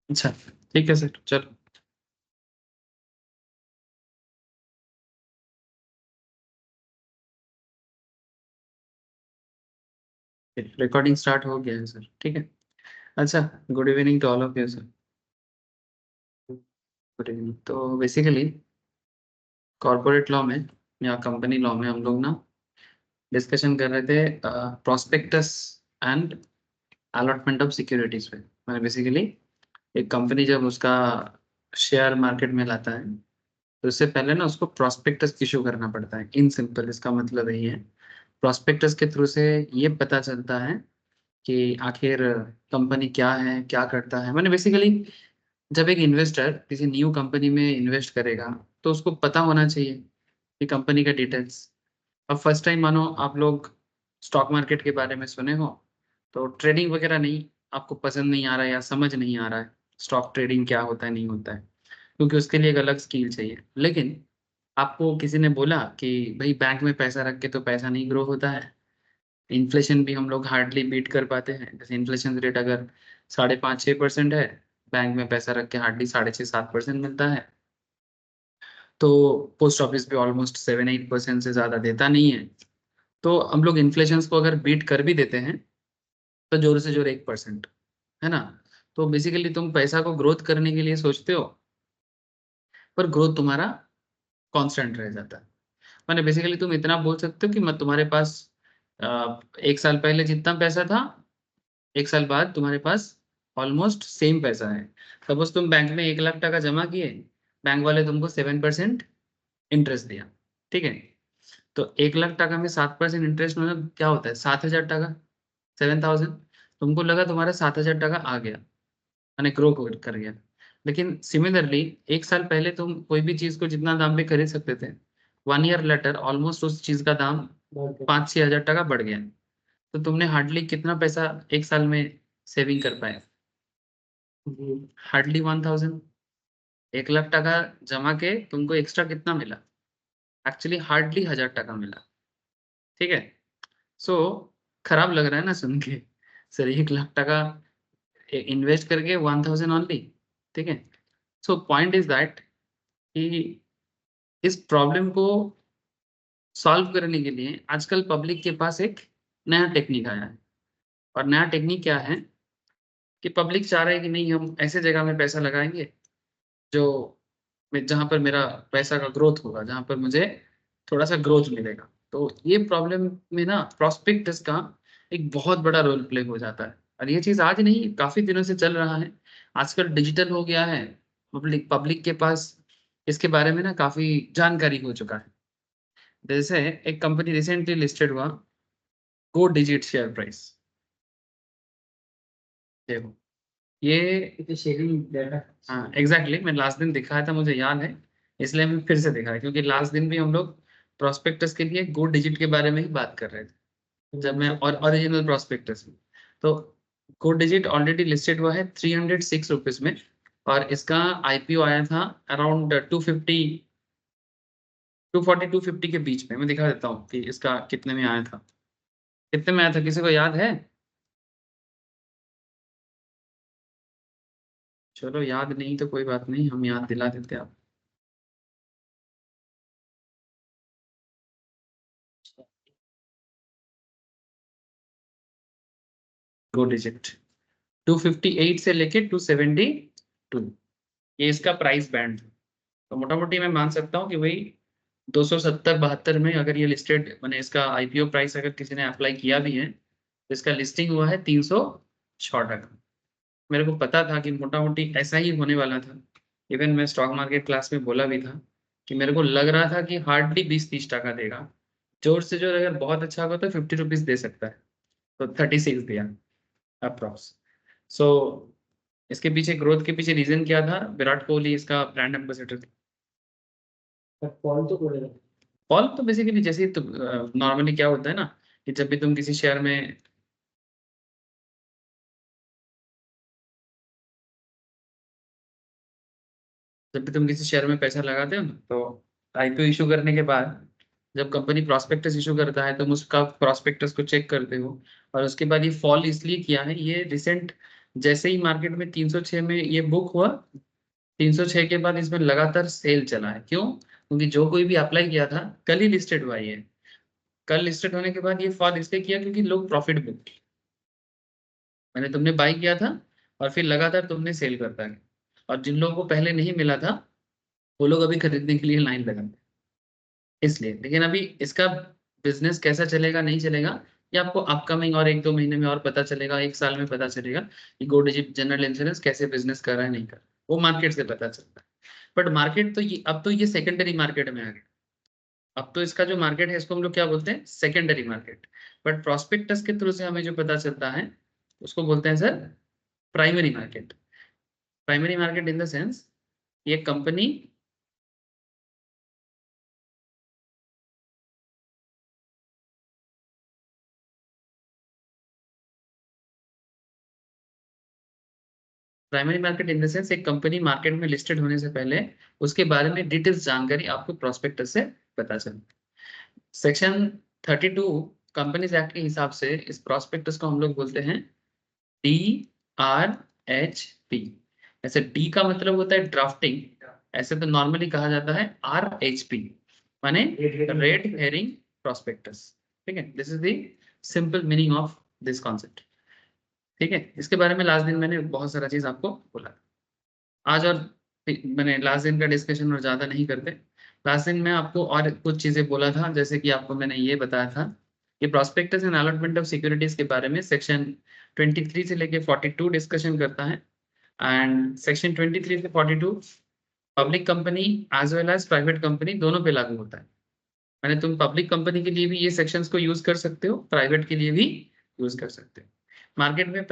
अच्छा, ठीक है सर, चलो। रिकॉर्डिंग स्टार्ट हो गया है सर, ठीक है। अच्छा, good evening to all of you sir. Good evening. तो बेसिकली कॉर्पोरेट लॉ में या कंपनी लॉ में हम लोग ना डिस्कशन कर रहे थे prospectus and allotment of securities पे। मैंने बेसिकली एक कंपनी जब उसका शेयर मार्केट में लाता है तो उससे पहले ना उसको प्रोस्पेक्टस इशू करना पड़ता है। इन सिंपल इसका मतलब यही है, प्रोस्पेक्टस के थ्रू से ये पता चलता है कि आखिर कंपनी क्या है, क्या करता है। मैंने बेसिकली जब एक इन्वेस्टर किसी न्यू कंपनी में इन्वेस्ट करेगा तो उसको पता होना चाहिए कि कंपनी का डिटेल्स। अब फर्स्ट टाइम मानो आप लोग स्टॉक मार्केट के बारे में सुने हो, तो ट्रेडिंग वगैरह नहीं, आपको पसंद नहीं आ रहा है या समझ नहीं आ रहा है स्टॉक ट्रेडिंग क्या होता है नहीं होता है, क्योंकि उसके लिए एक अलग स्किल चाहिए। लेकिन आपको किसी ने बोला कि भाई बैंक में पैसा रख के तो पैसा नहीं ग्रो होता है, इन्फ्लेशन भी हम लोग हार्डली बीट कर पाते हैं। जैसे इन्फ्लेशन रेट अगर 5.5-6% है, बैंक में पैसा रख के हार्डली 6.5-7% मिलता है। तो पोस्ट ऑफिस भी ऑलमोस्ट 7-8% से ज़्यादा देता नहीं है। तो हम लोग इन्फ्लेशन को अगर बीट कर भी देते हैं तो जोर से जोर 1%, है ना। तो बेसिकली तुम पैसा को ग्रोथ करने के लिए सोचते हो, पर ग्रोथ तुम्हारा कांस्टेंट रह जाता है। मैंने बेसिकली तुम इतना बोल सकते हो कि मैं तुम्हारे पास एक साल पहले जितना पैसा था, एक साल बाद तुम्हारे पास ऑलमोस्ट सेम पैसा है। सपोज तुम बैंक में 1 लाख टका जमा किए, बैंक वाले तुमको 7% इंटरेस्ट दिया, ठीक है। तो 1 लाख टका में 7% इंटरेस्ट मतलब क्या होता है, 7,000 टका, 7,000। तुमको लगा तुम्हारा 7,000 टका आ गया, मैंने ग्रो कर गया। लेकिन सिमिलरली एक साल पहले तुम कोई भी चीज को जितना दाम पे खरीद सकते थे, 1 ईयर लेटर ऑलमोस्ट उस चीज का दाम 5-6 हजार टका बढ़ गया। तो तुमने हार्डली कितना पैसा एक साल में सेविंग कर पाए? हार्डली 1,000। 1 लाख टका जमा के तुमको एक्स्ट्रा कितना मिला? एक्चुअली हार्डली 1,000 टका मिला, ठीक है। सो खराब लग रहा है ना सुन के, सर 1 लाख टका इन्वेस्ट करके 1,000 ओनली, ठीक है। सो पॉइंट इज दैट कि इस प्रॉब्लम को सॉल्व करने के लिए आजकल पब्लिक के पास एक नया टेक्निक आया है। और नया टेक्निक क्या है कि पब्लिक चाह रहा है कि नहीं, हम ऐसे जगह में पैसा लगाएंगे जो जहाँ पर मेरा पैसा का ग्रोथ होगा, जहाँ पर मुझे थोड़ा सा ग्रोथ मिलेगा। तो ये प्रॉब्लम में ना प्रोस्पेक्टस का एक बहुत बड़ा रोल प्ले हो जाता है। और ये चीज़ आज नहीं, काफी दिनों से चल रहा है। आजकल डिजिटल हो गया है, पब्लिक पब्लिक के पास इसके बारे में ना काफी जानकारी हो चुका है। जैसे एक कंपनी रिसेंटली लिस्टेड हुआ, गो डिजिट शेयर प्राइस। देखो ये शेयरिंग डाटा, हाँ एग्जैक्टली, मैं लास्ट दिन दिखाया था, मुझे याद है, इसलिए मैं फिर से दिखाया क्योंकि लास्ट दिन भी हम लोग प्रोस्पेक्टस के लिए गो डिजिट के बारे में ही बात कर रहे थे जब मैं, और ओरिजिनल प्रोस्पेक्टस में। तो गो डिजिट ऑलरेडी लिस्टेड हुआ है 306 रुपीज में, और इसका आईपीओ आया था अराउंड 250 के बीच में। मैं दिखा देता हूँ कि इसका कितने में आया था, कितने में आया था, किसी को याद है? चलो याद नहीं तो कोई बात नहीं, हम याद दिला देते हैं आप। गो डिजिट 258 से लेके 272, ये इसका प्राइस बैंड। तो मोटा मोटी मैं मान सकता हूँ कि भाई 270-72 में अगर ये लिस्टेड, मैंने इसका आईपीओ प्राइस अगर किसी ने अप्लाई किया भी है, तो इसका लिस्टिंग हुआ है 306 टका। मेरे को पता था कि मोटा मोटी ऐसा ही होने वाला था। इवन मैं स्टॉक मार्केट क्लास में बोला भी था कि मेरे को लग रहा था कि हार्डली 20-30 टका देगा, जोर से जोर अगर बहुत अच्छा होगा तो 50 रुपीज दे सकता है। तो 36 दिया अप्रॉक्स। सो इसके पीछे, ग्रोथ के पीछे रीजन क्या था? विराट कोहली इसका ब्रांड एम्बेसडर था। फॉल तो बेसिकली जैसे ही नॉर्मली क्या होता है ना, कि जब भी तुम किसी शेयर में, जब भी तुम किसी शेयर में पैसा लगाते हो ना, तो आईपीओ इशू करने के बाद जब कंपनी प्रॉस्पेक्टस इशू करता है तुम उसका प्रॉस्पेक्टस को चेक करते हो। और उसके बाद ये फॉल इसलिए किया है, ये रिसेंट जैसे ही मार्केट में 306 में ये बुक हुआ, 306 के बाद इसमें लगातार सेल चला है। क्यों? क्योंकि जो कोई भी अप्लाई किया था कल ही लिस्टेड हुआ ये, कल लिस्टेड होने के बाद ये फॉल इसलिए किया क्योंकि लोग प्रॉफिट बुक, मैंने तुमने बाई किया था और फिर लगातार तुमने सेल करता है, और जिन लोगों को पहले नहीं मिला था वो लोग अभी खरीदने के लिए लाइन लगाते, इसलिए। लेकिन अभी इसका बिजनेस कैसा चलेगा नहीं चलेगा ये आपको अपकमिंग और 1-2 महीने में और पता चलेगा, 1 साल में पता चलेगा कि गो डिजिट जनरल इंश्योरेंस कैसे बिजनेस कर रहा है नहीं कर रहा है। वो मार्केट से पता चलता है। बट मार्केट तो ये अब तो ये सेकेंडरी मार्केट में आ गया। अब तो इसका जो मार्केट है इसको हम लोग क्या बोलते हैं, सेकेंडरी मार्केट। बट प्रोस्पेक्टस के थ्रू से हमें जो पता चलता है उसको बोलते हैं sir primary market. Primary market in the sense ये company primary market in the sense एक कंपनी मार्केट में लिस्टेड होने से पहले उसके बारे में डिटेल्स जानकारी आपको प्रोस्पेक्टस से पता चले। सेक्शन 32 कंपनीज एक्ट के हिसाब से इस प्रोस्पेक्टस को हम लोग बोलते हैं DRHP। ऐसे डी का मतलब होता है ड्राफ्टिंग, ऐसे तो नॉर्मली कहा जाता है RHP माने रेड हेरिंग प्रोस्पेक्टस। ठीक है, this is the simple meaning of this concept. ठीक है, इसके बारे में लास्ट दिन मैंने बहुत सारा चीज आपको बोला। आज और मैंने लास्ट दिन का डिस्कशन और ज्यादा नहीं करते। लास्ट दिन में आपको और कुछ चीजें बोला था, जैसे कि आपको मैंने ये बताया था कि prospectus and allotment of securities के बारे में सेक्शन 23 से लेके 42 डिस्कशन करता है। एंड सेक्शन 23 से 42 public company as well as private company दोनों पे लागू होता है। मैंने तुम पब्लिक कंपनी के लिए भी ये सेक्शंस को यूज कर सकते हो, प्राइवेट के लिए भी यूज कर सकते हो। मार्केट में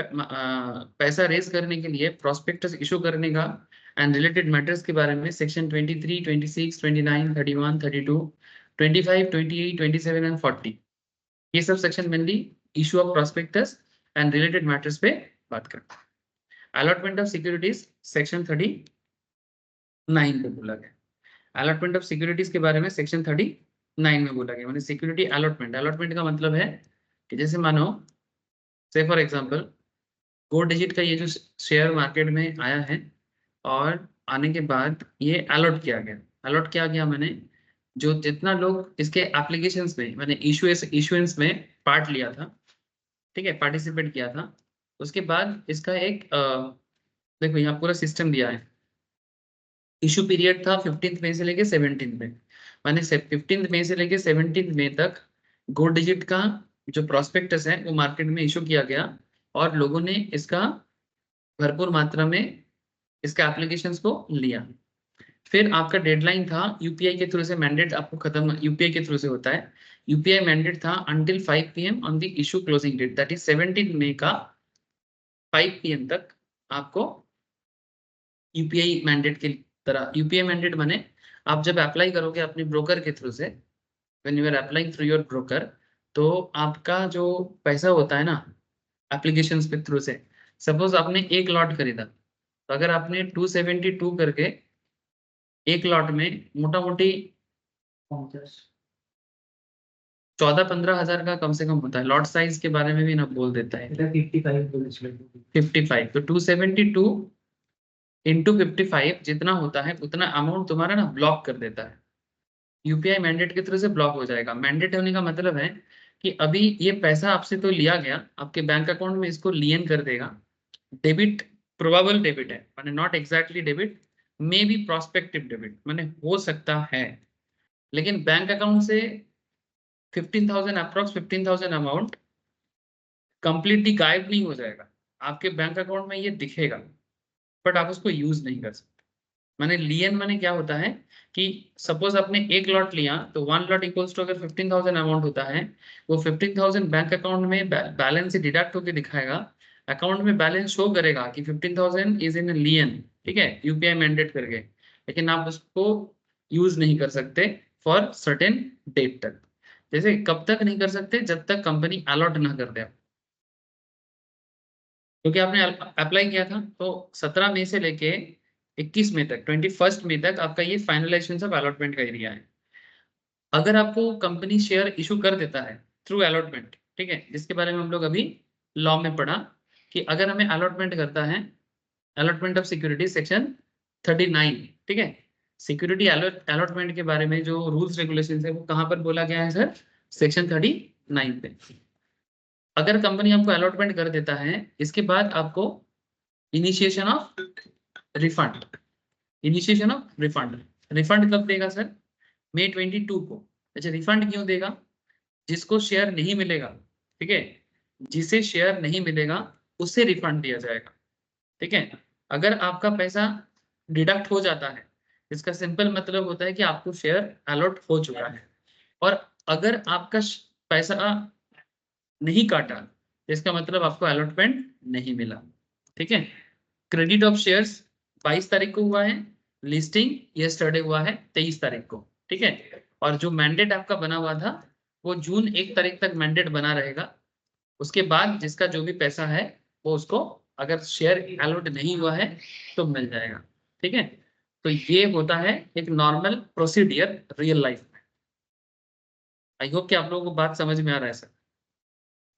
पैसा रेज करने के लिए प्रोस्पेक्टस इशू करने का एंड रिलेटेड मैटर्स के बारे में सेक्शन 23, 26, 29, 31, 32, 25, 28, 27 एंड 40 ये sub section mainly issue of prospectus and related matters पे बात करता है। अलॉटमेंट ऑफ सिक्योरिटीज सेक्शन 39 पे बोला गया। अलॉटमेंट ऑफ सिक्योरिटीज के बारे में सेक्शन 39 में बोला गया। मैंने सिक्योरिटी अलॉटमेंट, अलॉटमेंट का मतलब है कि जैसे मानो से फॉर एग्जांपल गो डिजिट का ये जो शेयर मार्केट में आया है और आने के बाद ये अलॉट किया गया। अलॉट किया गया मैंने जो जितना लोग इसके एप्लीकेशंस में मैंने इशुएंस में पार्ट लिया था, ठीक है, पार्टिसिपेट किया था, उसके बाद इसका एक देखो यहाँ पूरा सिस्टम दिया है। इशू पीरियड था 15 मई से लेके 17 मई, माने 15 मई से लेके 17 मई तक गो डिजिट का जो प्रोस्पेक्टस है वो मार्केट में इशू किया गया और लोगों ने इसका भरपूर मात्रा में इसका एप्लीकेशंस को लिया। फिर आपका डेडलाइन था यूपीआई के थ्रू से, मैंडेट आपको खत्म यूपीआई के थ्रू से होता है। यूपीआई मैंडेट था until 5 PM on the issue closing date, that is 17 मई का 5 PM तक आपको यूपीआई मैंडेट की तरह। यूपीआई मैंडेट माने आप जब अप्लाई करोगे अपने ब्रोकर के थ्रू से, when you are applying through your broker, तो आपका जो पैसा होता है ना एप्लीकेशन के थ्रू से, सपोज आपने एक लॉट खरीदा, तो अगर आपने 272 करके एक लॉट में मोटा मोटी 14-15 हजार का कम से कम होता है। लॉट साइज के बारे में भी ना बोल देता है 55, तो 272 इंटू 55 जितना होता है उतना अमाउंट तुम्हारा ना ब्लॉक कर देता है। यूपीआई मैंडेट के थ्रू से ब्लॉक हो जाएगा। मैंडेट होने का मतलब है कि अभी ये पैसा आपसे तो लिया गया, आपके बैंक अकाउंट में इसको लियन कर देगा। डेबिट प्रोबेबल डेबिट है, माने not exactly debit, may be prospective debit, माने हो सकता है। लेकिन बैंक अकाउंट से 15,000 अप्रॉक्स 15,000 अमाउंट कंप्लीटली गायब नहीं हो जाएगा। आपके बैंक अकाउंट में ये दिखेगा बट आप उसको यूज नहीं कर सकते। माने लियन माने क्या होता है कि सपोज आपने एक लॉट लिया तो 1 लॉट इक्वल्स टू अगर 15,000 अमाउंट होता है, वो 15,000 बैंक अकाउंट में बैलेंस से डिडक्ट होकर दिखाएगा, अकाउंट में बैलेंस शो करेगा कि 15,000 इज इन लियन, ठीक है, यूपीआई मैंडेट करके। लेकिन आप उसको यूज नहीं कर सकते फॉर सर्टेन डेट तक। जैसे कब तक नहीं कर सकते, जब तक कंपनी अलॉट ना कर दे। क्योंकि आपने अप्लाई किया था तो 17 मई से लेके 21 मई तक, 21 मई तक आपका ये फाइनलाइजेशन ऑफ अलॉटमेंट का एरिया है। अगर आपको कंपनी शेयर इशू कर देता है थ्रू अलॉटमेंट, ठीक है, जिसके बारे में हम लोग अभी लॉ में पढ़ा कि अगर हमें अलॉटमेंट करता है, अलॉटमेंट ऑफ सिक्योरिटी सेक्शन 39, ठीक है, सिक्योरिटी अलॉटमेंट के बारे में जो रूल्स रेगुलेशन है वो कहाँ पर बोला गया है सर? सेक्शन 39 पे। अगर कंपनी आपको अलॉटमेंट कर देता है, इसके बाद आपको initiation of refund, initiation of refund, refund कब देगा सर? मई 22 को। अच्छा, रिफंड क्यों देगा? जिसको शेयर नहीं मिलेगा, ठीक है, जिसे शेयर नहीं मिलेगा उसे रिफंड दिया जाएगा, ठीक है। अगर आपका पैसा डिडक्ट हो जाता है, इसका सिंपल मतलब होता है कि आपको शेयर अलॉट हो चुका है। और अगर आपका पैसा नहीं काटा, इसका मतलब आपको अलॉटमेंट नहीं मिला, ठीक है। क्रेडिट ऑफ शेयर्स 22 तारीख को हुआ है, लिस्टिंग यस्टरडे हुआ है 23 तारीख को, ठीक है। और जो मैंडेट आपका बना हुआ था वो जून 1 तारीख तक मैंडेट बना रहेगा। उसके बाद जिसका जो भी पैसा है वो उसको, अगर शेयर अलॉट नहीं हुआ है तो मिल जाएगा, ठीक है। तो ये होता है एक नॉर्मल प्रोसीडियर रियल लाइफ में। आई होप कि आप लोगों को बात समझ में आ रहा है सर,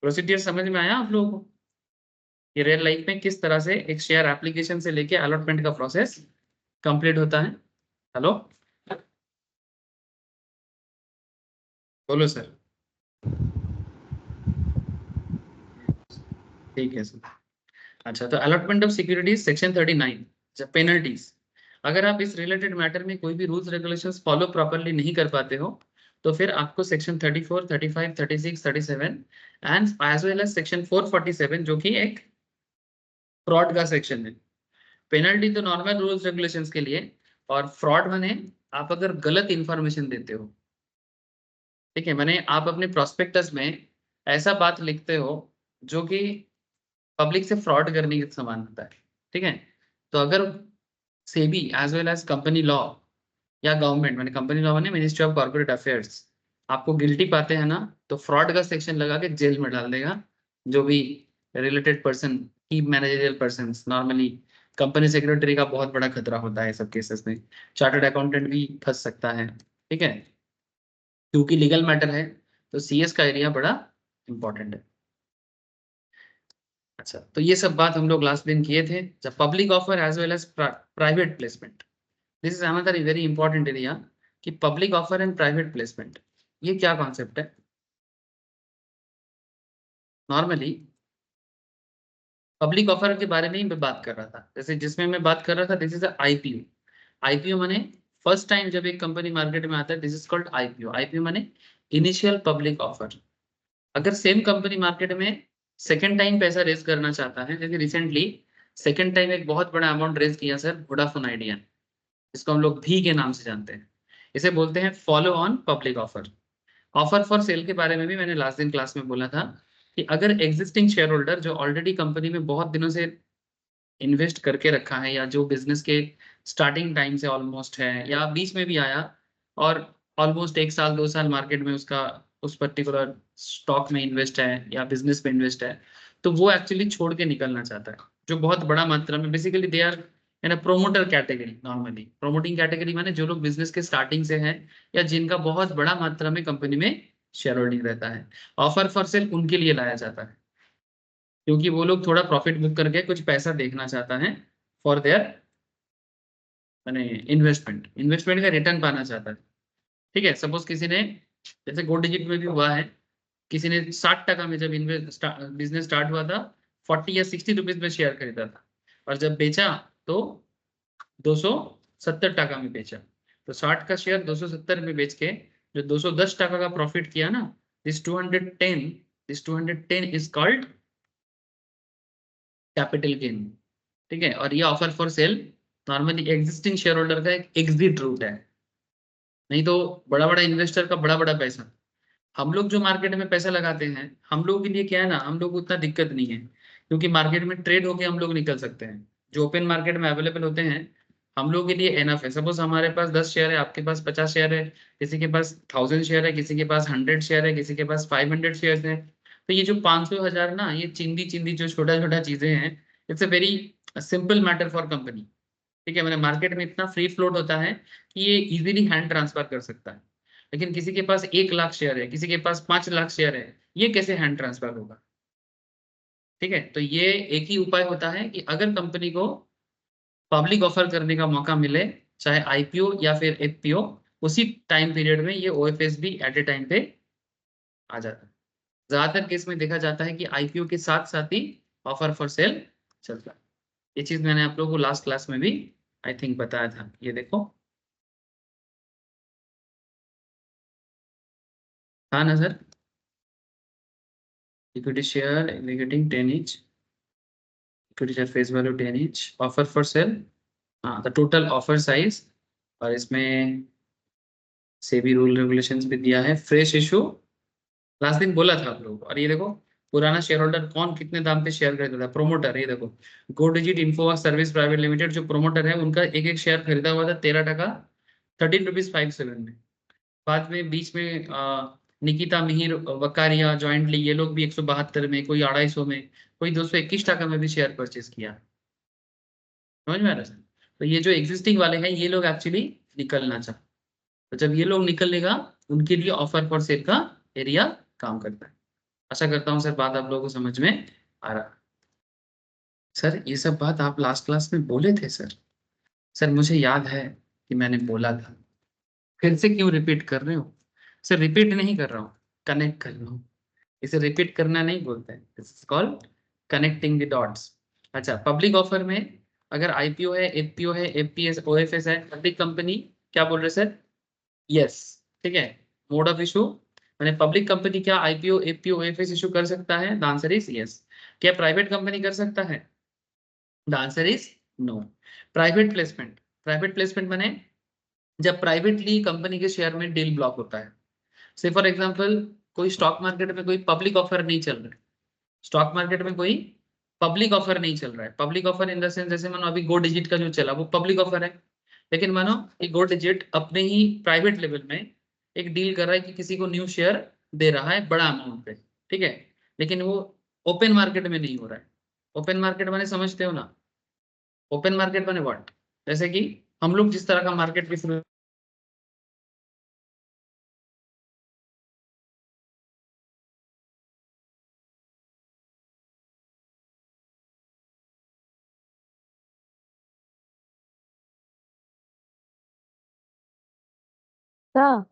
प्रोसीडियर समझ में आया आप लोगों को कि रियल लाइफ में किस तरह से एक शेयर एप्लीकेशन से लेके अलॉटमेंट का प्रोसेस कंप्लीट होता है। हेलो, बोलो सर। ठीक है सर। अच्छा, तो allotment of securities section 39, penalties. अगर आप इस रिलेटेड मैटर में कोई भी रूल्स रेगुलेशंस फॉलो प्रॉपर्ली नहीं कर पाते हो तो फिर आपको section 34, 35, 36, 37 and as well as section 447 जो कि एक फ्रॉड का सेक्शन है। पेनल्टी तो नॉर्मल रूल्स रेगुलेशंस के लिए, और फ्रॉड माने आप अगर गलत इंफॉर्मेशन देते हो, ठीक है, माने आप अपने प्रोस्पेक्टस में ऐसा बात लिखते हो जो कि पब्लिक से फ्रॉड करने के समान होता है, ठीक है। तो अगर SEBI as well as company law या गवर्नमेंट, मैंने कंपनी लॉ माने मिनिस्ट्री ऑफ कॉर्पोरेट अफेयर्स, आपको गिल्टी पाते हैं ना तो फ्रॉड का सेक्शन लगा के जेल में डाल देगा जो भी रिलेटेड पर्सन, की managerial person. Normally company secretary का बहुत बड़ा खतरा होता है सब केसेस में, चार्टर्ड अकाउंटेंट भी फंस सकता है, ठीक है, क्योंकि लीगल मैटर है। तो सीएस का एरिया बड़ा इंपॉर्टेंट है। अच्छा, तो ये सब बात हम लोग लास्ट दिन किए थे। जब public offer as well as private placement, this is another very important area कि public offer and private placement ये क्या कॉन्सेप्ट है। नॉर्मली पब्लिक ऑफर के बारे में ही मैं बात कर रहा था, जैसे जिसमें मैं बात कर रहा था दिस इज आईपीओ। आईपीओ माने फर्स्ट टाइम जब एक कंपनी मार्केट में आता है, this is called IPO. IPO माने इनिशियल पब्लिक ऑफर। अगर सेम कंपनी मार्केट में सेकेंड टाइम पैसा रेज करना चाहता है, जैसे रिसेंटली सेकेंड टाइम एक बहुत बड़ा अमाउंट रेज किया सर वोडाफोन आइडिया, इसको हम लोग भी के नाम से जानते हैं, इसे बोलते हैं follow on public offer. Offer for cell के बारे में भी मैंने लास्ट दिन क्लास में बोला था कि अगर एग्जिस्टिंग शेयर होल्डर जो ऑलरेडी कंपनी में बहुत दिनों से इन्वेस्ट करके रखा है, या जो बिजनेस के स्टार्टिंग टाइम से ऑलमोस्ट है या बीच में भी आया और ऑलमोस्ट 1 साल 2 साल मार्केट में उसका उस पर्टिकुलर स्टॉक में इन्वेस्ट है या बिजनेस में इन्वेस्ट है, तो वो एक्चुअली छोड़ के निकलना चाहता है, जो बहुत बड़ा मात्रा में basically they are in a promoter category. Normally promoting category माने जो लोग बिजनेस के स्टार्टिंग से हैं या जिनका बहुत बड़ा मात्रा में कंपनी में शेयर होल्डिंग रहता है। ऑफर फॉर सेल उनके लिए लाया जाता है क्योंकि वो लोग थोड़ा प्रॉफिट बुक करके कुछ पैसा देखना चाहता है फॉर देयर मैंने इन्वेस्टमेंट, इन्वेस्टमेंट का रिटर्न पाना चाहता है, ठीक है। सपोज किसी ने, जैसे गो डिजिट में भी हुआ है, किसी ने 60 टका में जब बिजनेस स्टार्ट हुआ था 40 या 60 रुपीज में शेयर खरीदा था, और जब बेचा तो 270 टका में बेचा। तो 60 का शेयर 270 में बेच के जो 210 टका का प्रॉफिट किया ना, this 210 is called capital gain, ठीक है। और ये offer for cell normally existing share holder का एक एग्जिट रूट है। नहीं तो बड़ा बड़ा इन्वेस्टर का बड़ा बड़ा पैसा, हम लोग जो मार्केट में पैसा लगाते हैं हम लोगों के लिए क्या है ना, हम लोग को उतना दिक्कत नहीं है क्योंकि मार्केट में ट्रेड होके हम लोग निकल सकते हैं, जो ओपन मार्केट में अवेलेबल होते हैं हम लोगों के लिए एनफ है। सपोज हमारे पास 10 शेयर है, आपके पास 50 शेयर है, किसी के पास 1000 शेयर है, किसी के पास 100 शेयर है, किसी के पास 500 शेयर है। तो ये जो 500 1000 ना, ये चिंदी चिंदी जो छोटा छोटा चीजें हैं, it's a very simple matter for company, ठीक है। मैंने मार्केट में इतना फ्री फ्लोट होता है कि ये इजीली हैंड ट्रांसफर कर सकता है। लेकिन किसी के पास 1 लाख शेयर है, किसी के पास 5 लाख शेयर है, ये कैसे हैंड ट्रांसफर होगा? ठीक है, तो ये एक ही उपाय होता है कि अगर कंपनी को पब्लिक ऑफर करने का मौका मिले, चाहे आईपीओ या फिर एफपीओ, उसी टाइम पीरियड में ये ओएफएस भी एट ए टाइम पे आ जाता है। ज्यादातर केस में देखा जाता है कि आईपीओ के साथ साथ ही ऑफर फॉर सेल चलता है। ये चीज मैंने आप लोगों को लास्ट क्लास में भी आई थिंक बताया था, ये देखो। हाँ ना sir, equity share indicating 10 each, equity share face value 10 each, offer for cell, हाँ द टोटल ऑफर साइज, और इसमें सेबी रूल रेगुलेशंस भी दिया है, फ्रेश इशू लास्ट दिन बोला था आप लोगों को। और ये देखो पुराना शेयर होल्डर कौन कितने दाम पे शेयर खरीदा था, प्रोमोटर, ये देखो Go Digit Info service private limited जो प्रोमोटर है, उनका एक एक शेयर खरीदा हुआ था 13 टका, 13 रुपीज 5 7 में। बाद में बीच में निकिता मिहिर वकारिया जॉइंटली ये लोग भी 172 में, कोई 250 में, कोई 221 टका में भी शेयर परचेज किया। समझ में आ रहा है? तो ये जो एग्जिस्टिंग वाले हैं ये लोग एक्चुअली निकलना चाहते, तो जब ये लोग निकलेगा उनके लिए ऑफर फॉर सेल का एरिया काम करता है। आशा करता हूँ सर बात आप लोगों को समझ में आ रहा है। सर ये सब बात आप लास्ट क्लास में बोले थे सर। सर मुझे याद है कि मैंने बोला था, फिर से क्यों रिपीट कर रहे हो? सर रिपीट नहीं कर रहा हूँ, कनेक्ट कर रहा हूँ। इसे रिपीट करना नहीं बोलते हैं, it's called connecting the dots. अच्छा, पब्लिक ऑफर में अगर आईपीओ है, एफपीओ है, एफपीएस, ओएफएस है, पब्लिक कंपनी, क्या बोल रहे सर? यस। ठीक है, मोड ऑफ इशू, मैंने पब्लिक कंपनी क्या आईपीओ एफपीओ ओएफएस इशू कर सकता है? The answer is yes. क्या प्राइवेट कंपनी कर सकता है? The answer is no. Private placement, private placement माने जब प्राइवेटली कंपनी के शेयर में डील ब्लॉक होता है। से फॉर एग्जांपल कोई स्टॉक मार्केट में कोई पब्लिक ऑफर नहीं चल रहा है, स्टॉक मार्केट में कोई पब्लिक ऑफर नहीं चल रहा है, public offer in the sense जैसे मानो अभी गो डिजिट का जो चला वो पब्लिक ऑफर है। लेकिन मानो कि गो डिजिट अपने ही प्राइवेट लेवल में एक डील कर रहा है कि किसी को न्यू शेयर दे रहा है बड़ा अमाउंट पे, ठीक है, लेकिन वो ओपन मार्केट में नहीं हो रहा है। ओपन मार्केट माने समझते हो ना? ओपन मार्केट माने व्हाट? जैसे कि हम लोग जिस तरह का मार्केट के अच्छा।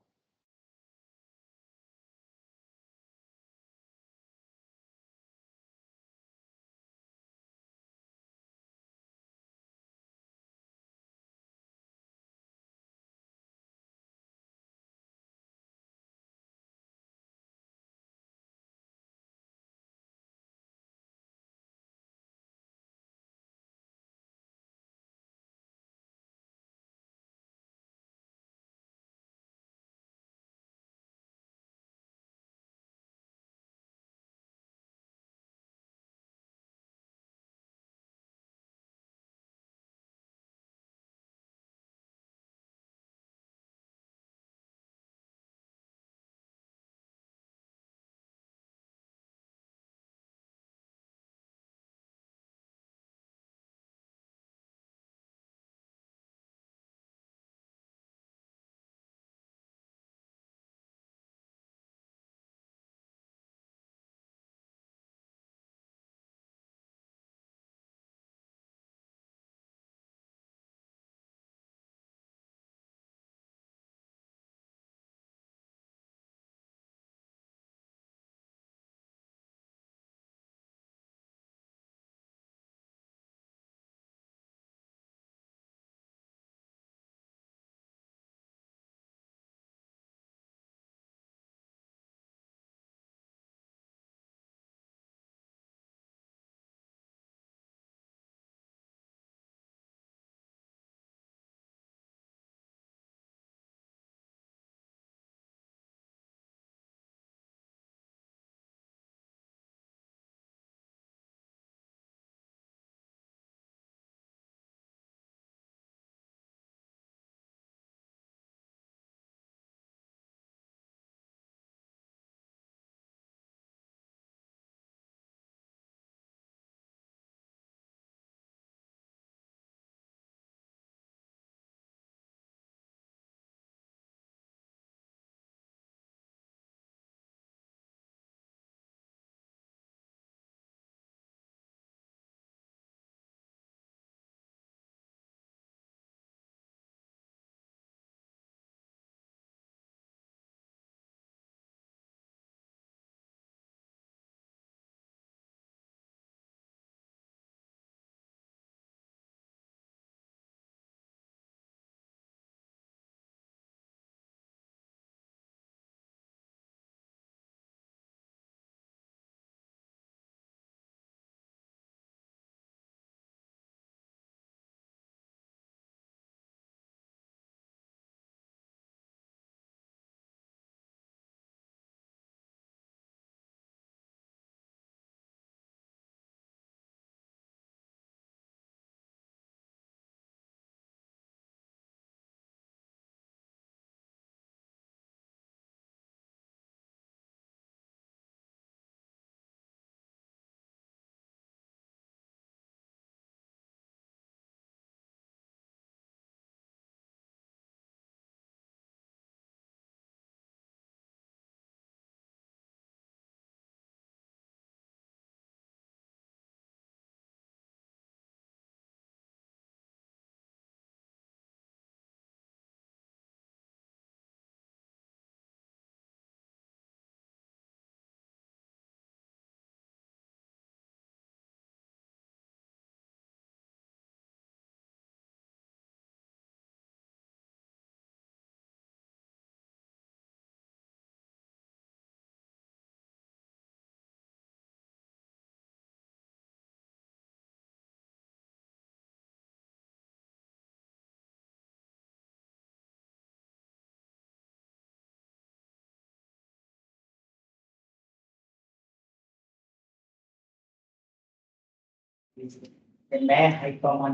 मैं हाई कॉमन,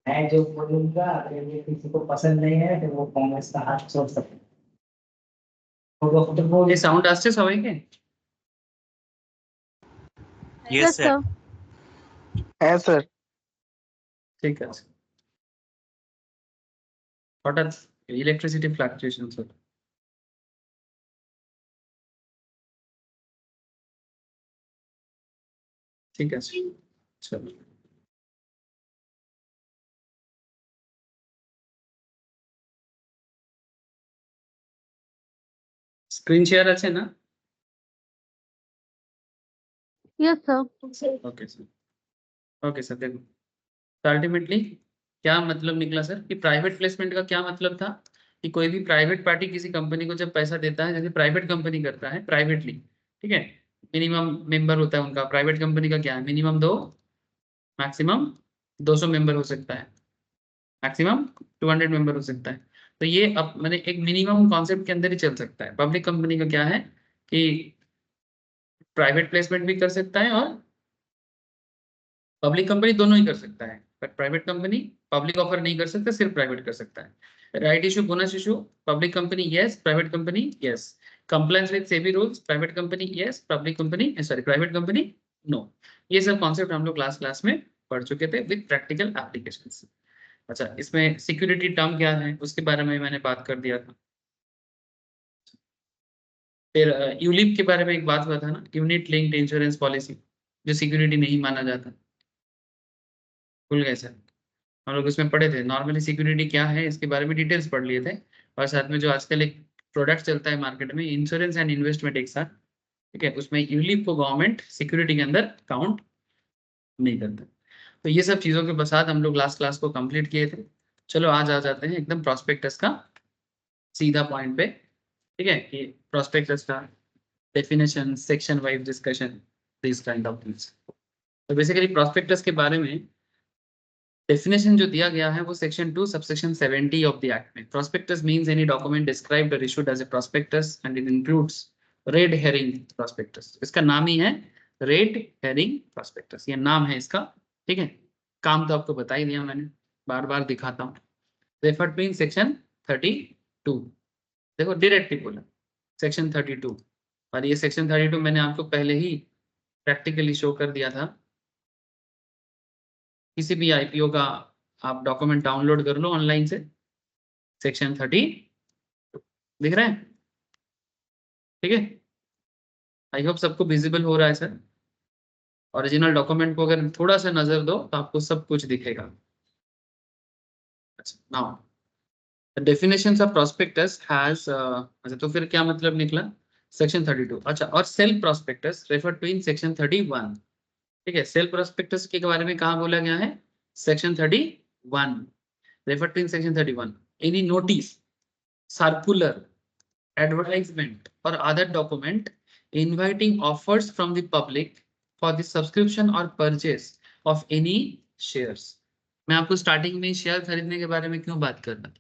मैं जो बोलूंगा अगर ये किसी को पसंद नहीं है तो वो कांग्रेस का हाथ छोड़ सकते हैं। ये সাউন্ড আসছে সবাইকে? Yes, sir. হ্যাঁ স্যার। ঠিক আছে। হঠাৎ ইলেকট্রিসিটি ফ্লাকচুয়েশন হলো। ঠিক আছে, চলো। স্ক্রিন শেয়ার আছে না? Yes, sir. Okay sir, okay sir. देखो, तो अल्टीमेटली क्या मतलब निकला सर कि प्राइवेट प्लेसमेंट का क्या मतलब था कि कोई भी प्राइवेट पार्टी किसी कंपनी को जब पैसा देता है, जैसे प्राइवेट कंपनी करता है प्राइवेटली, ठीक है, मिनिमम मेंबर होता है उनका। प्राइवेट कंपनी का क्या है, मिनिमम 2, मैक्सिमम 200 मेंबर हो सकता है, मैक्सिमम 200 मेंबर हो सकता है। तो ये अब मैंने एक मिनिमम कॉन्सेप्ट के अंदर ही चल सकता है। पब्लिक कंपनी का क्या है कि प्राइवेट प्लेसमेंट भी कर सकता है और पब्लिक कंपनी दोनों ही कर सकता है, but private company public offer नहीं कर सकता, सिर्फ प्राइवेट कर सकता है। Right issue, bonus issue, public company yes, private company yes. Compliance with SEBI rules, private company yes, public company sorry private company no. ये सब कॉन्सेप्ट हम लोग क्लास में पढ़ चुके थे विद प्रैक्टिकल एप्लीकेशंस। अच्छा, इसमें सिक्योरिटी टर्म क्या है उसके बारे में मैंने बात कर दिया था। फिर यूलिप के बारे में एक बात हुआ था ना, यूनिट लिंक्ड इंश्योरेंस पॉलिसी, जो सिक्योरिटी नहीं माना जाता। भूल गए सर? हम लोग उसमें पढ़े थे नॉर्मली सिक्योरिटी क्या है, इसके बारे में डिटेल्स पढ़ लिए थे। और साथ में जो आजकल एक प्रोडक्ट चलता है मार्केट में, इंश्योरेंस एंड इन्वेस्टमेंट एक साथ, ठीक है, उसमें यूलिप को गवर्नमेंट सिक्योरिटी के अंदर काउंट नहीं करता। तो ये सब चीज़ों के साथ हम लोग लास्ट क्लास को कंप्लीट किए थे। चलो आज आ जाते हैं एकदम प्रॉस्पेक्टस का सीधा पॉइंट पे, ठीक है, कि प्रॉस्पेक्टस का definition, section wise discussion, this kind of things. तो बेसिकली प्रॉस्पेक्टस के बारे में डेफिनेशन जो दिया गया है वो section 2 subsection 70 of the act में। Prospectus means any document described और issued as a prospectus and it includes red herring prospectus. इसका नाम ही है रेड हेरिंग प्रॉस्पेक्टस, ये नाम है इसका, ठीक है। काम तो आपको बता ही दिया मैंने, बार बार दिखाता हूँ। रेफर टू इन सेक्शन 32, देखो डायरेक्टली बोला सेक्शन 32, और ये सेक्शन 32 मैंने आपको पहले ही प्रैक्टिकली शो कर दिया था। किसी भी आईपीओ का आप डॉक्यूमेंट डाउनलोड कर लो ऑनलाइन से, सेक्शन 30 दिख रहा है, ठीक है। आई होप सबको विजिबल हो रहा है सर। ओरिजिनल डॉक्यूमेंट को अगर थोड़ा सा नजर दो तो आपको सब कुछ दिखेगा। अच्छा, now definitions of prospectus has, अच्छा तो फिर क्या मतलब निकला सेक्शन 32। अच्छा, और self prospectus refer to in section 31, ठीक है। सेल्फ प्रोस्पेक्टस के बारे में कहाँ बोला गया है, section 31। Refer to in section 31, any notice, circular, advertisement or other document inviting offers from the public for the subscription or purchase of any shares। मैं आपको स्टार्टिंग में शेयर खरीदने के बारे में क्यों बात कर रहा था,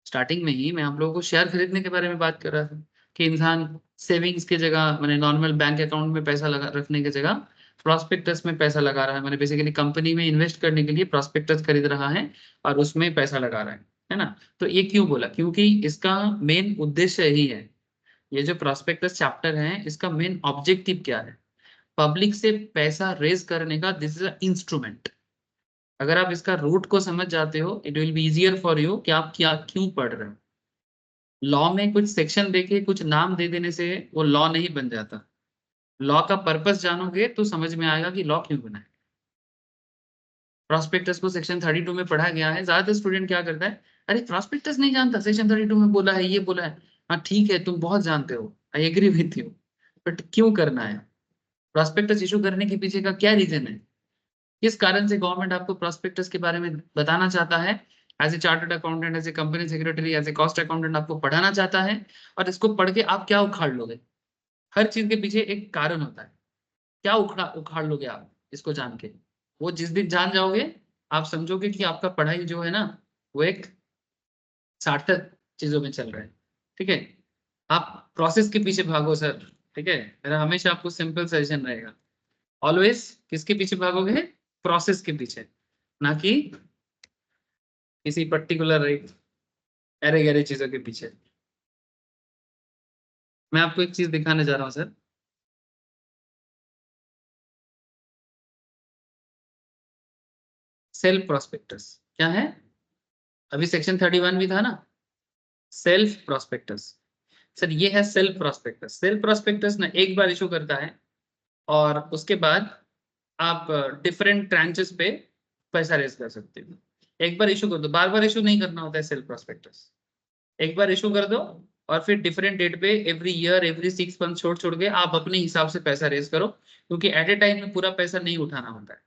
स्टार्टिंग में ही मैं आप लोगों को शेयर खरीदने के बारे में बात कर रहा था कि इंसान सेविंग्स की जगह, मैंने नॉर्मल बैंक अकाउंट में पैसा लगा रखने की जगह प्रॉस्पेक्टस में पैसा लगा रहा है। मैंने बेसिकली कंपनी में इन्वेस्ट करने के लिए प्रॉस्पेक्टस खरीद रहा है और उसमें पैसा लगा रहा है ना। तो ये क्यों बोला, क्योंकि इसका मेन उद्देश्य यही है। ये जो प्रॉस्पेक्टस चैप्टर है इसका मेन ऑब्जेक्टिव क्या है, पब्लिक से पैसा रेज करने का। This is a instrument. अगर आप इसका रूट को समझ जाते हो, it will be easier for you कि आप क्या क्यों पढ़ रहे हो। लॉ में कुछ सेक्शन देके कुछ नाम दे देने से वो लॉ नहीं बन जाता। लॉ का पर्पस जानोगे तो समझ में आएगा कि लॉ क्यों बना है। प्रॉस्पेक्टस को सेक्शन 32 में पढ़ा गया है। ज्यादातर स्टूडेंट क्या करता है, अरे प्रॉस्पेक्टस नहीं जानता, सेक्शन 32 में बोला है, ये बोला है। हाँ ठीक है, तुम बहुत जानते हो, I agree with you, but क्यों करना है। प्रॉस्पेक्टस इशू करने के पीछे का क्या रीजन है, किस कारण से गवर्नमेंट आपको प्रॉस्पेक्टस के बारे में बताना चाहता है। As a chartered accountant, as a company secretary, as a cost accountant आपको पढ़ाना चाहता है, और इसको पढ़ के आप क्या उखाड़ लोगे। हर चीज के पीछे एक कारण होता है, क्या उखाड़ लोगे आप इसको जान के। वो जिस दिन जान जाओगे आप समझोगे कि आपका पढ़ाई जो है ना वो एक सार्थक चीजों में चल रहा है, ठीक है। आप प्रोसेस के पीछे भागो सर, ठीक है। मेरा हमेशा आपको सिंपल सजेशन रहेगा, ऑलवेज किसके पीछे भागोगे? प्रोसेस के पीछे, ना कि किसी पर्टिकुलर अरे गहरे चीजों के पीछे। मैं आपको एक चीज दिखाने जा रहा हूं सर। सेल्फ प्रोस्पेक्टस क्या है? अभी सेक्शन 31 भी था ना, सेल्फ प्रोस्पेक्टस। सर ये है सेल्फ प्रोस्पेक्टस। सेल्फ प्रोस्पेक्टस ना एक बार इशू करता है और उसके बाद आप डिफरेंट ट्रांचेस पे पैसा रेज कर सकते हो। एक बार इशू कर दो, बार बार इशू नहीं करना होता है सेल्फ प्रोस्पेक्टस। एक बार इशू कर दो और फिर डिफरेंट डेट पे एवरी ईयर एवरी 6 मंथ छोड़ छोड़ के आप अपने हिसाब से पैसा रेज करो, क्योंकि एट ए टाइम में पूरा पैसा नहीं उठाना होता है।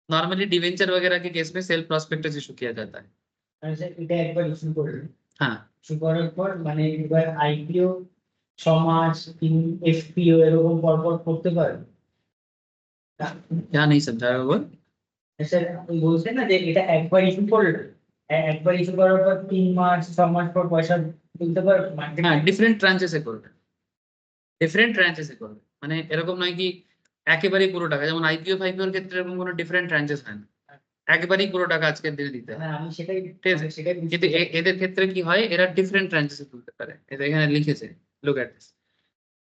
नॉर्मली डिवेंचर वगैरह के केस में सेल्फ प्रॉस्पेक्टस इशू किया जाता है। আচ্ছা এটা একবার ইস্যু করবে, हाँ, ইস্যু করার পর মানে এবার আইপিও 6 মাস 3 এফপিও এরকম পরপর করতে পারে। क्या नहीं समझाया वो? স্যার আপনি বলছেন না যে এটা একবার ইস্যু করলে একবার ইস্যু করার পর 3 মাস 6 মাস পর পয়সা তুলতে পারে মার্কেট। হ্যাঁ, ডিফারেন্ট ট্রাঞ্চেসে করবে, ডিফারেন্ট ট্রাঞ্চেসে করবে। মানে এরকম নয় কি একেবারেই পুরো টাকা, যেমন আইপিও ফাইপিওর ক্ষেত্রে এরকম কোনো ডিফারেন্ট ট্রাঞ্চেস হয় না, একেবারেই পুরো টাকা আজকের দিনে দিতে হয়। হ্যাঁ আমি সেটাই ঠিক আছে, সেটাই কিন্তু এদের ক্ষেত্রে কি হয়, এরা ডিফারেंट ट्रांचेस তুলতে পারে। এটা এখানে লিখেছে, লুক এট দিস।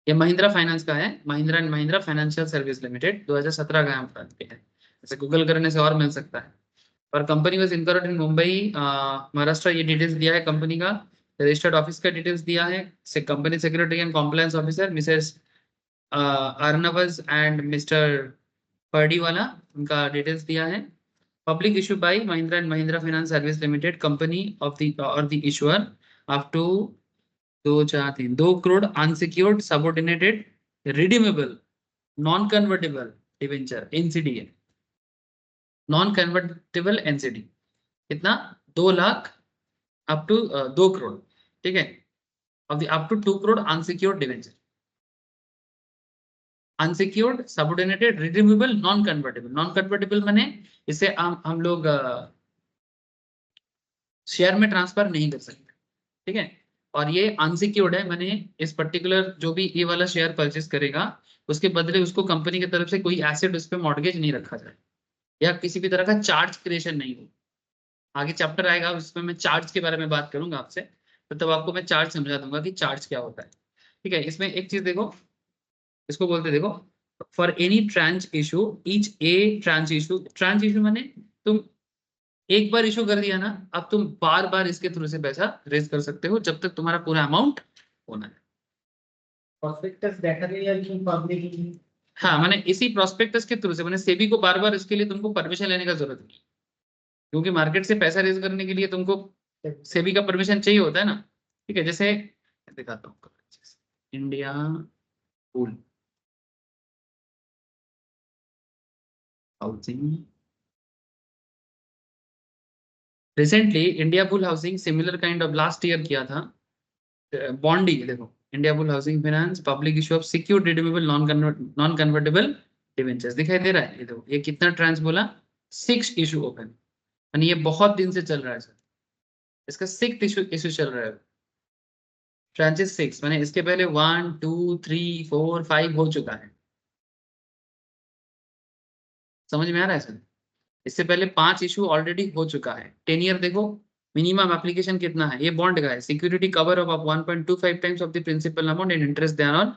ये महिंद्रा फाइनेंस का है, Mahindra and Mahindra financial service limited 2017 का यहाँ पे है। ऐसे गूगल करने से और मिल सकता है। और company was incurred in Mumbai Maharashtra. ये डिटेल्स दिया है कंपनी का, रजिस्टर्ड ऑफिस का डिटेल्स दिया है, से company secretary and compliance officer Mrs Arnavaz and mister Pardiwala, उनका डिटेल्स दिया है। Public issue by Mahindra and Mahindra Finance Service Limited, company of the or the issuer up to 2 crore unsecured subordinated redeemable non-convertible debenture NCDA, non-convertible NCD कितना 2 lakh up to 2 crore, ठीक है, of the up to 2 crore unsecured debenture, unsecured subordinated redeemable non convertible. Non convertible माने इसे हम लोग share में transfer नहीं कर सकते, ठीक है। और ये अनसिक्योर्ड है, माने इस पर्टिकुलर जो भी ये वाला शेयर परचेस करेगा उसके बदले उसको कंपनी की तरफ से कोई एसेट उस पर मॉर्गेज नहीं रखा जाए या किसी भी तरह का चार्ज क्रिएशन नहीं हो। आगे चैप्टर आएगा उसमें मैं चार्ज के बारे में बात करूंगा आपसे, तो तब आपको मैं चार्ज समझा दूंगा कि चार्ज क्या होता है, ठीक है। इसमें एक चीज देखो, इसको बोलते देखो, for any tranche issue each A tranche issue. Tranche issue माने तुम एक बार इशू कर दिया ना, अब तुम बार बार इसके थ्रू से पैसा रेज कर सकते हो जब तक तुम्हारा पूरा अमाउंट होना है। প্রসপেক্টাস দেখালে আর কি পাবলিক। हाँ, माने इसी प्रोस्पेक्टस के थ्रू से, माने सेबी को बार बार इसके लिए तुमको परमिशन लेने का जरूरत नहीं, क्योंकि मार्केट से पैसा रेज करने के लिए तुमको सेबी का परमिशन चाहिए होता है ना, ठीक है। जैसे दिखाता हूँ, India pool housing, recently India bull housing similar kind of last year किया था बॉन्ड ही देखो, India bull housing finance public issue of secured redeemable non convertible debentures दिखाई दे रहा है। ये देखो, ये कितना ट्रांस बोला, 6 इशू ओपन, यानी ये बहुत दिन से चल रहा है सर, इसका 6th इशू चल रहा है, ट्रांचेस 6, माने इसके पहले 1 2 3 4 5 हो चुका है। समझ में आ रहा है सर? इससे पहले 5 इशू ऑलरेडी हो चुका है। 10 ईयर देखो, मिनिमम एप्लीकेशन कितना है, ये बॉन्ड का है, security cover of 1.25 times of the principal amount and interest thereon,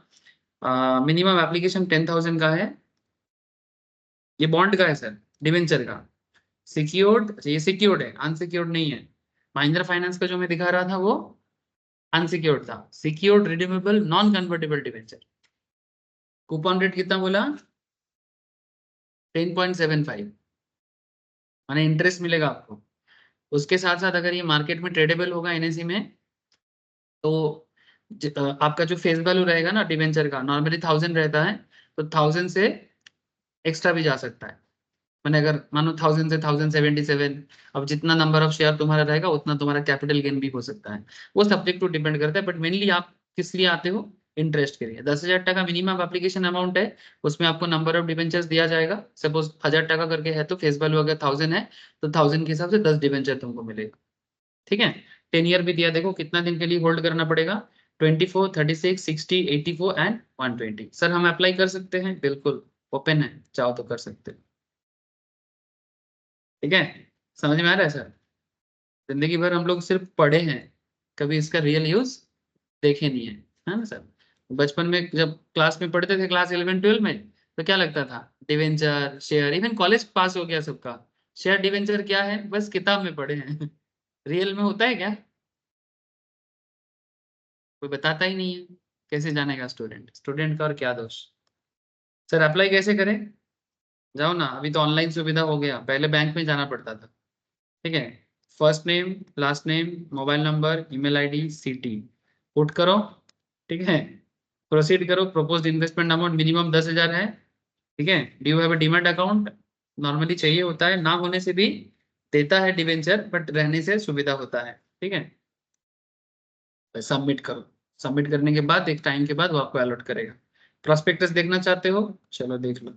minimum application 10,000 का है, ये बॉन्ड का है सर, डिवेंचर का। सिक्योर्ड, ये सिक्योर्ड है, अनसिक्योर्ड नहीं है। महिंद्रा फाइनेंस का जो मैं दिखा रहा था वो अनसिक्योर्ड था, secured redeemable non convertible debenture. Coupon rate कितना बोला, 10.75, माने इंटरेस्ट मिलेगा आपको। उसके साथ साथ अगर ये मार्केट में ट्रेडेबल होगा एनएसई में, तो आपका जो फेस वैल्यू रहेगा ना डिवेंचर का, नॉर्मली 1000 रहता है, तो 1000 से एक्स्ट्रा भी जा सकता है। मैंने अगर मानो 1000 से 1077, अब जितना नंबर ऑफ शेयर तुम्हारा रहेगा उतना तुम्हारा कैपिटल गेन भी हो सकता है, वो सब्जेक्ट टू डिपेंड करता है। बट मेनली आप किस लिए आते हो, इंटरेस्ट के लिए। 10,000 टका मिनिमम एप्लीकेशन अमाउंट है, उसमें आपको नंबर ऑफ डिवेंचर्स दिया जाएगा। सपोज 1000 टका करके है तो फेस वैल्यू अगर 1000 है तो 1000 के हिसाब से 10 डिवेंचर तुमको मिलेगा, ठीक है। 10 ईयर भी दिया, देखो कितना दिन के लिए होल्ड करना पड़ेगा, 24 36 60 84 एंड 120। सर हम अप्लाई कर सकते हैं, बिल्कुल ओपन है, चाहो तो कर सकते हो। ठीक है, समझ में आ रहा है सर? जिंदगी भर हम लोग सिर्फ पढ़े हैं, कभी इसका रियल यूज देखे नहीं है ना सर? बचपन में जब क्लास में पढ़ते थे, क्लास 11 12 में, तो क्या लगता था? Debenture, share, even college pass हो गया सबका, शेयर डिवेंचर क्या है बस किताब में पढ़े हैं। रियल में होता है क्या? कोई बताता ही नहीं है, कैसे जानेगा स्टूडेंट? स्टूडेंट का और क्या दोष? सर अप्लाई कैसे करें? जाओ ना, अभी तो ऑनलाइन सुविधा हो गया, पहले बैंक में जाना पड़ता था। ठीक है, first name, last name, mobile number, email ID, city put करो। ठीक है, प्रोसीड करो। प्रपोज्ड इन्वेस्टमेंट अमाउंट मिनिमम 10,000 है। ठीक है, do you have a demat account? Normally चाहिए होता है, ना होने से भी देता है डिवेंचर, बट रहने से सुविधा होता है। ठीक है, सबमिट करो। सबमिट करने के बाद एक टाइम के बाद वो आपको अलॉट करेगा। प्रोस्पेक्टस देखना चाहते हो? चलो देख लो।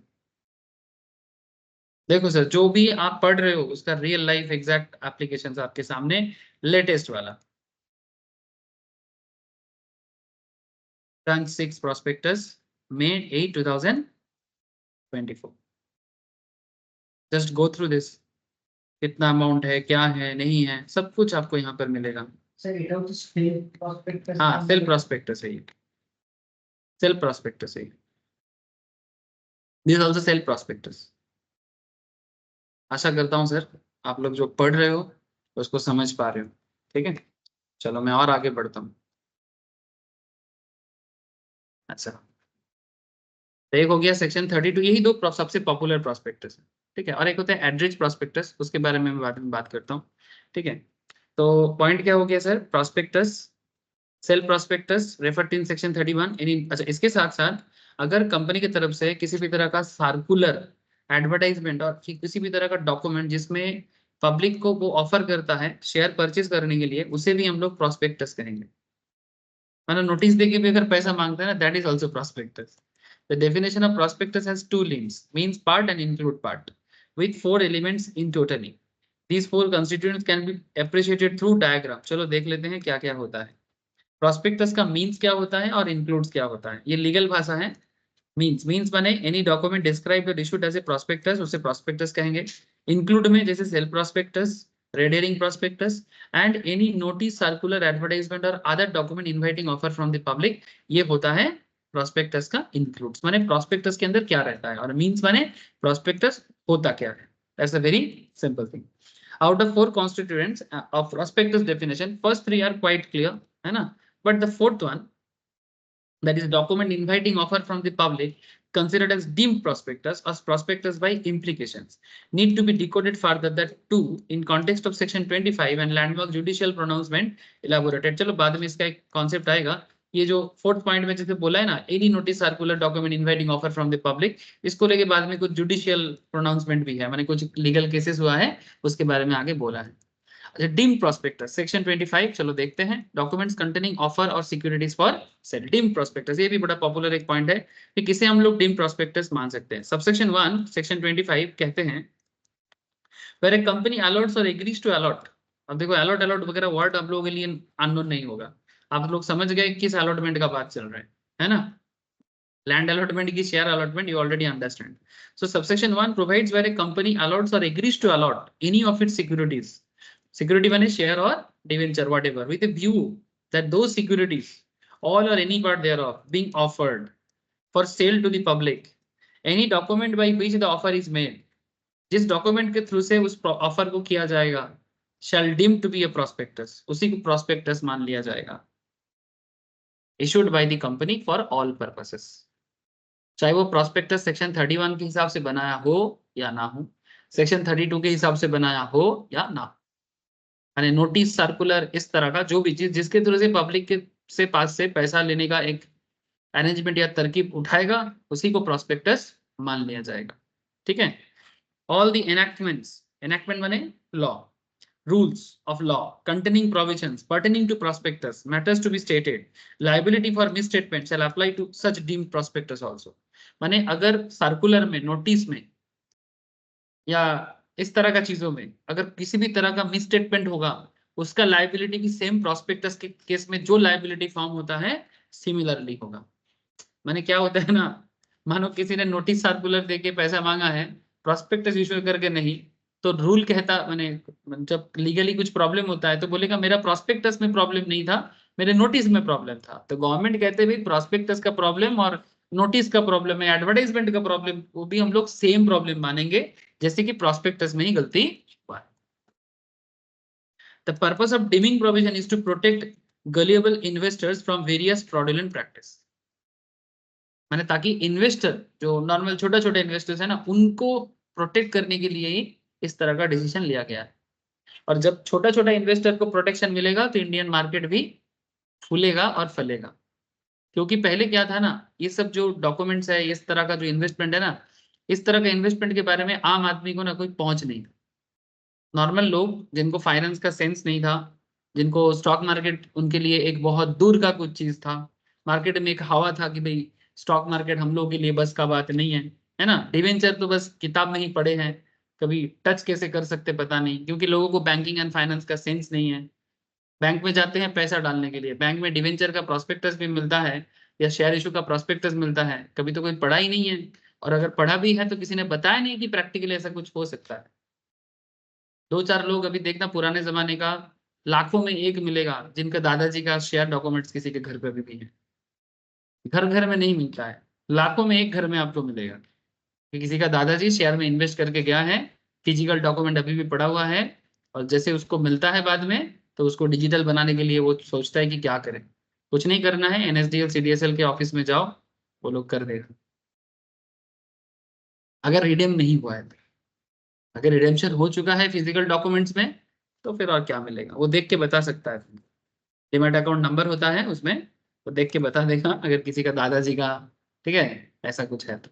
देखो सर, जो भी आप पढ़ रहे हो उसका रियल लाइफ एग्जैक्ट एप्लीकेशंस आपके सामने, लेटेस्ट वाला tranche 6 prospectus May 8 2024। Just go through this, कितना अमाउंट है, क्या है, नहीं है, सब कुछ आपको यहाँ पर मिलेगा। স্যার এটা হচ্ছে সেলফ প্রসপেক্টাস हाँ, सेल प्रोस्पेक्टस है ये, सेल प्रोस्पेक्टस है। This also shelf prospectus. आशा करता हूँ सर आप लोग जो पढ़ रहे हो उसको समझ पा रहे हो। ठीक है, चलो मैं और आगे बढ़ता हूँ। अच्छा, तो एक हो गया सेक्शन 32, यही दो सबसे पॉपुलर प्रोस्पेक्टस है। ठीक है, और एक होता है एड्रिच प्रोस्पेक्टस, उसके बारे में बाद में बात करता हूँ। ठीक है, तो पॉइंट क्या हो गया sir? Prospectus, sale prospectus refer in section 31 any. अच्छा, इसके साथ साथ अगर कंपनी की तरफ से किसी भी तरह का सर्कुलर, एडवर्टाइजमेंट और किसी भी तरह का डॉक्यूमेंट जिसमें पब्लिक को वो ऑफर करता है शेयर परचेज करने के लिए, उसे भी हम लोग प्रोस्पेक्टस कहेंगे। मतलब नोटिस देके भी अगर पैसा मांगते हैं ना, that is also prospectus. The definition of prospectus has two limbs, means part and include part, with 4 elements in totally. These 4 constituents can be appreciated through diagram. चलो देख लेते हैं क्या क्या होता है। प्रोस्पेक्टस का मीन्स क्या होता है और इंक्लूड्स क्या होता है, ये लीगल भाषा है। मीन्स माने एनी डॉक्यूमेंट डिस्क्राइब्ड और इशूड एज ए प्रोस्पेक्टस, उसे प्रोस्पेक्टस कहेंगे। इंक्लूड में जैसे shelf prospectus, red herring prospectus and any notice, circular, advertisement और other document inviting offer from the public, ये होता है प्रोस्पेक्टस का इंक्लूड्स। माने प्रोस्पेक्टस के अंदर क्या रहता है, और मीन्स माने प्रोस्पेक्टस होता क्या है। That's a very simple thing. Out of 4 constituents of prospectus definition, first 3 are quite clear, है ना? But the fourth one, that is document inviting offer from the public, considered as deemed prospectus or prospectus by implications, need to be decoded further that too in context of section 25 and landmark judicial pronouncement elaborated। चलो बाद में इसका एक concept आएगा। ये जो fourth point में जैसे बोला है ना, any notice, circular, document inviting offer from the public, इसको लेके बाद में कुछ जुडिशियल प्रोनाउंसमेंट भी है, माने कुछ लीगल केसेस हुआ है, उसके बारे में आगे बोला है। अच्छा, डीम्ड प्रोस्पेक्टस सेक्शन 25, चलो देखते हैं। डॉक्यूमेंट्स कंटेनिंग ऑफर और securities for sale, deemed prospectus, ये भी बड़ा पॉपुलर एक पॉइंट है कि किसे हम लोग डीम्ड प्रोस्पेक्टस मान सकते हैं। सबसेक्शन 1 सेक्शन 25 कहते हैं where a company allots or agrees to allot। अब देखो अलॉट अलॉट वगैरह वर्ड आप लोगों के लिए अननोन नहीं होगा, आप लोग समझ गए किस अलॉटमेंट का बात चल रहा है ना? लैंड अलॉटमेंट की share allotment, you already understand. So subsection 1 provides where a company allots or agrees to allot any of its securities, security माने share or debenture whatever, with a view that those securities, all or any part thereof, being offered for sale to the public, any document by which the offer is made, जिस document के through से उस offer को किया जाएगा, shall deem to be a prospectus, उसी को prospectus मान लिया जाएगा। issued by the company for all purposes, चाहे वो प्रोस्पेक्टस सेक्शन 31 के हिसाब से बनाया हो या ना हो, सेक्शन 32 के हिसाब से बनाया हो या ना, यानी नोटिस, सर्कुलर, इस तरह का जो भी चीज जिसके थ्रू से पब्लिक के से पास से पैसा लेने का एक अरेंजमेंट या तरकीब उठाएगा, उसी को प्रोस्पेक्टस मान लिया जाएगा। ठीक है, ऑल द एनैक्टमेंट्स, एनैक्टमेंट माने law, rules of law containing provisions pertaining to prospectus matters to be stated, liability for misstatement shall apply to such deemed prospectus also। माने अगर सर्कुलर में, नोटिस में या इस तरह का चीजों में अगर किसी भी तरह का मिसस्टेटमेंट होगा, उसका लाइबिलिटी की सेम प्रोस्पेक्टस के केस में जो लाइबिलिटी फॉर्म होता है सिमिलरली होगा। माने क्या होता है ना, मानो किसी ने नोटिस सर्कुलर देके पैसा मांगा है, प्रोस्पेक्टस इशू करके नहीं, तो रूल कहता मैंने जब लीगली कुछ प्रॉब्लम होता है तो बोलेगा मेरा प्रोस्पेक्टस में प्रॉब्लम नहीं था, मेरे नोटिस में प्रॉब्लम था। तो गवर्नमेंट कहते भाई प्रोस्पेक्टस का प्रॉब्लम और नोटिस का प्रॉब्लम है, एडवर्टाइजमेंट का प्रॉब्लम, वो भी हम लोग सेम प्रॉब्लम मानेंगे जैसे कि प्रोस्पेक्टस में ही गलती हुआ। The purpose of deeming provision is to protect gullible investors from various fraudulent practice। माने ताकि इन्वेस्टर जो नॉर्मल छोटा छोटा इन्वेस्टर्स है ना, उनको प्रोटेक्ट करने के लिए ही इस तरह का डिसीजन लिया गया है। और जब छोटा छोटा इन्वेस्टर को प्रोटेक्शन मिलेगा तो इंडियन मार्केट भी फूलेगा और फलेगा। क्योंकि पहले क्या था ना, ये सब जो डॉक्यूमेंट्स है, इस तरह का जो इन्वेस्टमेंट है ना, इस तरह का इन्वेस्टमेंट के बारे में आम आदमी को ना कोई पहुंच नहीं था। नॉर्मल लोग जिनको फाइनेंस का सेंस नहीं था, जिनको स्टॉक मार्केट उनके लिए एक बहुत दूर का कुछ चीज था, मार्केट में एक हवा था कि भाई स्टॉक मार्केट हम लोग के लिए बस का बात नहीं है ना। डिवेंचर तो बस किताब में ही पढ़े हैं, कभी टच कैसे कर सकते पता नहीं, क्योंकि लोगों को बैंकिंग एंड फाइनेंस का सेंस नहीं है। बैंक में जाते हैं पैसा डालने के लिए, बैंक में डिवेंचर का प्रोस्पेक्टस भी मिलता है या शेयर इशू का प्रोस्पेक्टस मिलता है, कभी तो कोई पढ़ा ही नहीं है। और अगर पढ़ा भी है तो किसी ने बताया नहीं कि प्रैक्टिकली ऐसा कुछ हो सकता है। दो चार लोग अभी देखना पुराने जमाने का, लाखों में एक मिलेगा जिनका दादाजी का शेयर डॉक्यूमेंट्स किसी के घर पे भी है। घर घर में नहीं मिलता है, लाखों में एक घर में आपको मिलेगा कि किसी का दादाजी शेयर में इन्वेस्ट करके गया है, फिजिकल डॉक्यूमेंट अभी भी पड़ा हुआ है, और जैसे उसको मिलता है बाद में तो उसको डिजिटल बनाने के लिए वो सोचता है कि क्या करें। कुछ नहीं करना है, एनएसडीएल सीडीएसएल के ऑफिस में जाओ, वो लोग कर देगा। अगर रिडीम नहीं हुआ है तो। अगर रिडेम्पशन हो चुका है फिजिकल डॉक्यूमेंट्स में तो फिर और क्या मिलेगा, वो देख के बता सकता है। डीमैट अकाउंट नंबर होता है उसमें, वो देख के बता देगा अगर किसी का दादाजी का, ठीक है, ऐसा कुछ है तो।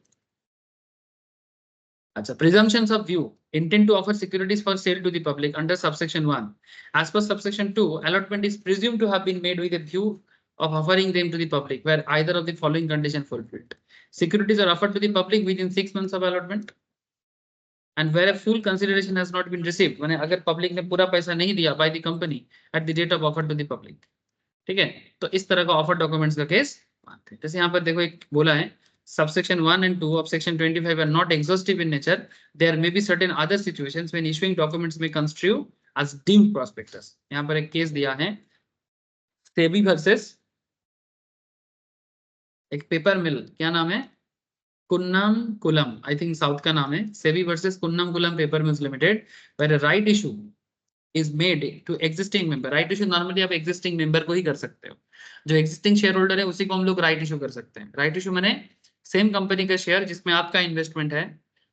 अच्छा, presumptions of view intent to offer securities for sale to the public under subsection 1 as per subsection 2 allotment is presumed to have been made with a view of offering them to the public where either of the following condition fulfilled: securities are offered to the public within 6 months of allotment and where a full consideration has not been received, माने अगर public ने पूरा पैसा नहीं दिया by the company at the date of offer to the public, ठीक है, तो इस तरह का ऑफर डॉक्यूमेंट्स का केस मानते हैं। जैसे यहाँ पर देखो एक बोला है, subsection 1 and 2 of section 25 are not exhaustive in nature. There may be certain other situations when issuing documents may construe as deemed prospectus। यहाँ पर एक केस दिया है, सेबी वर्सेस एक पेपर मिल, क्या नाम है, Kunnamkulam, I think south का नाम है, SEBI versus Kunnamkulam paper mills limited, where right issue is made to existing member। Right issue normally आप एग्जिस्टिंग मेंबर को ही कर सकते हो, जो एग्जिस्टिंग शेयर होल्डर है उसी को हम लोग राइट इशू कर सकते हैं। राइट इशू माने सेम कंपनी का शेयर जिसमें आपका इन्वेस्टमेंट है,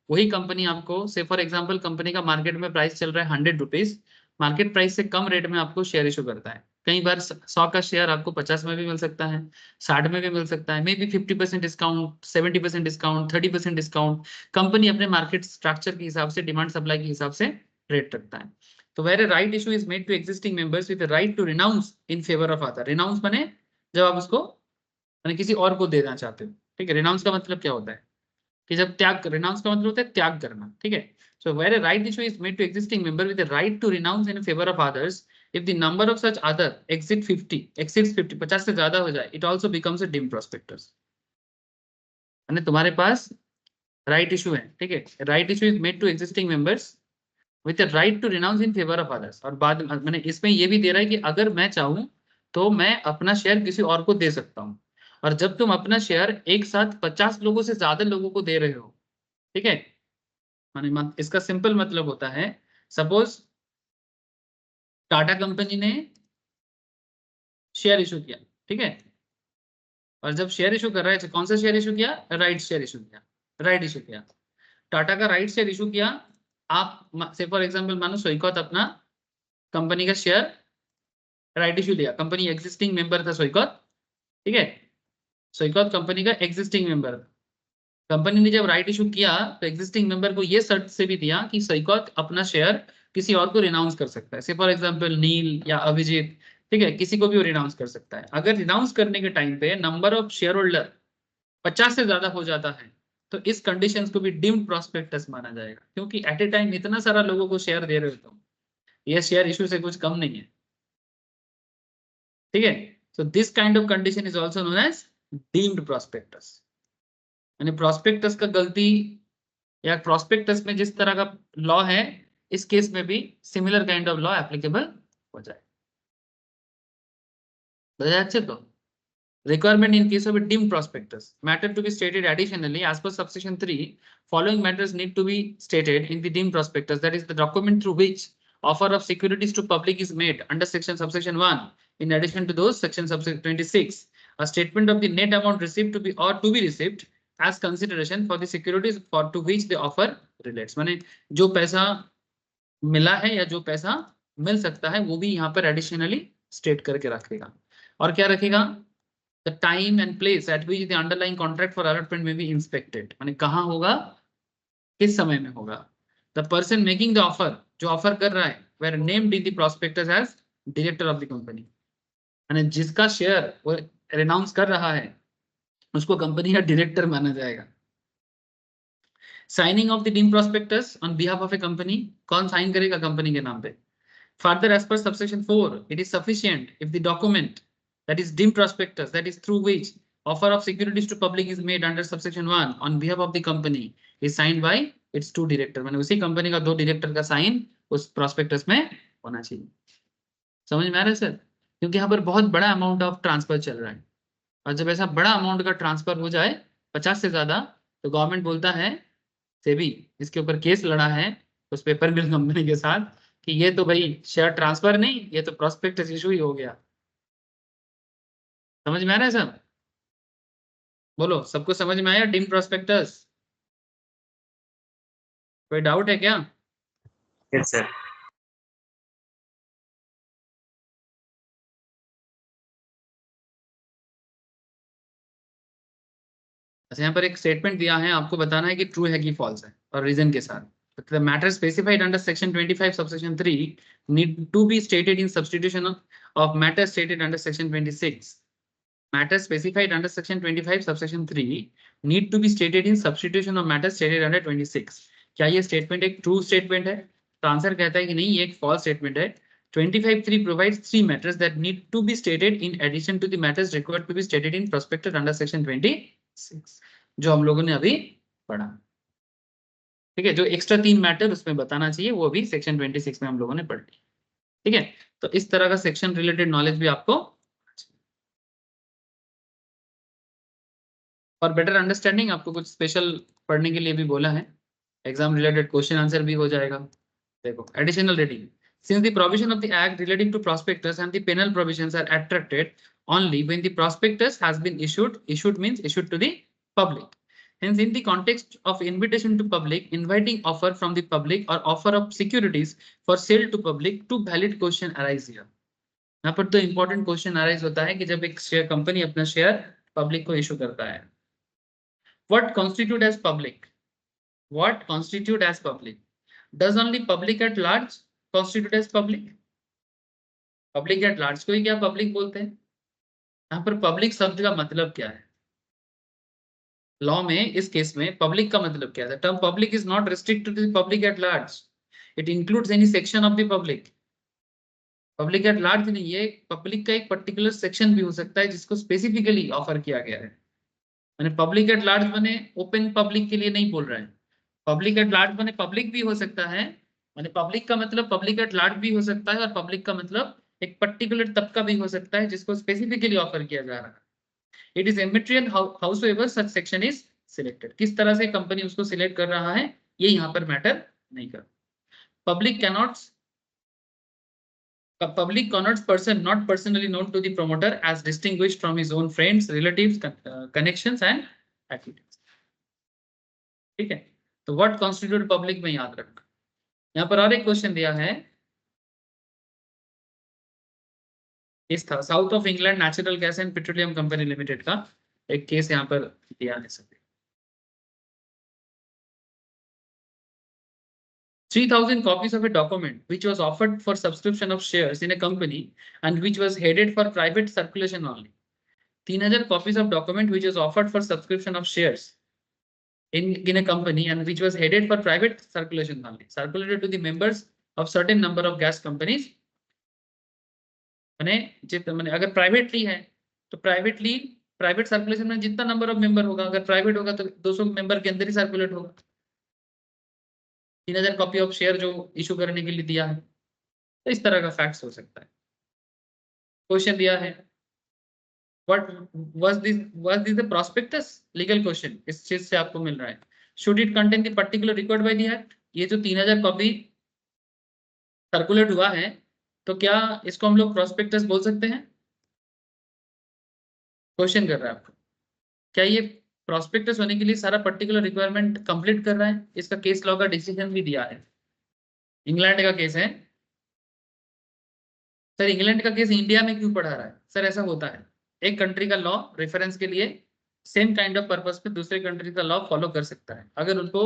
वही कंपनी आपको, से फॉर एग्जांपल कंपनी का मार्केट में प्राइस चल रहा है 100 रुपीज, मार्केट प्राइस से कम रेट में आपको शेयर इशू करता है। कई बार 100 का शेयर आपको 50 में भी मिल सकता है, 60 में भी मिल सकता है, may be 50% discount, 70% discount, 30% discount. Company अपने मार्केट स्ट्रक्चर के हिसाब से, डिमांड सप्लाई के हिसाब से रेट रखता है। तो where a right issue is made to existing members with a right to renounce in favor of other। renounce माने जब आप उसको माने किसी और को देना चाहते हो, ठीक है। renounce का मतलब क्या होता है कि जब त्याग, renounce का मतलब होता है त्याग करना, ठीक है। so where a right issue is made to existing member with a right to renounce in favor of others if the number of such other exceeds 50 50 से ज्यादा हो जाए, it also becomes a deemed prospectus। माने तुम्हारे पास right issue है, ठीक है, right issue is made to existing members with right to renounce in favour of others. और बाद मैंने इसमें ये भी दे रहा है कि अगर मैं चाहूं तो मैं अपना शेयर किसी और को दे सकता हूं। और जब तुम अपना शेयर एक साथ 50 लोगों से ज्यादा लोगों को दे रहे हो, ठीक है, माने इसका सिंपल मतलब होता है, सपोज टाटा कंपनी ने शेयर इशू किया, ठीक है, और जब शेयर इशू कर रहा है, कौन सा शेयर इशू किया, राइट शेयर इशू किया, राइट इशू किया, टाटा का राइट शेयर इशू किया। आप से फॉर एग्जांपल मानो सोईकौत अपना कंपनी का शेयर राइट इशू दिया, कंपनी एग्जिस्टिंग मेंबर था सोईकौत, ठीक है, सोईकौत कंपनी का एग्जिस्टिंग मेंबर। कंपनी ने जब राइट इशू किया तो एग्जिस्टिंग मेंबर को ये शर्त से भी दिया कि सोईकौत अपना शेयर किसी और को रिनाउंस कर सकता है, से फॉर एग्जांपल नील या अभिजीत, ठीक है, किसी को भी वो रिनाउंस कर सकता है। अगर रिनाउंस करने के टाइम पे नंबर ऑफ शेयर होल्डर 50 से ज्यादा हो जाता है तो इस कंडीशन को भी डीम्ड प्रोस्पेक्टस माना जाएगा, क्योंकि एट ए टाइम इतना सारा लोगों को शेयर दे रहे हो तुम, ये शेयर इशू से कुछ कम नहीं है, ठीक है। So this kind of condition is also known as deemed prospectus. यानी प्रोस्पेक्टस का गलती या प्रोस्पेक्टस में जिस तरह का लॉ है इस केस में भी similar kind of law applicable हो जाए। अच्छे तो requirement in case of a dim prospectus matter to be stated additionally as per subsection 3 following matters need to be stated in the dim prospectus, that is the document through which offer of securities to public is made under subsection 1. In addition to those, section subsection 26, a statement of the net amount received to be received as consideration for the securities for to which the offer relates. माने जो पैसा मिला है या जो पैसा मिल सकता है वो भी यहाँ पर एडिशनली स्टेट करके रखेगा। और क्या रखेगा? The time and place at which the underlying contract for allotment may be inspected, माने कहाँ होगा, किस समय में होगा। The person making the offer, जो ऑफर कर रहा है, were named in the prospectus as director of the company, माने जिसका शेयर वो रिनाउंस कर रहा है उसको कंपनी का डायरेक्टर माना जाएगा। Signing off the dim prospectus on behalf of a company, कौन साइन करेगा कंपनी के नाम पे। Further, as per subsection 4, it is sufficient if the document, that is dim prospectus, that is through which offer of securities to public is made under subsection 1 on behalf of the company is signed by its two director, माने उसी company का दो director का sign उस prospectus में होना चाहिए। समझ में आ रहा है सर? क्योंकि यहाँ पर बहुत बड़ा अमाउंट ऑफ ट्रांसफर चल रहा है और जब ऐसा बड़ा अमाउंट का ट्रांसफर हो जाए 50 से ज्यादा तो गवर्नमेंट बोलता है, सेबी इसके ऊपर केस लड़ा है उस पेपर मिल कंपनी के साथ कि ये तो भाई शेयर ट्रांसफर नहीं, ये तो प्रोस्पेक्टस इशू ही हो गया। समझ में आ रहा है सब? बोलो, सबको समझ में आया डिम प्रोस्पेक्टस? कोई डाउट है क्या? Yes sir. अच्छा, यहाँ पर एक स्टेटमेंट दिया है, आपको बताना है कि ट्रू है कि फॉल्स है और रीजन के साथ। The matter specified under section 25 subsection 3 need to be stated in substitution of matter stated under section 26. Matter specified under section 25 subsection 3 need to be stated in substitution of matter stated under 26. क्या ये statement एक true statement है? तो answer कहता है कि नहीं, ये एक फॉल्स स्टेटमेंट है। 25(3) provides 3 matters that need to be stated in addition to the matters required to be stated in prospectus under section 26, जो हम लोगों ने अभी पढ़ा। ठीक है, जो एक्स्ट्रा 3 मैटर उसमें बताना चाहिए वो भी सेक्शन 26 में हम लोगों ने पढ़ ली। ठीक है, तो इस तरह का सेक्शन रिलेटेड नॉलेज भी आपको, और बेटर अंडरस्टैंडिंग आपको कुछ स्पेशल पढ़ने के लिए भी बोला है, एग्जाम रिलेटेड क्वेश्चन आंसर भी हो जाएगा। देखो, additional reading, since the provision of the act relating to prospectus and the penal provisions are attracted only when the prospectus has been issued means issued to the public. Hence, in the context of invitation to public, inviting offer from the public or offer of securities for sale to public, two valid question arise here. यहाँ पर तो important question arise होता है कि जब एक share company अपना share public को इशू करता है। What constitute as public? What constitute as public? Does only public at large constitute as public? Public at large को ही क्या public बोलते हैं? यहाँ पर public शब्द का मतलब क्या है? लॉ में इस केस में पब्लिक का मतलब क्या है? Term public is not restricted to the public at large, it includes any section of the public. Public at large नहीं, ये पब्लिक का एक पर्टिकुलर सेक्शन भी हो सकता है जिसको स्पेसिफिकली ऑफर किया गया है। मैंने पब्लिक एट लार्ज बने ओपन पब्लिक के लिए नहीं बोल रहा है। पब्लिक एट लार्ज बने पब्लिक भी हो सकता है, मैंने पब्लिक का मतलब पब्लिक एट लार्ज भी हो सकता है और पब्लिक का मतलब एक पर्टिकुलर तबका भी हो सकता है जिसको स्पेसिफिकली ऑफर किया जा रहा है। It is immaterial howsoever such section is selected. किस तरह से कंपनी उसको सिलेक्ट कर रहा है ये यहाँ पर मैटर नहीं कर। Public connotes person not personally known to the promoter as distinguished from his own friends, relatives, connections and activities. ठीक है, तो what constitute public में याद रखना। यहाँ पर और एक क्वेश्चन दिया है, इस था south of England natural gas and petroleum company limited का एक केस यहाँ पर दिया है सभी। 3000 copies of a document which was offered for subscription of shares in a company and which was headed for private circulation only. 3000 copies of document which was offered for subscription of shares in a company and which was headed for private circulation only, circulated to the members of certain number of gas companies. मैंने अगर privately है तो privately private circulation में जितना number of member होगा, अगर private होगा तो 200 मेंबर के अंदर ही सर्कुलेट होगा। 3000 कॉपी ऑफ शेयर जो इशू करने के लिए दिया है, तो इस तरह का फैक्ट्स हो सकता है। क्वेश्चन दिया है what was this the prospectus, legal question इस चीज से आपको मिल रहा है। Should it contain the particular required by the act, ये जो 3000 कॉपी सर्कुलेट हुआ है तो क्या इसको हम लोग प्रोस्पेक्टस बोल सकते हैं? क्वेश्चन कर रहा है आपको, क्या ये प्रोस्पेक्टस होने के लिए सारा पर्टिकुलर रिक्वायरमेंट कंप्लीट कर रहा है? इसका केस लॉ का डिसीजन भी दिया है, इंग्लैंड का केस है। सर इंग्लैंड का केस इंडिया में क्यों पढ़ा रहा है? सर ऐसा होता है, एक कंट्री का लॉ रेफरेंस के लिए सेम काइंड ऑफ पर्पस पे दूसरे कंट्री का लॉ फॉलो कर सकता है, अगर उनको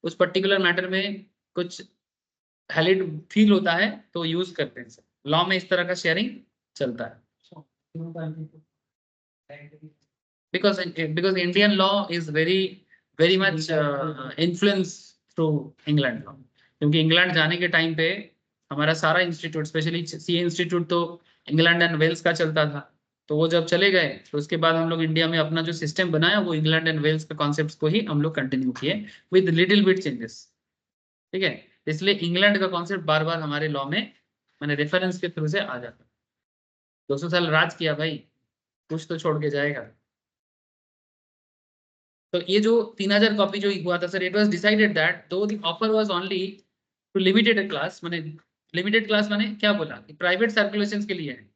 उस पर्टिकुलर मैटर में कुछ वैलिड फील होता है तो यूज करते हैं। सर लॉ में इस तरह का शेयरिंग चलता है, because Indian law is very much influenced through England law, क्योंकि इंग्लैंड जाने के टाइम पे हमारा सारा इंस्टीट्यूट, स्पेशली सीए इंस्टीट्यूट तो इंग्लैंड एंड वेल्स का चलता था, तो वो जब चले गए तो उसके बाद हम लोग इंडिया में अपना जो सिस्टम बनाया वो इंग्लैंड एंड वेल्स के कॉन्सेप्ट्स को ही हम लोग कंटिन्यू किए विद लिटिल बिट चेंजेस। ठीक है, इसलिए इंग्लैंड का कॉन्सेप्ट बार बार हमारे लॉ में मैंने रेफरेंस के थ्रू से आ जाता। 200 साल राज किया भाई, कुछ तो छोड़ के जाएगा। तो ये जो 3000 कॉपी जो हुआ था sir, it was decided that though the offer was only to limited class, माने लिमिटेड क्लास माने क्या बोला कि प्राइवेट सर्कुलेशंस के लिए है।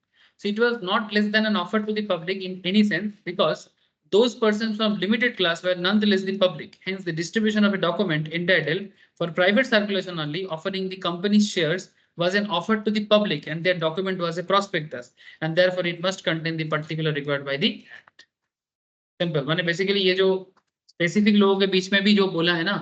So it was not less than an offer to the public in any sense, because those persons from limited class were nonetheless the public. Hence the distribution of a document entitled for private circulation only offering the company's shares was an offer to the public, and their document was a prospectus, and therefore it must contain the particular required by the act. Simple. माने basically ये जो specific लोगों के बीच में भी जो बोला है ना,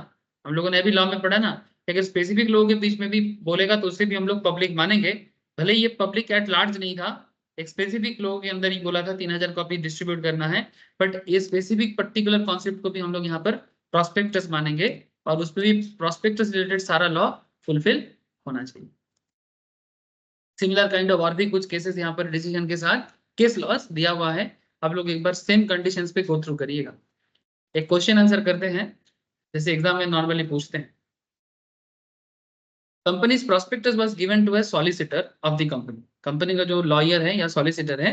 हम लोगों ने अभी लॉ में पढ़ा ना, अगर स्पेसिफिक लोगों के बीच में भी बोलेगा तो उससे भी हम लोग पब्लिक मानेंगे, भले ये पब्लिक एट लार्ज नहीं था, एक स्पेसिफिक लोगों के अंदर ही बोला था 3000 कॉपी डिस्ट्रीब्यूट करना है, बट ये स्पेसिफिक पर्टिकुलर कॉन्सेप्ट को भी हम लोग यहाँ पर प्रोस्पेक्टस मानेंगे और उस पर भी प्रोस्पेक्टस रिलेटेड सारा लॉ फुलफिल होना चाहिए। सिमिलर काइंड ऑफ और भी कुछ केसेस यहाँ पर डिसीजन के साथ केस लॉस दिया हुआ है, आप लोग एक बार सेम कंडीशंस पे गो थ्रू करिएगा। एक क्वेश्चन आंसर करते हैं जैसे एग्जाम में नॉर्मली पूछते हैं। Company's prospectus was given to a solicitor of the company, company का जो लॉयर है या सॉलिसिटर है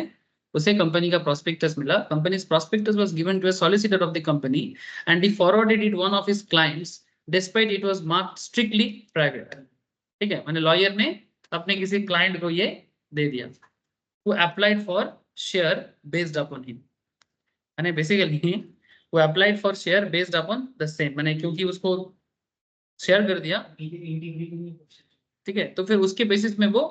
उसे कंपनी का प्रोस्पेक्टस मिला। Company's prospectus was given to a solicitor of the company and he forwarded it one of his clients despite it was marked strictly private. ठीक है, मैंने लॉयर ने अपने किसी क्लाइंट को ये दे दिया, who applied for share based upon him, मैंने बेसिकली वो applied for share based upon the same, मैंने क्योंकि उसको शेयर कर दिया, ठीक है, तो फिर उसके बेसिस में वो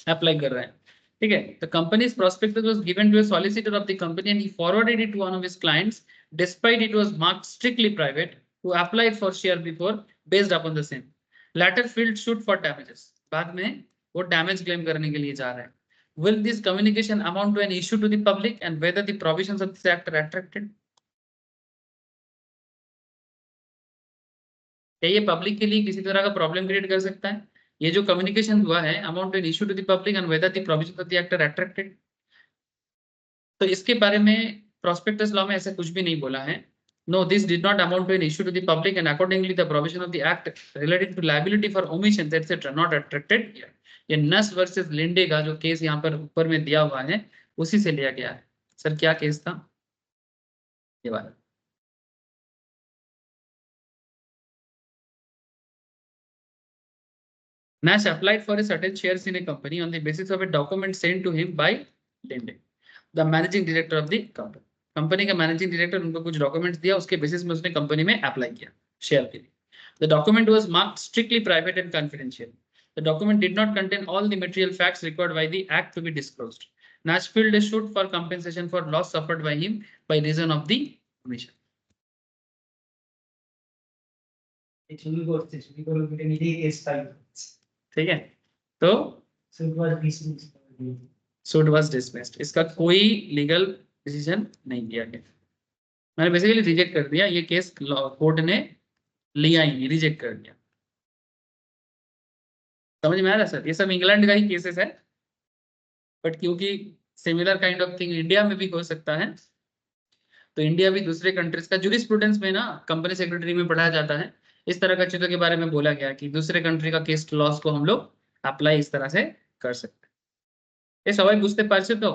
अप्लाई कर रहा है। ठीक है, the company's prospectus was given to a solicitor of the company and he forwarded it to one of his clients despite it was marked strictly private, who applied for share before based upon the same. Latter filed suit for damages, बाद में वो damage claim करने के लिए जा रहा है। Will this communication amount to an issue to the public and whether the provisions of this act are attracted? क्या ये पब्लिक के लिए किसी तरह का प्रॉब्लम क्रिएट कर सकता है? ये जो कम्युनिकेशन हुआ है amount to an issue to the public and whether the provisions of the act are attracted, तो इसके बारे में प्रोस्पेक्टस लॉ में ऐसा कुछ भी नहीं बोला है। No, this did not amount to an issue to the public and accordingly the provision of the act related to liability for omissions etc. not attracted here. ये नस वर्सेस लिंडे का जो केस यहाँ पर ऊपर में दिया हुआ है उसी से लिया गया है। सर क्या केस था ये वाला? Nash applied for a certain shares in a company on the basis of a document sent to him by Linde, the managing director of the company. Company का मैनेजिंग डायरेक्टर उनको कुछ documents दिया, उसके basis में उसने company में apply किया share के लिए। The document was marked strictly private and confidential. The document did not contain all the material facts required by the act to be disclosed. Nash filed a suit for compensation for loss suffered by him by reason of the omission. ठीक है, तो suit was dismissed. इसका कोई legal decision नहीं दिया गया, मैंने basically reject कर दिया, ये केस कोर्ट ने लिया ही नहीं, रिजेक्ट कर दिया। समझ में आ रहा है सर? ये सब इंग्लैंड का ही केसेस है, बट क्योंकि similar kind of thing India में भी हो सकता है। तो इंडिया भी दूसरे कंट्रीज का जूरिस्प्रूडेंस में ना कंपनी सेक्रेटरी में पढ़ाया जाता है, इस तरह का चीजों के बारे में बोला गया कि दूसरे कंट्री का केस लॉस को हम लोग अप्लाई इस तरह से कर सकते हैं। ये सवाई बुझते पारছে तो?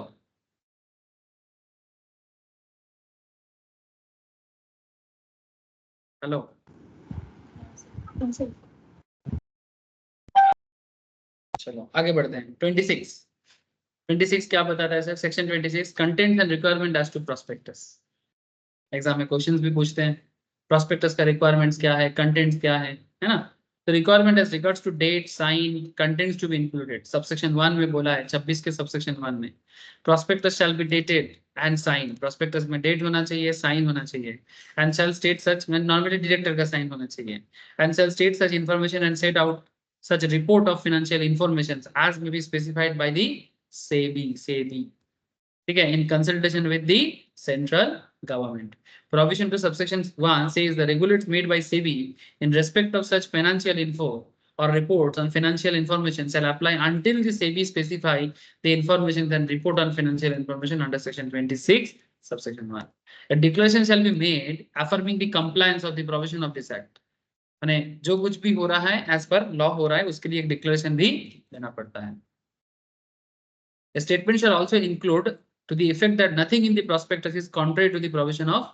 हेलो, चलो आगे बढ़ते हैं। 26 क्या बताता है सर? Section 26 content and requirement as to prospectus. Exam में क्वेश्चंस भी पूछते हैं प्रोस्पेक्टस का रिक्वायरमेंट्स क्या है, कंटेंट्स क्या है ना। तो requirement as regards to date, sign, contents to be included. Subsection 1 में बोला है, 26 के सबसेक्शन 1 में prospectus shall be dated and sign. Prospectus में डेट होना चाहिए, साइन होना चाहिए। एंड शैल स्टेट सच, में नॉर्मली डायरेक्टर का साइन होना चाहिए। And shall state such information and set out such a report of financial information as may be specified by the SEBI, ठीक है, in consultation with the central government. Provision to subsection 1 says the regulations made by SEBI in respect of such financial info or reports on financial information shall apply until the SEBI specify the information and report on financial information under section 26 subsection 1. A declaration shall be made affirming the compliance of the provision of this act. माने जो कुछ भी हो रहा है as per law हो रहा है उसके लिए एक डिक्लेरेशन भी देना पड़ता है। Statement shall also include to the effect that nothing in the prospectus is contrary to the provision of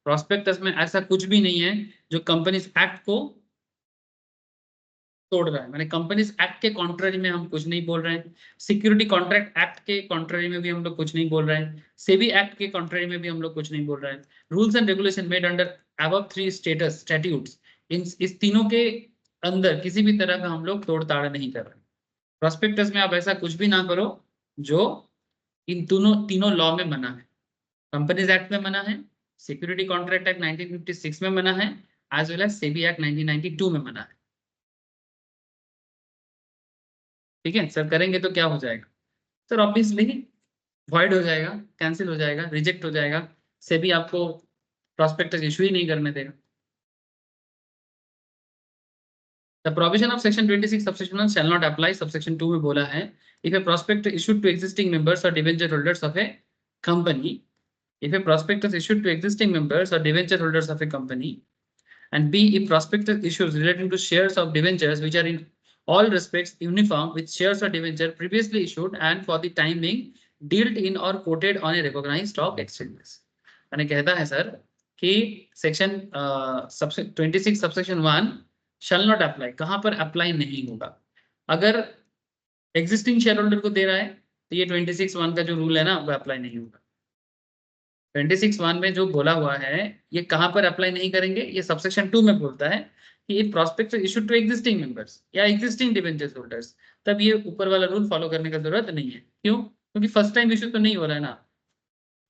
prospectus. में ऐसा कुछ भी नहीं है जो कंपनीज एक्ट को तोड़ रहा है, माने कंपनीज एक्ट के कॉन्ट्ररी में हम कुछ नहीं बोल रहे हैं। सिक्योरिटी कॉन्ट्रैक्ट एक्ट के कॉन्ट्ररी में भी हम लोग कुछ नहीं बोल रहे हैं। सेबी एक्ट के कॉन्ट्ररी में भी हम लोग कुछ नहीं बोल रहे हैं। Rules and regulation made under above 3 statutes, इस तीनों के अंदर किसी भी तरह का हम लोग तोड़ ताड़ नहीं कर रहे। प्रोस्पेक्टस में आप ऐसा कुछ भी ना करो जो इन तीनों लॉ में मना है। कंपनीज एक्ट में मना है, सिक्योरिटी कॉन्ट्रैक्ट एक्ट 1956 में मना है, as well as SEBI act 1992 में मना है। ठीक है सर, करेंगे तो क्या हो जाएगा सर? ऑब्वियसली वॉइड हो जाएगा, कैंसिल हो जाएगा, रिजेक्ट हो जाएगा, सेबी आपको प्रोस्पेक्टस इशू ही नहीं करने देगा। The provision of section 26 subsection 1 shall not apply, subsection 2 में बोला है, if a prospectus issued to existing members or debenture holders of a company, if a prospectus issued to existing members or debenture holders of a company, and B, if prospectus issues relating to shares of debentures which are in all respects uniform with shares or debenture previously issued and for the time being dealt in or quoted on a recognized stock exchanges। मैंने कहता है sir कि section 26 subsection 1 shall not apply. कहां पर apply नहीं होगा? अगर existing share holder को दे रहा है तो ये 26(1) का जो रूल है ना वो अप्लाई नहीं होगा। 26(1) में जो बोला हुआ है ये कहां पर अप्लाई नहीं करेंगे? ये सबसेक्शन 2 में बोलता है कि if prospectus issued to existing members या एग्जिस्टिंग डिबेंचर होल्डर्स, तब ये ऊपर वाला रूल फॉलो करने का जरूरत नहीं है। क्यों? क्योंकि फर्स्ट टाइम इशू तो नहीं हो रहा है ना,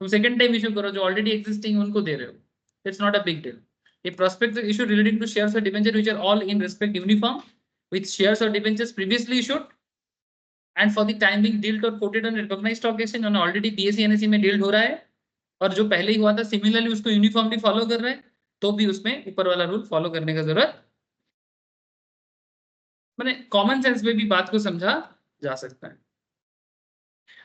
तुम सेकंड टाइम इशू करो, जो ऑलरेडी एग्जिस्टिंग उनको दे रहे हो, it's not a big deal. A prospectus issued relating to shares or debentures which are all in respect uniform with shares or debentures previously issued and for the time being dealt or quoted on recognized stock exchange, और already BSE NSE में deal हो रहा है और जो पहले ही हुआ था सिमिलरली उसको यूनिफॉर्मली फॉलो कर रहे हैं, तो भी उसमें ऊपर वाला रूल फॉलो करने का जरूरत, मैंने कॉमन सेंस में भी बात को समझा जा सकता है।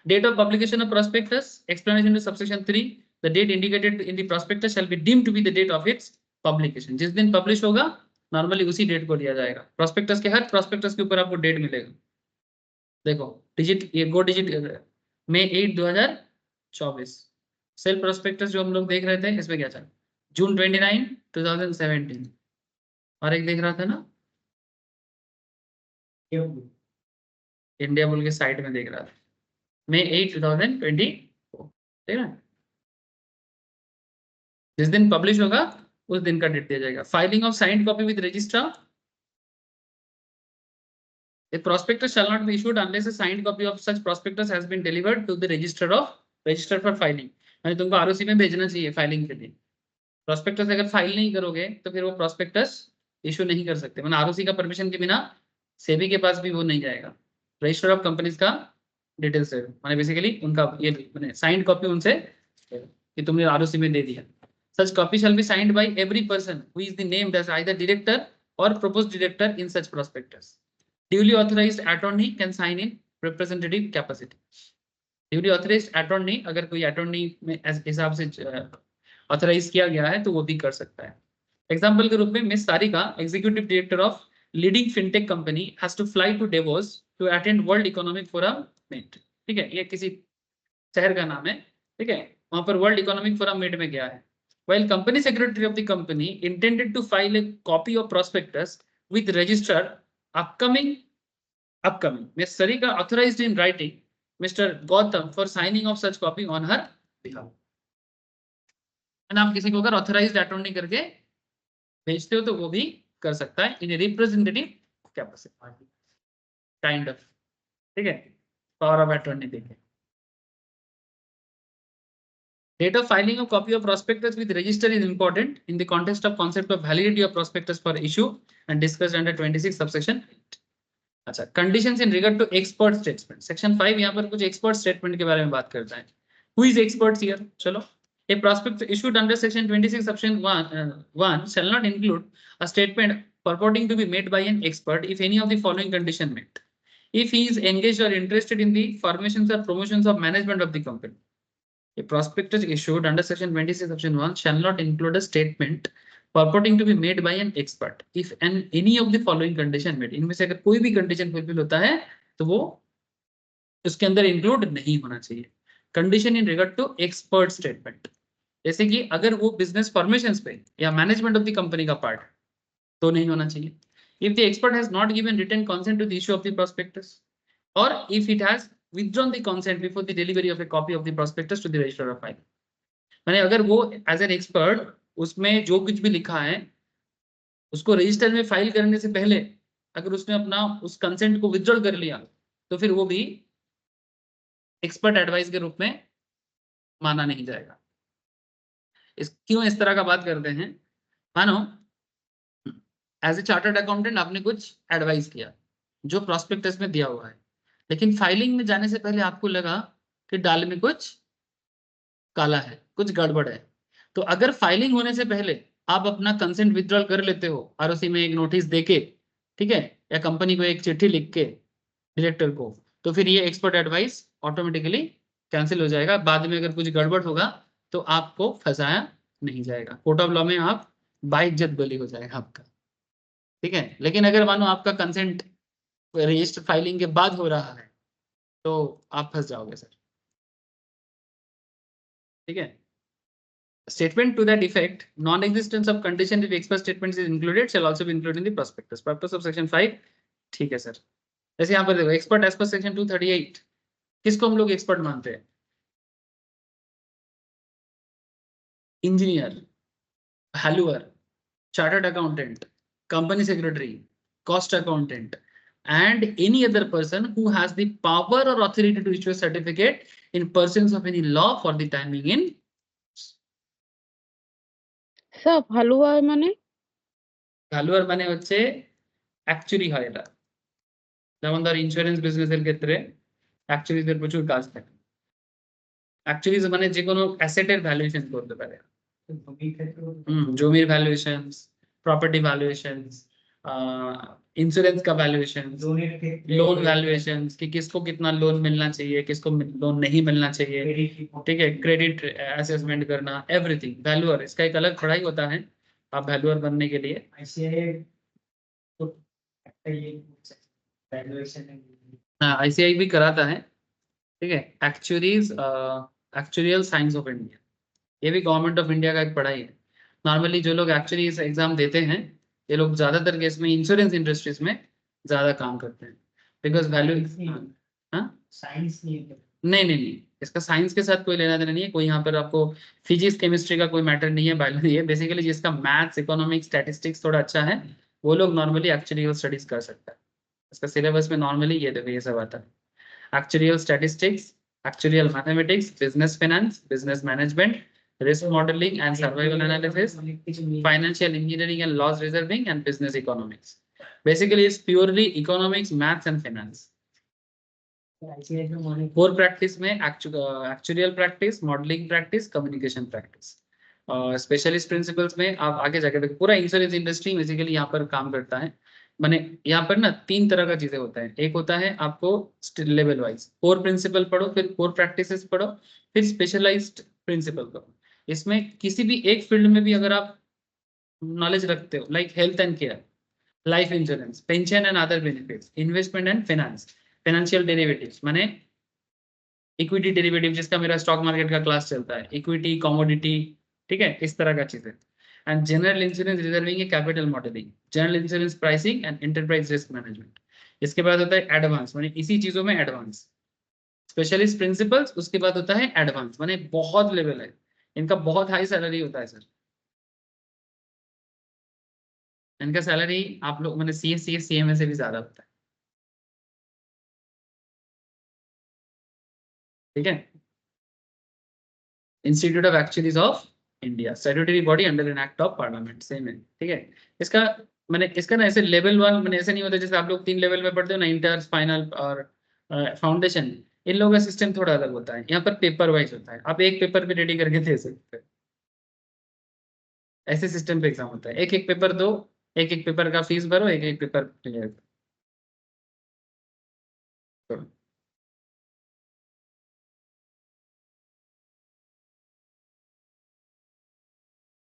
Date of publication of prospectus, explanation to subsection 3, the date indicated in the prospectus shall be deemed to be the date of its publication. जिस दिन पब्लिश होगा नॉर्मली उसी डेट को लिया जाएगा। प्रोस्पेक्टस के हर प्रोस्पेक्टस के ऊपर आपको डेट मिलेगा। देखो डिजिट, ये गो डिजिट मई 8, 2024। सेल प्रोस्पेक्टस जो हम लोग देख रहे थे इसमें क्या था? जून 29, 2017। और एक देख रहा था ना इंडिया बोल के साइड में देख रहा था, मई 8, 2024। ठीक है, जिस दिन पब्लिश होगा उस दिन का डेट दिया जाएगा। Filing of signed copy with registrar, a prospectus shall not be issued unless a signed copy of such prospectus has been delivered to the register for filing। यानी तुमको आरओसी में भेजना चाहिए फाइलिंग के लिए। प्रोस्पेक्टस अगर फाइल नहीं करोगे तो फिर वो प्रोस्पेक्टस इशू नहीं कर सकते, मतलब आरओसी का परमिशन के बिना सेबी के पास भी वो नहीं जाएगा। रजिस्टर ऑफ कंपनीज का डिटेल्स है, माने बेसिकली उनका ये मैंने साइंड कॉपी उनसे कि तुमने आरओसी में दे दिया। Such copy shall be signed by every person who is the named as either director or proposed director in such prospectus. Duly authorized attorney can sign in representative capacity. Duly authorised attorney, अगर कोई attorney में हिसाब से authorise किया गया है तो वो भी कर सकता है। एग्जाम्पल के रूप में miss Sarika, executive director of leading fintech company, has to fly to Davos to attend world economic forum meet. ठीक है, ये किसी शहर का नाम है। ठीक है, वहां पर वर्ल्ड इकोनॉमिक फोरम मीट में गया है। While company secretary of the company intended to file a copy of prospectus with register upcoming Miss Sarika authorized in writing Mr. Gautam for signing of such copy on her behalf. आप किसी को अगर authorised attorney करके भेजते हो तो वो भी कर सकता है in representative capacity kind of. ठीक है, पावर ऑफ अटॉर्नी देखें। Date of filing of copy of prospectus with register is important in the context of concept of validity of prospectus for issue and discussed under 26 subsection 8. अच्छा, conditions in regard to expert statement. Section 5 यहाँ पर कुछ expert statement के बारे में बात करता है। Who is experts here? चलो, a prospectus issued under section 26 subsection 1 shall not include a statement purporting to be made by an expert if any of the following condition met. If he is engaged or interested in the formations or promotions of management of the company. A prospectus issued under section 26 section 1 shall not include a statement purporting to be made by an expert if any of the following condition met. इनमें से अगर कोई भी condition fulfil होता है तो वो उसके अंदर इंक्लूड नहीं होना चाहिए। Condition in regard to expert statement, जैसे कि अगर वो बिजनेस फॉर्मेशंस पे या मैनेजमेंट ऑफ द कंपनी का पार्ट तो नहीं होना चाहिए। If the expert has not given written consent to the issue of the prospectus और if it has withdrawn the consent before the delivery of a copy of the prospectus to the registrar of filing. माने अगर वो as an expert उसमें जो कुछ भी लिखा है उसको रजिस्टर में फाइल करने से पहले अगर उसने अपना उस कंसेंट को विथड्रॉ कर लिया तो फिर वो भी एक्सपर्ट एडवाइस के रूप में माना नहीं जाएगा। क्यों इस तरह का बात करते हैं? मानो एज ए चार्टर्ड अकाउंटेंट आपने कुछ एडवाइस किया जो प्रॉस्पेक्टस में दिया हुआ है, लेकिन फाइलिंग में जाने से पहले आपको लगा कि दाल में कुछ काला है, कुछ गड़बड़ है, तो अगर फाइलिंग होने से पहले आप अपना कंसेंट विथड्रॉल कर लेते हो आरओसी में एक नोटिस देके, ठीक है, या कंपनी को एक चिट्ठी लिख के डायरेक्टर को, तो फिर ये एक्सपर्ट एडवाइस ऑटोमेटिकली कैंसिल हो जाएगा। बाद में अगर कुछ गड़बड़ होगा तो आपको फंसाया नहीं जाएगा, कोर्ट ऑफ लॉ में आप बाइज्जत बली हो जाएगा आपका। ठीक है, लेकिन अगर मानो आपका कंसेंट रजिस्टर फाइलिंग के बाद हो रहा है तो आप फंस जाओगे सर। ठीक है, statement to that effect, non-existence of condition if expert statements is included shall also be included in the prospectus. Purpose of section 5, ठीक है सर। जैसे यहाँ पर देखो एक्सपर्ट एज पर सेक्शन 238 किसको हम लोग एक्सपर्ट मानते हैं? Engineer, valuer, chartered accountant, company secretary, cost accountant and any other person who has the power or authority to issue a certificate in pursuance of any law for the timing in sir ভালো হয় মানে? Valuer মানে হচ্ছে actually হয় এটা, যেমন ধর insurance বিজনেসের ক্ষেত্রে অ্যাকচুয়ালিদের প্রচুর কাজ থাকে। অ্যাকচুয়ালি মানে যে কোনো অ্যাসেটের ভ্যালুয়েশন করতে পারে, জমির ভ্যালুয়েশনস, प्रॉपर्टी वैल्यूएशंस, इंश्योरेंस का वैल्यूएशन, लोन वैल्यूएशन कि किसको कितना लोन मिलना चाहिए, किसको लोन नहीं मिलना चाहिए, ठीक है, क्रेडिट असेसमेंट करना, एवरीथिंग वैल्यूअर। इसका एक अलग पढ़ाई होता है आप वैल्यूअर बनने के लिए। ICAI भी कराता है, ठीक है। Actuaries, actuarial science of India, ये भी गवर्नमेंट ऑफ इंडिया का एक पढ़ाई है। नॉर्मली जो लोग एक्चुअरीज एग्जाम देते हैं ये लोग ज्यादातर केस में इंश्योरेंस इंडस्ट्रीज में ज्यादा काम करते हैं, बिकॉज वैल्यू साइंस नहीं, इसका साइंस के साथ कोई लेना देना नहीं है, कोई यहाँ पर आपको फिजिक्स केमिस्ट्री का कोई मैटर नहीं है, बायोलॉजी है। बेसिकली जिसका मैथ्स, इकोनॉमिक्स, स्टैटिस्टिक्स थोड़ा अच्छा है वो लोग नॉर्मली एक्चुअरियल स्टडीज कर सकता है। इसका सिलेबस में नॉर्मली ये देखो ये सब आता है, actuarial statistics, actuarial mathematics, business finance, business management, risk modeling and survival analysis, financial engineering and loss reserving, and business economics. Basically it's purely economics, maths and finance. Core practice में actuarial practice, modeling practice, communication practice. Specialist principles में आप आगे जाके देखो पूरा insurance industry basically यहाँ पर काम करता है। माने यहाँ पर ना 3 तरह का चीजें होता है। एक होता है आपको लेवल वाइज, कोर प्रिंसिपल पढ़ो, फिर कोर प्रैक्टिसेस पढ़ो, फिर स्पेशलाइज्ड प्रिंसिपल पढ़ो। इसमें किसी भी एक फील्ड में भी अगर आप नॉलेज रखते हो, like health and care, life insurance, pension and other benefits, investment and finance, financial derivatives माने इक्विटी डेरिवेटिव जिसका मेरा स्टॉक मार्केट का क्लास चलता है, इक्विटी, कमोडिटी, ठीक है, इस तरह का चीज है। And general insurance reserving, capital modelling, general insurance pricing and enterprise risk management. इसके बाद होता है एडवांस, माने इसी चीजों में एडवांस, स्पेशलिस्ट प्रिंसिपल्स, उसके बाद होता है एडवांस, माने बहुत लेवल है इनका, बहुत हाई सैलरी होता है सर इनका। सैलरी आप लोग मैंने C S C M A से भी ज्यादा होता है, ठीक है। Institute of actuaries of India, statutory body under an act of parliament, same है, ठीक है। इसका मैंने इसका ना ऐसे लेवल 1 मैंने ऐसे नहीं होता जैसे आप लोग 3 लेवल में पढ़ते हो ना, इंटर, फाइनल और फाउंडेशन। इन लोगों का सिस्टम थोड़ा अलग होता है, यहाँ पर पेपर वाइज होता है, आप एक पेपर भी रेडी करके दे सकते हैं, ऐसे सिस्टम पे एग्जाम होता है। एक एक पेपर दो, एक एक पेपर का फीस भरो, एक एक पेपर क्लियर करो।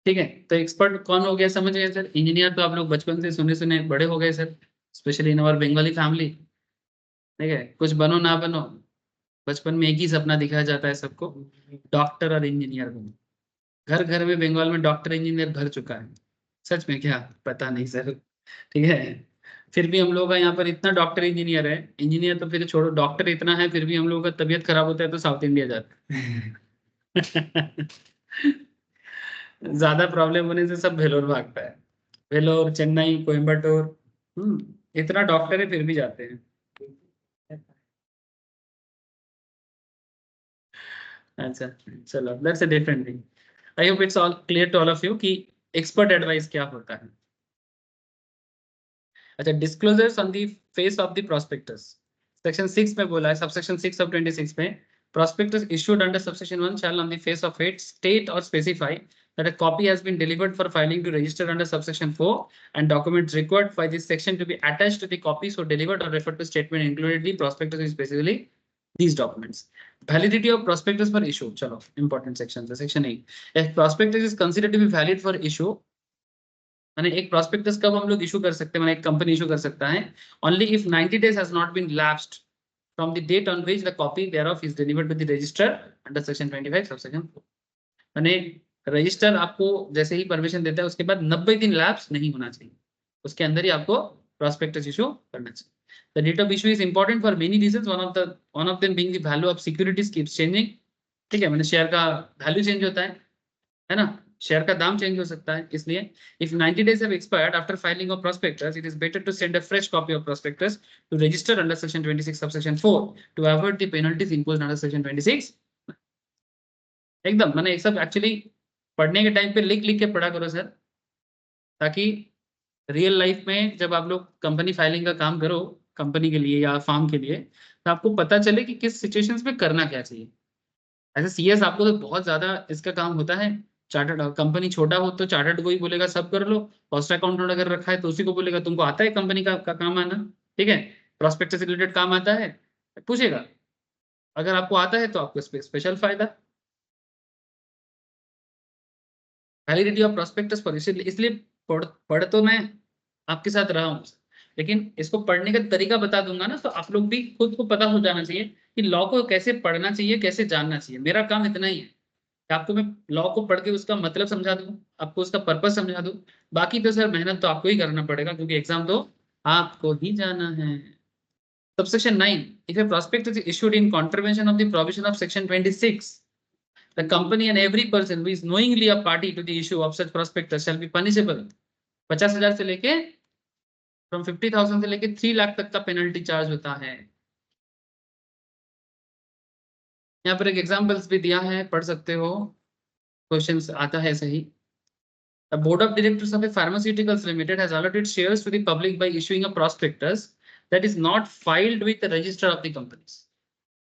ठीक है, तो एक्सपर्ट कौन हो गया समझ गए सर। इंजीनियर तो आप लोग बचपन से सुने सुने बड़े हो गए sir, especially in our Bengali family, ठीक है। कुछ बनो ना बनो, बचपन में एक ही सपना दिखाया जाता है सबको, डॉक्टर और इंजीनियर बनो। घर घर में बंगाल में डॉक्टर इंजीनियर भर चुका है। सच में क्या, पता नहीं सर, ठीक है। फिर भी हम लोग का यहाँ पर इतना डॉक्टर इंजीनियर है, इंजीनियर तो फिर छोड़ो, डॉक्टर इतना है, फिर भी हम लोगों का तबीयत खराब होता है तो साउथ इंडिया जाता है। ज्यादा प्रॉब्लम होने से सब वेलोर भागता है, वेलोर, चेन्नई, कोयम्बटूर। इतना डॉक्टर है फिर भी जाते हैं। अच्छा, चलो that's a different thing. I hope it's all clear to all of you कि एक्सपर्ट एडवाइस क्या होता है। अच्छा, disclosures on the face of the prospectus, section 6 में बोला है, सबसेक्शन 6 ऑफ 26 में, prospectus issued under subsection 1 shall on the face of it state or specify that a copy has been delivered for filing to register under subsection 4 and documents required by this section to be attached to the copy so delivered or referred to statement included the prospectus is specifically these documents. Validity of prospectus for issue, chalo important section है, section 8, if prospectus is considered to be valid for issue, माने एक prospectus कब हम लोग issue कर सकते हैं, माने एक कंपनी इशू कर सकता है, only if 90 days has not been lapsed from the date on which the copy thereof is delivered to the register under section 25 subsection 4। माने रजिस्टर आपको जैसे ही परमिशन देता है उसके बाद 90 दिन लैप्स नहीं होना चाहिए, उसके अंदर ही आपको प्रोस्पेक्टस इशू करना चाहिए। The date of issue is important for many reasons, one of them being the value of securities keeps changing, ठीक है, मैंने शेयर का वैल्यू चेंज होता है ना, शेयर का दाम चेंज हो सकता है, इसलिए if 90 days have expired after filing of prospectus, it is better to send a fresh copy of prospectus to register under section 26 subsection 4 to avoid the penalties imposed under section 26। एकदम मैंने एक सब actually पढ़ने के time पे लिख लिख के पढ़ा करो सर, ताकि रियल लाइफ में जब आप लोग कंपनी फाइलिंग का काम करो कंपनी के लिए या फार्म के लिए, तो आपको पता चले कि किस सिचुएशंस में करना क्या चाहिए। ऐसे सीएस आपको तो बहुत ज्यादा इसका काम होता है, चार्टर्ड कंपनी छोटा हो तो चार्टर्ड को ही बोलेगा सब कर लो, कॉस्ट अकाउंटेंट अगर रखा है तो उसी को बोलेगा तुमको आता है कंपनी का काम आना, ठीक है, प्रोस्पेक्टस से रिलेटेड काम आता है पूछेगा, अगर आपको आता है तो आपको स्पेशल फायदा। वैलिडिटी ऑफ प्रोस्पेक्टस पर इसलिए पढ़ तो मैं आपके साथ रहा हूँ, लेकिन इसको पढ़ने का तरीका बता दूंगा ना, तो आप लोग भी खुद को पता हो जाना चाहिए कि लॉ को कैसे पढ़ना चाहिए, कैसे जानना चाहिए। मेरा काम इतना ही है कि आपको मैं लॉ को पढ़ के उसका मतलब समझा दूं, आपको उसका पर्पस समझा दूं, बाकी तो सर मेहनत तो आपको ही करना पड़ेगा क्योंकि एग्जाम तो आपको ही जाना है। Subsection 9, if a prospectus is issued in contravention of the provision of section 26, the company and every person who is knowingly a party to the issue of such prospectus shall be punishable। 50,000 से लेके from 50,000 से लेके 3 लाख तक का penalty charge होता है। यहाँ पर एक एग्जांपल्स भी दिया है, पढ़ सकते हो, क्वेश्चंस आता है सही। The board of directors of a pharmaceuticals limited has allotted shares to the public by issuing a prospectus that is not filed with the register of the companies।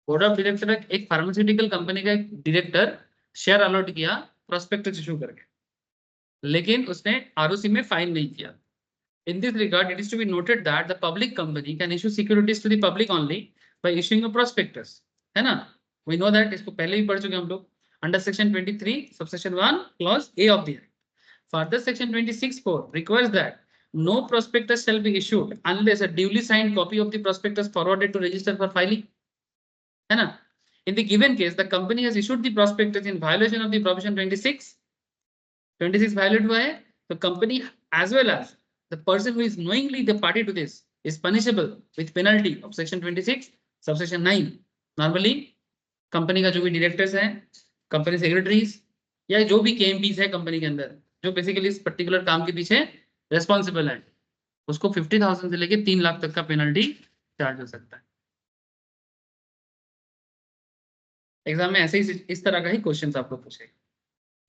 Board of director एक pharmaceutical company का एक director share allot किया prospectus issue करके, लेकिन उसने ROC में file नहीं किया, In this regard, it is to be noted that the public company can issue securities to the public only by issuing a prospectus, है ना? We know that, इसको पहले भी पढ़ चुके हम लोग. Under section 23, subsection 1, clause A of the Act. Further, section 26(4) requires that no prospectus shall be issued unless a duly signed copy of the prospectus forwarded to register for filing, है ना? In the given case, the company has issued the prospectus in violation of the provision 26. 26 violate हुआ है, the company as well as the person who is knowingly the party to this is punishable with penalty of section 26 subsection 9. Normally company का जो भी directors हैं, company secretaries या जो भी केएमपीज है कंपनी के अंदर, जो बेसिकली इस पर्टिकुलर काम के पीछे रेस्पॉन्सिबल है, उसको 50,000 से लेके 3 लाख तक का पेनल्टी चार्ज हो सकता है. एग्जाम में ऐसे ही इस तरह का ही क्वेश्चन आपको पूछेगा.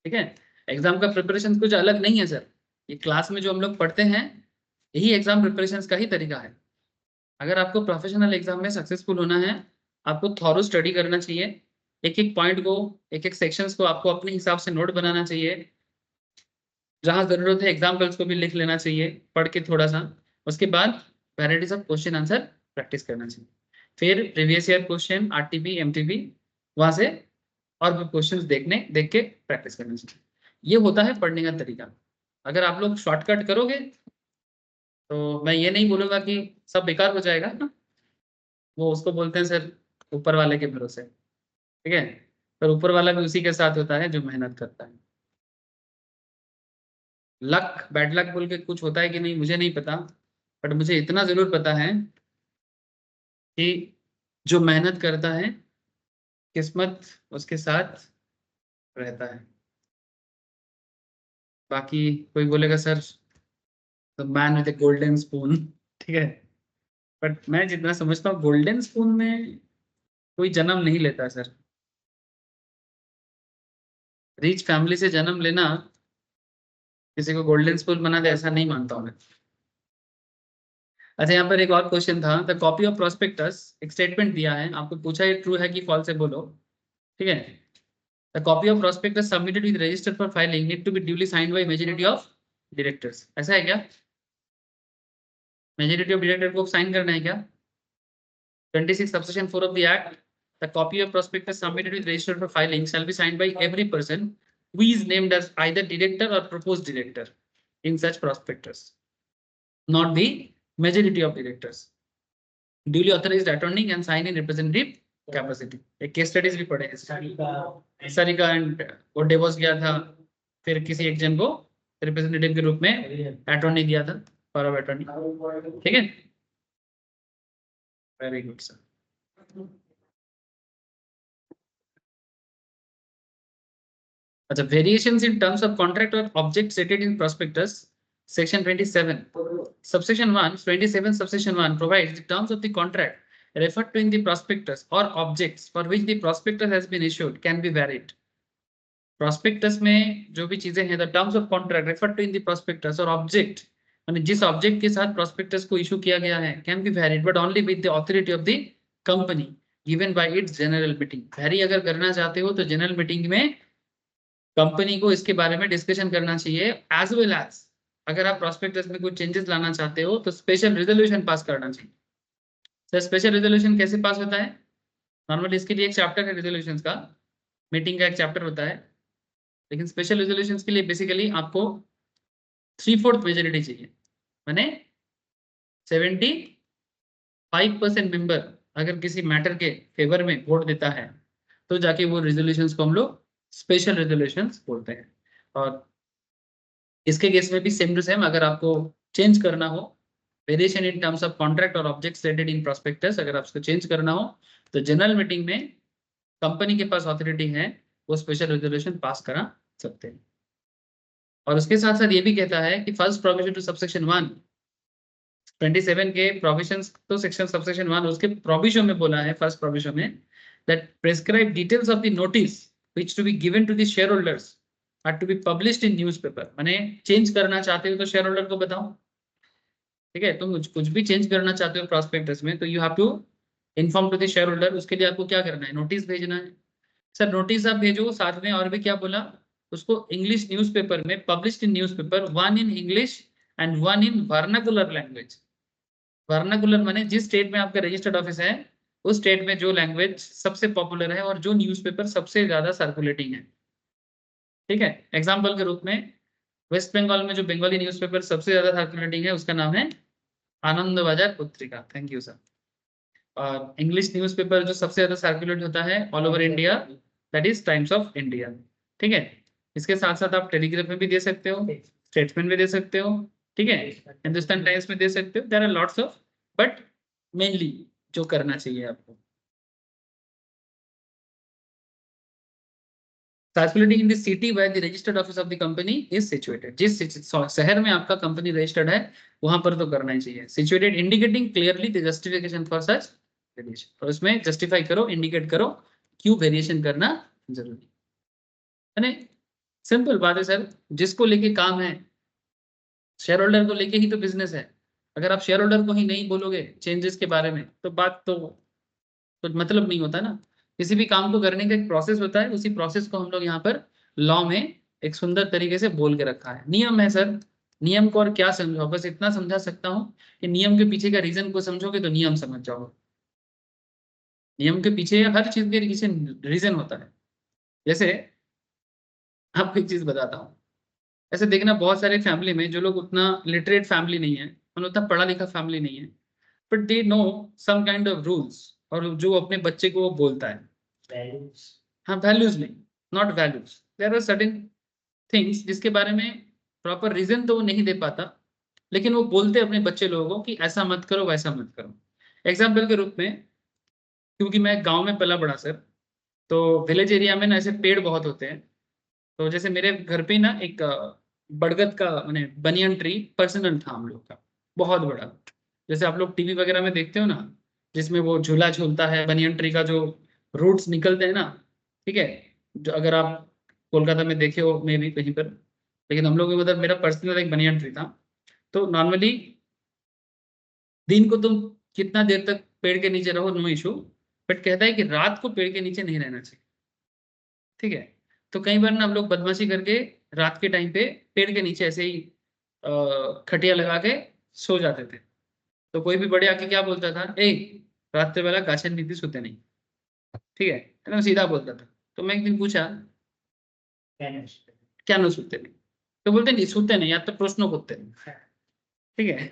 ठीक है, एग्जाम का प्रिपरेशन कुछ अलग नहीं है सर. ये क्लास में जो हम लोग पढ़ते हैं यही एग्जाम प्रिपरेशन का ही तरीका है. अगर आपको प्रोफेशनल एग्जाम में सक्सेसफुल होना है, आपको थॉरो स्टडी करना चाहिए. एक एक पॉइंट को, एक एक सेक्शंस को आपको अपने हिसाब से नोट बनाना चाहिए. जहां जरूरत है एग्जाम्पल्स को भी लिख लेना चाहिए पढ़ के थोड़ा सा. उसके बाद varieties of question answer practice करना चाहिए. फिर previous year question, RTP, MTP, वहां से और भी क्वेश्चंस देख के प्रैक्टिस करना चाहिए. ये होता है पढ़ने का तरीका. अगर आप लोग शॉर्टकट करोगे तो मैं ये नहीं बोलूंगा कि सब बेकार हो जाएगा, वो उसको बोलते हैं सर ऊपर वाले के भरोसे. ठीक है, पर ऊपर वाला भी उसी के साथ होता है जो मेहनत करता है. लक, बैड लक बोल के कुछ होता है कि नहीं मुझे नहीं पता, बट मुझे इतना जरूर पता है कि जो मेहनत करता है किस्मत उसके साथ रहता है. बाकी कोई बोलेगा sir the man with A golden spoon, ठीक है, बट मैं जितना समझता हूँ गोल्डन स्पून में कोई जन्म नहीं लेता सर. रिच फैमिली से जन्म लेना किसी को गोल्डन स्पून बना दे ऐसा नहीं मानता हूँ मैं. अच्छा, यहाँ पर एक और क्वेश्चन था. द कॉपी ऑफ प्रोस्पेक्टस, एक स्टेटमेंट दिया है, आपको पूछा है ट्रू है कि फॉल्स है, बोलो. ठीक है, the copy of prospectus submitted with register for filing need to be duly signed by majority of directors. ऐसा है क्या? मेजॉरिटी ऑफ डायरेक्टर को साइन करना है क्या? 26 subsection 4 of the act, the copy of prospectus submitted with register for filing shall be signed by every person who is named as either director or proposed director in such prospectus, not the majority of directors. Duly authorized attorney can sign in representative capacity. एक case studies भी पढ़े Sarika and वो divorce गया था, फिर किसी एक जन को रिप्रेजेंटेटिव के रूप में अटॉर्नी दिया था, पावर ऑफ अटॉर्नी. ठीक है, वेरी गुड सर. अच्छा, variations in terms of contract और object stated in prospectus, section 27 subsection 1, 27 subsection 1 provides the terms of the contract referred to in the prospectus or objects for which the prospectus has been issued can be varied. prospectus में जो भी चीजें हैं, the terms of contract referred to in the prospectus or object, यानी जिस object के साथ prospectus को इशू किया गया है, can be varied but only with the authority of the company given by its general meeting. Vary अगर करना चाहते हो तो जनरल मीटिंग में कंपनी को इसके बारे में डिस्कशन करना चाहिए. एज वेल एज अगर आप प्रोस्पेक्टस में कुछ चेंजेस लाना चाहते हो तो स्पेशल रेजोल्यूशन पास करना चाहिए. सर स्पेशल रेजोल्यूशन कैसे पास होता है? नॉर्मली इसके लिए एक चैप्टर है रेजोल्यूशन का, मीटिंग का एक चैप्टर होता है, लेकिन स्पेशल रेजोल्यूशन के लिए बेसिकली आपको 3/4 मेजोरिटी चाहिए. माने 75% मेंबर अगर किसी मैटर के फेवर में वोट देता है तो जाके वो रेजोल्यूशंस को हम लोग स्पेशल रेजोल्यूशंस बोलते हैं. और इसके केस में भी सेम टू सेम, अगर आपको चेंज करना हो variation in terms of contract और ऑब्जेक्ट्स स्टेटेड इन प्रोस्पेक्टस, अगर आप उसको चेंज करना हो तो जनरल मीटिंग में कंपनी के पास ऑथोरिटी है, वो स्पेशल रेजोल्यूशन पास करा सकते हैं. और उसके साथ साथ ये भी कहता है कि फर्स्ट प्रोविजन टू सबसेक्शन 1, 27 के प्रोविजंस तो सेक्शन सबसेक्शन 1 उसके प्रोविजन में बोला है, फर्स्ट प्रोविजन में that prescribe details of the notice which to be given to the shareholders are to be published in newspaper. माने चेंज करना चाहते हो तो शेयर होल्डर को बताओ. ठीक है, तुम कुछ भी चेंज करना चाहते हो प्रोस्पेक्टस में तो you have to inform to the share holder. उसके लिए आपको क्या करना है? नोटिस भेजना है. सर नोटिस आप भेजो, साथ में और भी क्या बोला, उसको इंग्लिश न्यूज़पेपर में published in newspaper, 1 in English and one in vernacular language. Vernacular माने जिस स्टेट में आपका रजिस्टर्ड ऑफिस है उस स्टेट में जो लैंग्वेज सबसे पॉपुलर है और जो न्यूज़पेपर सबसे ज्यादा सर्कुलेटिंग है। ठीक है, एग्जाम्पल के रूप में वेस्ट बंगाल में जो बंगाली न्यूज़पेपर सबसे ज्यादा सर्कुलेटिंग है उसका नाम है आनंद बाजार पत्रिका। Thank you sir. और इंग्लिश न्यूज़पेपर जो सबसे ज्यादा सर्कुलेट होता है all over India, that is times of India. ठीक है, इसके साथ साथ आप टेलीग्राफ में भी दे सकते हो, स्टेटमेंट में दे सकते हो, ठीक है, हिंदुस्तान टाइम्स में दे सकते हो। There are lots of, but mainly जो करना चाहिए आपको, circulating in the city where the registered office of the company is situated. जिस शहर में आपका कंपनी रजिस्टर्ड है वहां पर तो करना ही चाहिए। Situated indicating clearly the justification for such variation, और उसमें जस्टिफाई करो, इंडिकेट करो क्यों वेरिएशन करना जरूरी है। सिंपल बात है सर, जिसको लेके काम है, शेयर होल्डर को लेके ही तो बिजनेस है। अगर आप शेयर होल्डर को ही नहीं बोलोगे चेंजेस के बारे में तो बात तो मतलब नहीं होता ना। किसी भी काम को करने का एक प्रोसेस होता है, उसी प्रोसेस को हम लोग यहाँ पर लॉ में एक सुंदर तरीके से बोल के रखा है। नियम है सर, नियम को और क्या समझाओ, बस इतना समझा सकता हूँ कि नियम के पीछे का रीजन को समझोगे तो नियम समझ जाओगे। नियम के पीछे हर चीज के पीछे रीजन होता है। जैसे आपको एक चीज बताता हूँ, ऐसे देखना बहुत सारे फैमिली में जो लोग उतना लिटरेट फैमिली नहीं है, उतना पढ़ा लिखा फैमिली नहीं है, but they know some kind of rules, और जो अपने बच्चे को वो बोलता है वैल्यूज। हाँ, वैल्यूज नहीं, not values, there are certain things जिसके बारे में प्रॉपर रीजन तो वो नहीं दे पाता, लेकिन वो बोलते अपने बच्चे लोगों को कि ऐसा मत करो वैसा मत करो। एग्जाम्पल के रूप में, क्योंकि मैं गांव में पला बड़ा सर, तो विलेज एरिया में ना ऐसे पेड़ बहुत होते हैं। तो जैसे मेरे घर पे ना एक बरगद का मैंने बनियन ट्री पर्सनल था हम लोग का, बहुत बड़ा। जैसे आप लोग टीवी वगैरह में देखते हो ना, जिसमें वो झूला झूलता है, बनियन ट्री का जो रूट्स निकलते हैं ना, ठीक है, जो अगर आप कोलकाता में देखे हो मे भी कहीं पर, लेकिन हम लोग उधर मेरा पर्सनल एक बनियन ट्री था। तो नॉर्मली दिन को तुम कितना देर तक पेड़ के नीचे रहो नो इशू, बट कहता है कि रात को पेड़ के नीचे नहीं रहना चाहिए। ठीक है, तो कई बार ना हम लोग बदमाशी करके रात के टाइम पे पेड़ के नीचे ऐसे ही खटिया लगा के सो जाते थे। तो कोई भी बड़े आके क्या बोलता था, ए रात्रि वाला गाछन नीति सोते नहीं। ठीक है, तो मैं सीधा बोलता था। तो मैं एक दिन पूछा क्या ना सोते नहीं, तो बोलते नहीं सोते नहीं, या तो प्रश्न करते नहीं। ठीक है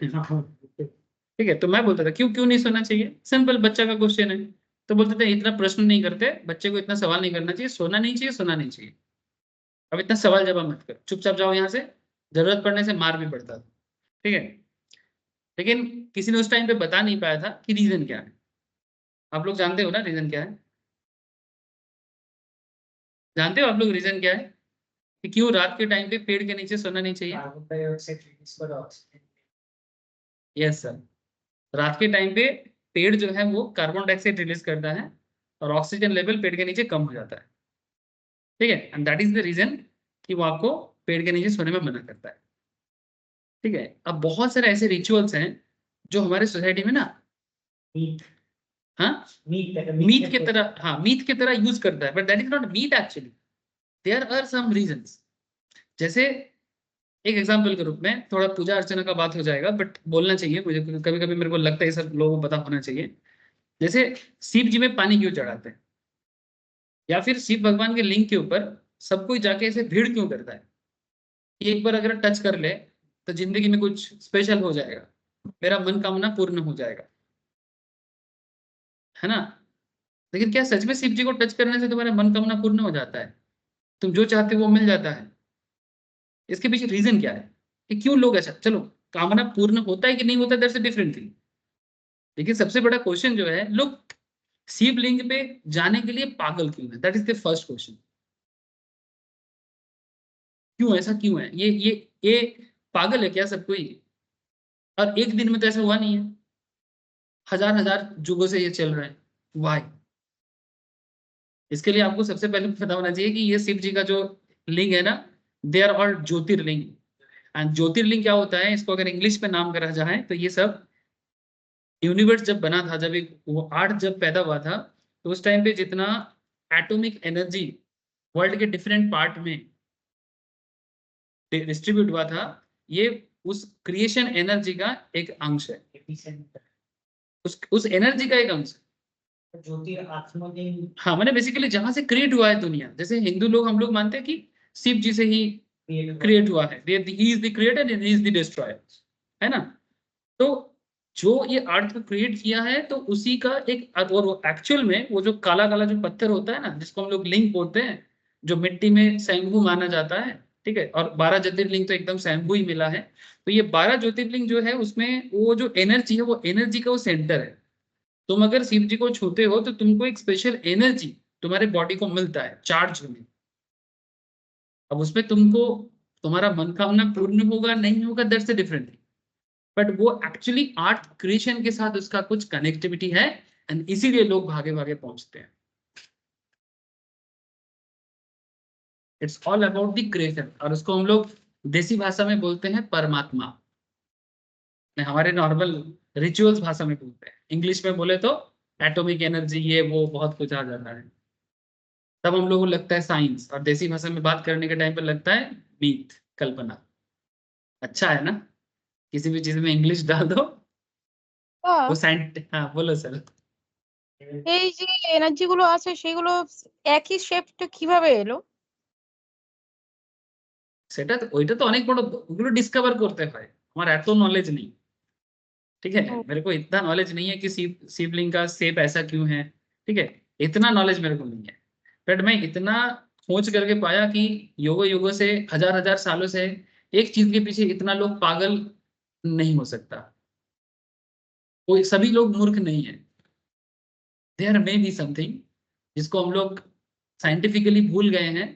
ठीक है, तो मैं बोलता था क्यों क्यों नहीं सोना चाहिए, सिंपल बच्चा का क्वेश्चन है। तो बोलते थे इतना प्रश्न नहीं करते, बच्चे को इतना सवाल नहीं करना चाहिए, सोना नहीं चाहिए, सोना नहीं चाहिए। अब इतना सवाल जवाब मत करो, चुपचाप जाओ यहाँ से, जरूरत पड़ने से मार भी पड़ता था। ठीक है, लेकिन किसी ने उस टाइम पे बता नहीं पाया था कि रीजन क्या है। आप लोग जानते हो ना रीजन क्या है, जानते हो आप लोग रीजन क्या है कि क्यों रात के टाइम पे पेड़ के नीचे सोना नहीं चाहिए? यस सर, रात के टाइम पे पेड़ जो है वो कार्बन डाइऑक्साइड रिलीज करता है और ऑक्सीजन लेवल पेड़ के नीचे कम हो जाता है। ठीक है, and that is the reason कि वो आपको पेड़ के नीचे सोने में मना करता है। ठीक है, अब बहुत सारे ऐसे रिचुअल्स हैं जो हमारे सोसाइटी में ना हाँ मीट की तरह, हाँ मीट की तरह यूज करता है, but that is not meet actually, there are some reasons. जैसे एक एग्जांपल के रूप में, थोड़ा पूजा अर्चना का बात हो जाएगा बट बोलना चाहिए मुझे, कभी कभी मेरे को लगता है ये सब लोगों को पता होना चाहिए। जैसे शिव जी में पानी क्यों चढ़ाते हैं, या फिर शिव भगवान के लिंग के ऊपर सब कोई जाके ऐसे भीड़ क्यों करता है? एक बार अगर टच कर ले तो जिंदगी में कुछ स्पेशल हो जाएगा, मेरा मनोकामना पूर्ण हो जाएगा, है ना। लेकिन क्या सच में शिव जी को टच करने से तुम्हारा मनोकामना पूर्ण हो जाता है? तुम जो चाहते हो वो मिल जाता है? इसके पीछे रीजन क्या है कि क्यों लोग ऐसा, चलो कामना पूर्ण होता है कि नहीं होता दैट्स अ डिफरेंट थिंग, लेकिन सबसे बड़ा क्वेश्चन जो है, लोग शिवलिंग पे जाने के लिए पागल क्यों है? That is the first question. क्यों ऐसा क्यों है? ये पागल है क्या सब कोई? और एक दिन में तो ऐसा हुआ नहीं है, हजार हजार जुगों से ये चल रहा है। वाई? इसके लिए आपको सबसे पहले पता होना चाहिए कि ये शिव जी का जो लिंग है ना, they are all jyotirlinga. And ज्योतिर्लिंग क्या होता है, इसको अगर इंग्लिश में नाम करा जाए तो ये सब यूनिवर्स जब बना था, जब एक वो आर्ट जब पैदा हुआ था, तो उस टाइम पे जितना एटॉमिक एनर्जी वर्ल्ड के डिफरेंट पार्ट में डिस्ट्रीब्यूट हुआ था, ये उस क्रिएशन एनर्जी का एक अंश है, efficient उस एनर्जी का एक अंश है। ज्योतिरात्मलिंग हाँ मैंने बेसिकली जहां से क्रिएट हुआ है दुनिया, जैसे हिंदू लोग हम लोग मानते हैं कि शिव जी से ही क्रिएट हुआ है, he is the creator and he is the destroyer, है ना। तो जो ये अर्थ को क्रिएट किया है तो उसी का एक, और वो एक्चुअल में वो जो काला काला जो पत्थर होता है ना, जिसको हम लोग लिंग बोलते हैं, जो मिट्टी में स्वयंभू माना जाता है, ठीक है, और 12 ज्योतिर्लिंग तो एकदम स्वयंभू ही मिला है। तो ये 12 ज्योतिर्लिंग जो है उसमें वो जो एनर्जी है वो एनर्जी का वो सेंटर है। तुम अगर शिव जी को छूते हो तो तुमको एक स्पेशल एनर्जी तुम्हारे बॉडी को मिलता है चार्ज में। अब उसमें तुमको तुम्हारा मनोकामना पूर्ण होगा नहीं होगा, that's a different thing, but वो एक्चुअली आर्ट क्रिएशन के साथ उसका कुछ कनेक्टिविटी है, एंड इसीलिए लोग भागे भागे पहुंचते हैं। It's all about the creation, और उसको हम लोग देसी भाषा में बोलते हैं परमात्मा, हमारे नॉर्मल रिचुअल्स भाषा में बोलते हैं। इंग्लिश में बोले तो एटॉमिक एनर्जी, ये वो बहुत कुछ आ जाता है, तब हम लोगों को लगता है साइंस, और देसी भाषा में बात करने के टाइम पर लगता है मीथ, कल्पना। अच्छा है ना, किसी भी चीज में इंग्लिश डाल दो वो साइंस। हाँ बोलो सर। এই যে এনার্জি গুলো আছে সেগুলো একই শেপটা কিভাবে এলো? সেটা তো, ওইটা তো অনেক বড়, ওগুলো ডিসকভার করতে হয়, আমার এত নলেজ নেই, ठीक है, मेरे को इतना नॉलेज नहीं है कि शिवलिंग का शेप ऐसा क्यों है, ठीक है, इतना नॉलेज मेरे को नहीं है, बट मैं इतना खोज करके पाया कि युगों युगों से, हजार हजार सालों से एक चीज के पीछे इतना लोग पागल नहीं हो सकता, कोई सभी लोग मूर्ख नहीं है, देयर मे बी समथिंग जिसको हम लोग साइंटिफिकली भूल गए हैं,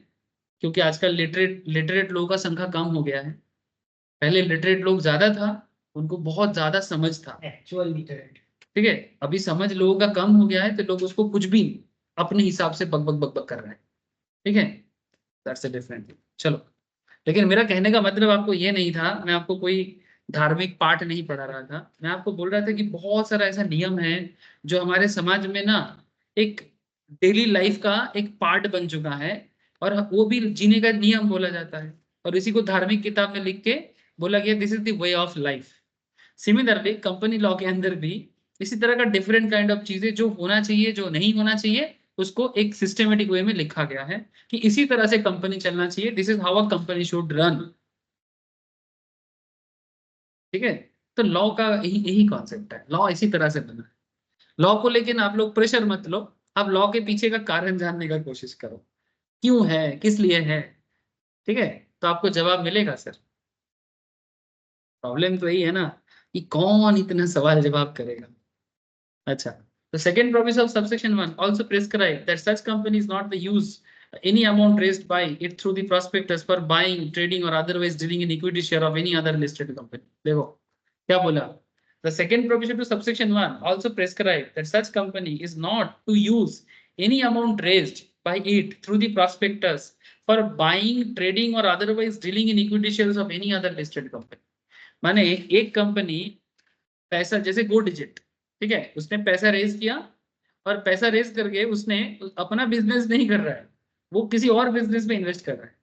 क्योंकि आजकल लिटरेट लोगों का संख्या कम हो गया है। पहले लिटरेट लोग ज्यादा था, उनको बहुत ज्यादा समझ था, एक्चुअल लिटरेट, ठीक है, अभी समझ लोगों का कम हो गया है तो लोग उसको कुछ भी अपने हिसाब से बक बक बक बक कर रहे हैं, ठीक है, दैट्स अ डिफरेंट थिंग। चलो, लेकिन मेरा कहने का मतलब आपको ये नहीं था, मैं आपको कोई धार्मिक पाठ नहीं पढ़ा रहा था, मैं आपको बोल रहा था कि बहुत सारा ऐसा नियम है जो हमारे समाज में ना एक डेली लाइफ का एक पार्ट बन चुका है, और वो भी जीने का नियम बोला जाता है, और इसी को धार्मिक किताब में लिख के बोला गया this is the way of life. Similarly company law के अंदर भी इसी तरह का डिफरेंट काइंड ऑफ चीजें, जो होना चाहिए जो नहीं होना चाहिए, उसको एक सिस्टमेटिक वे में लिखा गया है कि इसी तरह से कंपनी चलना चाहिए, this is how a company should run, ठीक है। तो लॉ का यही कॉन्सेप्ट है, लॉ इसी तरह से बना है। लॉ को लेकिन आप लोग प्रेशर मत लो, आप लॉ के पीछे का कारण जानने का कोशिश करो, क्यों है, किस लिए है, ठीक है, तो आपको जवाब मिलेगा सर। प्रॉब्लम तो यही है ना कि कौन इतना सवाल जवाब करेगा। अच्छा, the second proviso of subsection 1 also prescribe that such company is not the use any amount raised by it through the prospectus for buying, trading or otherwise dealing in equity share of any other listed company। देखो क्या बोला, the second provision to subsection 1 also prescribe that such company is not to use any amount raised by it through the prospectus for buying, trading or otherwise dealing in equity shares of any other listed company। माने एक company पैसा, जैसे गो digit, ठीक है, उसने पैसा raise किया, और पैसा रेज करके उसने अपना बिजनेस नहीं कर रहा है, वो किसी और बिजनेस में इन्वेस्ट कर रहा है,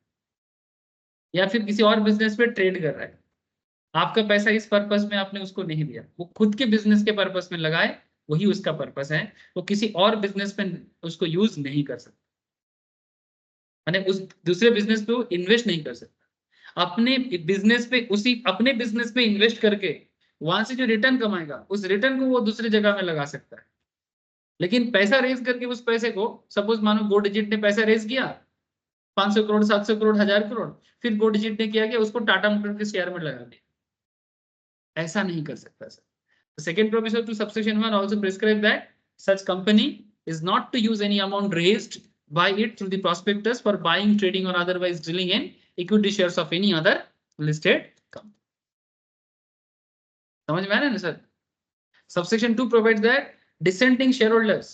या फिर किसी और बिजनेस पे ट्रेड कर रहा है। आपका पैसा इस पर्पस में आपने उसको नहीं दिया, वो खुद के बिजनेस के पर्पस में लगाए, वही उसका पर्पस है, वो किसी और बिजनेस में उसको यूज नहीं कर सकता, माने उस दूसरे बिजनेस पे वो इन्वेस्ट नहीं कर सकता, अपने बिजनेस पे, उसी अपने बिजनेस पे इन्वेस्ट करके वहां से जो रिटर्न कमाएगा उस रिटर्न को वो दूसरी जगह में लगा सकता है। लेकिन पैसा रेज करके उस पैसे को, सपोज मानो गो डिजिट ने पैसा रेज किया 500 करोड़ 700 करोड़ 1000 करोड़, फिर गो डिजिट ने किया कि उसको टाटा मोटर के शेयर में लगा दिया, ऐसा नहीं कर सकता sir. The second provision to subsection 1 also prescribe that such company is not to use any amount raised by it through the prospectus for buying, trading or otherwise dealing in equity shares of any other listed company। समझ में आया ना sir. Subsection 2 provides that dissenting shareholders,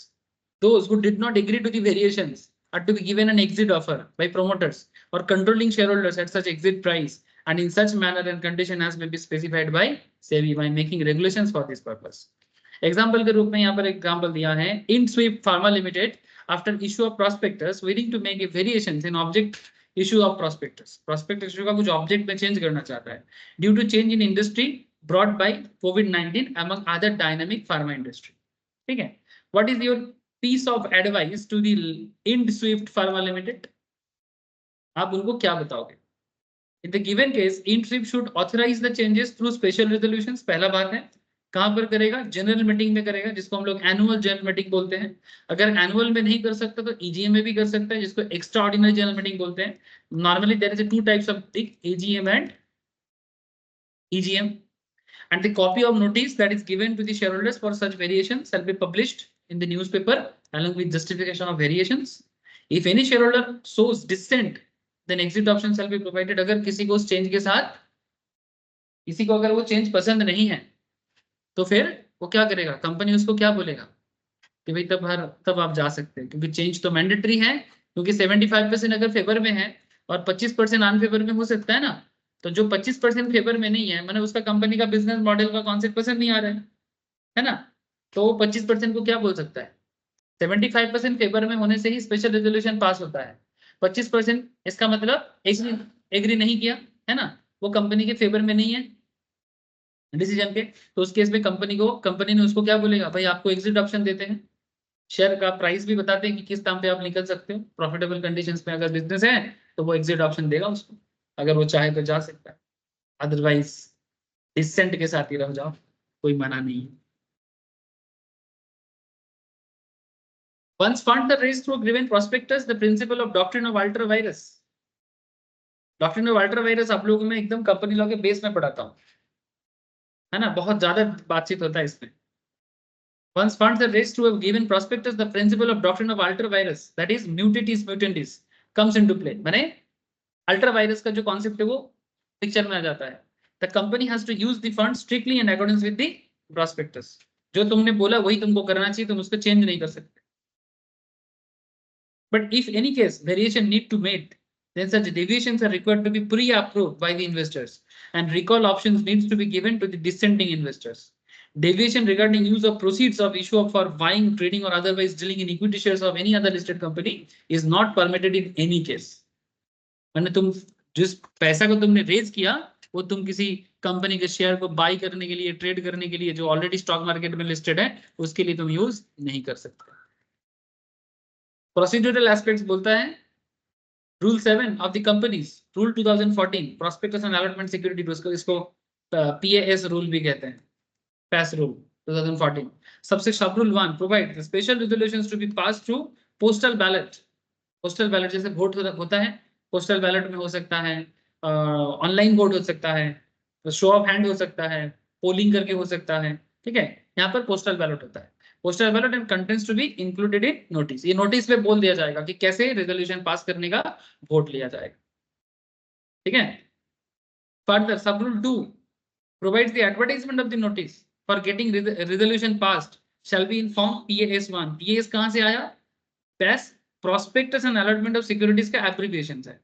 those who did not agree to the variations, are to be given an exit offer by promoters or controlling shareholders at such exit price and in such manner and condition as may be specified by SEBI by making regulations for this purpose। Example के रूप में यहाँ पर example दिया है, in Sweep Pharma limited after issue of prospectus willing to make a variations in object issue of prospectus, prospectus issue का कुछ object में चेंज करना चाहता है due to change in industry brought by कोविड-19 among other dynamic pharma industry. ठीक है, what is your piece of advice to the Ind Swift pharma limited? आप उनको क्या बताओगे? In the given case, INSWIFT should authorize the changes through special resolutions। पहला बात है, कहां पर करेगा? जनरल मीटिंग में करेगा, जिसको हम लोग एनुअल जनरल मीटिंग बोलते हैं। अगर एनुअल में नहीं कर सकता तो EGM में भी कर सकता है, जिसको एक्स्ट्रा ऑर्डिनरी जनरल मीटिंग बोलते हैं। Normally there is two types of AGM and EGM, and the copy of notice that is given to the shareholders for such variations shall be published in the newspaper along with justification of variations। If any shareholder shows dissent, then exit option shall be provided। अगर किसी को उस change के साथ, किसी को अगर वो चेंज पसंद नहीं है तो फिर वो क्या करेगा? कंपनी उसको क्या बोलेगा कि भाई तब आप जा सकते हैं, क्योंकि चेंज तो मैंडेटरी है, क्योंकि 75% अगर फेवर में है और 25% अनफेवर में हो सकता है ना, तो जो 25% फेवर में नहीं है, मैंने उसका कंपनी का बिजनेस मॉडल का कॉन्सेप्ट पसंद नहीं आ रहा है ना, तो 25% को क्या बोल सकता है? 75% फेवर में होने से ही स्पेशल रेजोल्यूशन पास होता है। 25% इसका मतलब एग्री नहीं किया है ना, वो कंपनी के फेवर में नहीं है डिसीजन के, तो उस केस में कंपनी ने उसको क्या बोलेगा? भाई आपको एग्जिट ऑप्शन देते हैं, शेयर का प्राइस भी बताते हैं कि किस दाम पे आप निकल सकते हो, प्रॉफिटेबल कंडीशंस में अगर बिजनेस है तो वो एग्जिट ऑप्शन देगा उसको, अगर वो चाहे तो जा सकता है, अदरवाइज डिसेंट के साथ ही रह जाओ, कोई मना नहीं है। Once funds are raised through given prospectus, the principle of doctrine of ultra virus, doctrine of ultra vires आप लोगों में एकदम कंपनी लॉ के बेस में पढ़ाता हूँ, है ना, बहुत ज्यादा बातचीत होता है इसमें। Once funds are raised through a given prospectus, the principle of doctrine of ultra virus, that is mutatis mutandis, comes into play। माने अल्ट्रा वायरस का जो कॉन्सेप्ट है वो पिक्चर में आ जाता है। The company has to use the funds strictly in accordance with the prospectus। जो तुमने बोला वही तुमको करना चाहिए, तुम उसको चेंज नहीं कर सकते। But if any case variation need to made, then such deviations are required to be pre-approved by the investors, and recall options needs to be given to the dissenting investors। Deviation regarding use of proceeds of issue for buying, trading or otherwise dealing in equity shares of any other listed company is not permitted in any case। मैंने तुम जिस पैसा को तुमने raise किया वो तुम किसी कंपनी के शेयर को बाई करने के लिए, ट्रेड करने के लिए, जो ऑलरेडी स्टॉक मार्केट में लिस्टेड है, उसके लिए तुम यूज नहीं कर सकते। प्रोसीड्यूरल एस्पेक्ट्स बोलता है rule 7 of the companies rule 2014 prospectus and allotment security, इसको PAS रूल भी कहते हैं, PAS रूल 2014। सबसे सब rule 1 provide special resolutions to be pass through postal ballot. Postal ballot जैसे वोट होता है, पोस्टल बैलेट में हो सकता है, ऑनलाइन वोट हो सकता है, शो ऑफ हैंड हो सकता है, पोलिंग करके हो सकता है। ठीक है, यहाँ पर पोस्टल बैलेट होता है। Postal ballot and contents to be included in notice. ये नोटिस पे बोल दिया जाएगा कि कैसे रेजोल्यूशन पास करने का वोट लिया जाएगा। ठीक है, फर्दर सब rule 2 provides the advertisement of the notice for getting resolution passed shall be in form PAS1। PAS कहां से आया? PAS prospectus and allotment of securities का abbreviation है,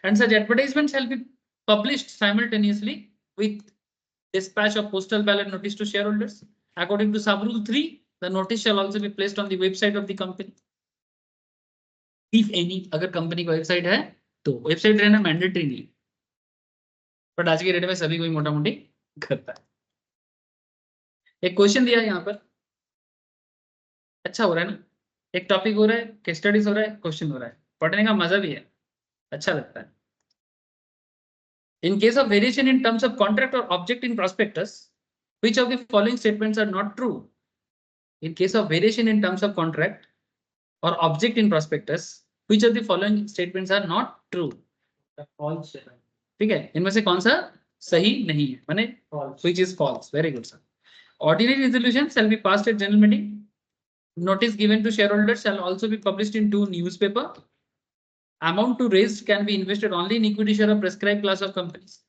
and such advertisement shall be published simultaneously with dispatch of postal ballot notice to shareholders। According to sub rule 3, the notice shall also be placed on the website of the company if any। अगर company का website है तो, website रहना mandatory नहीं, but आज के date में सभी कोई मोटा मोटी करता है। एक क्वेश्चन दिया है यहाँ पर, अच्छा हो रहा है ना, एक टॉपिक हो रहा है, केस स्टडीज हो रहा है, क्वेश्चन हो रहा है, पढ़ने का मजा भी है, अच्छा लगता है। In case of variation in terms of contract or object in prospectus, which of the following statements are not true? In case of variation in terms of contract or object in prospectus, which of the following statements are not true? false। ठीक है, इनमें से कौन सा सही नहीं है, माने which is false। Very good sir। Ordinary resolution shall be passed at general meeting। Notice given to shareholders shall also be published in 2 newspaper। Amount to raised can be invested only in equity share of prescribed class of companies।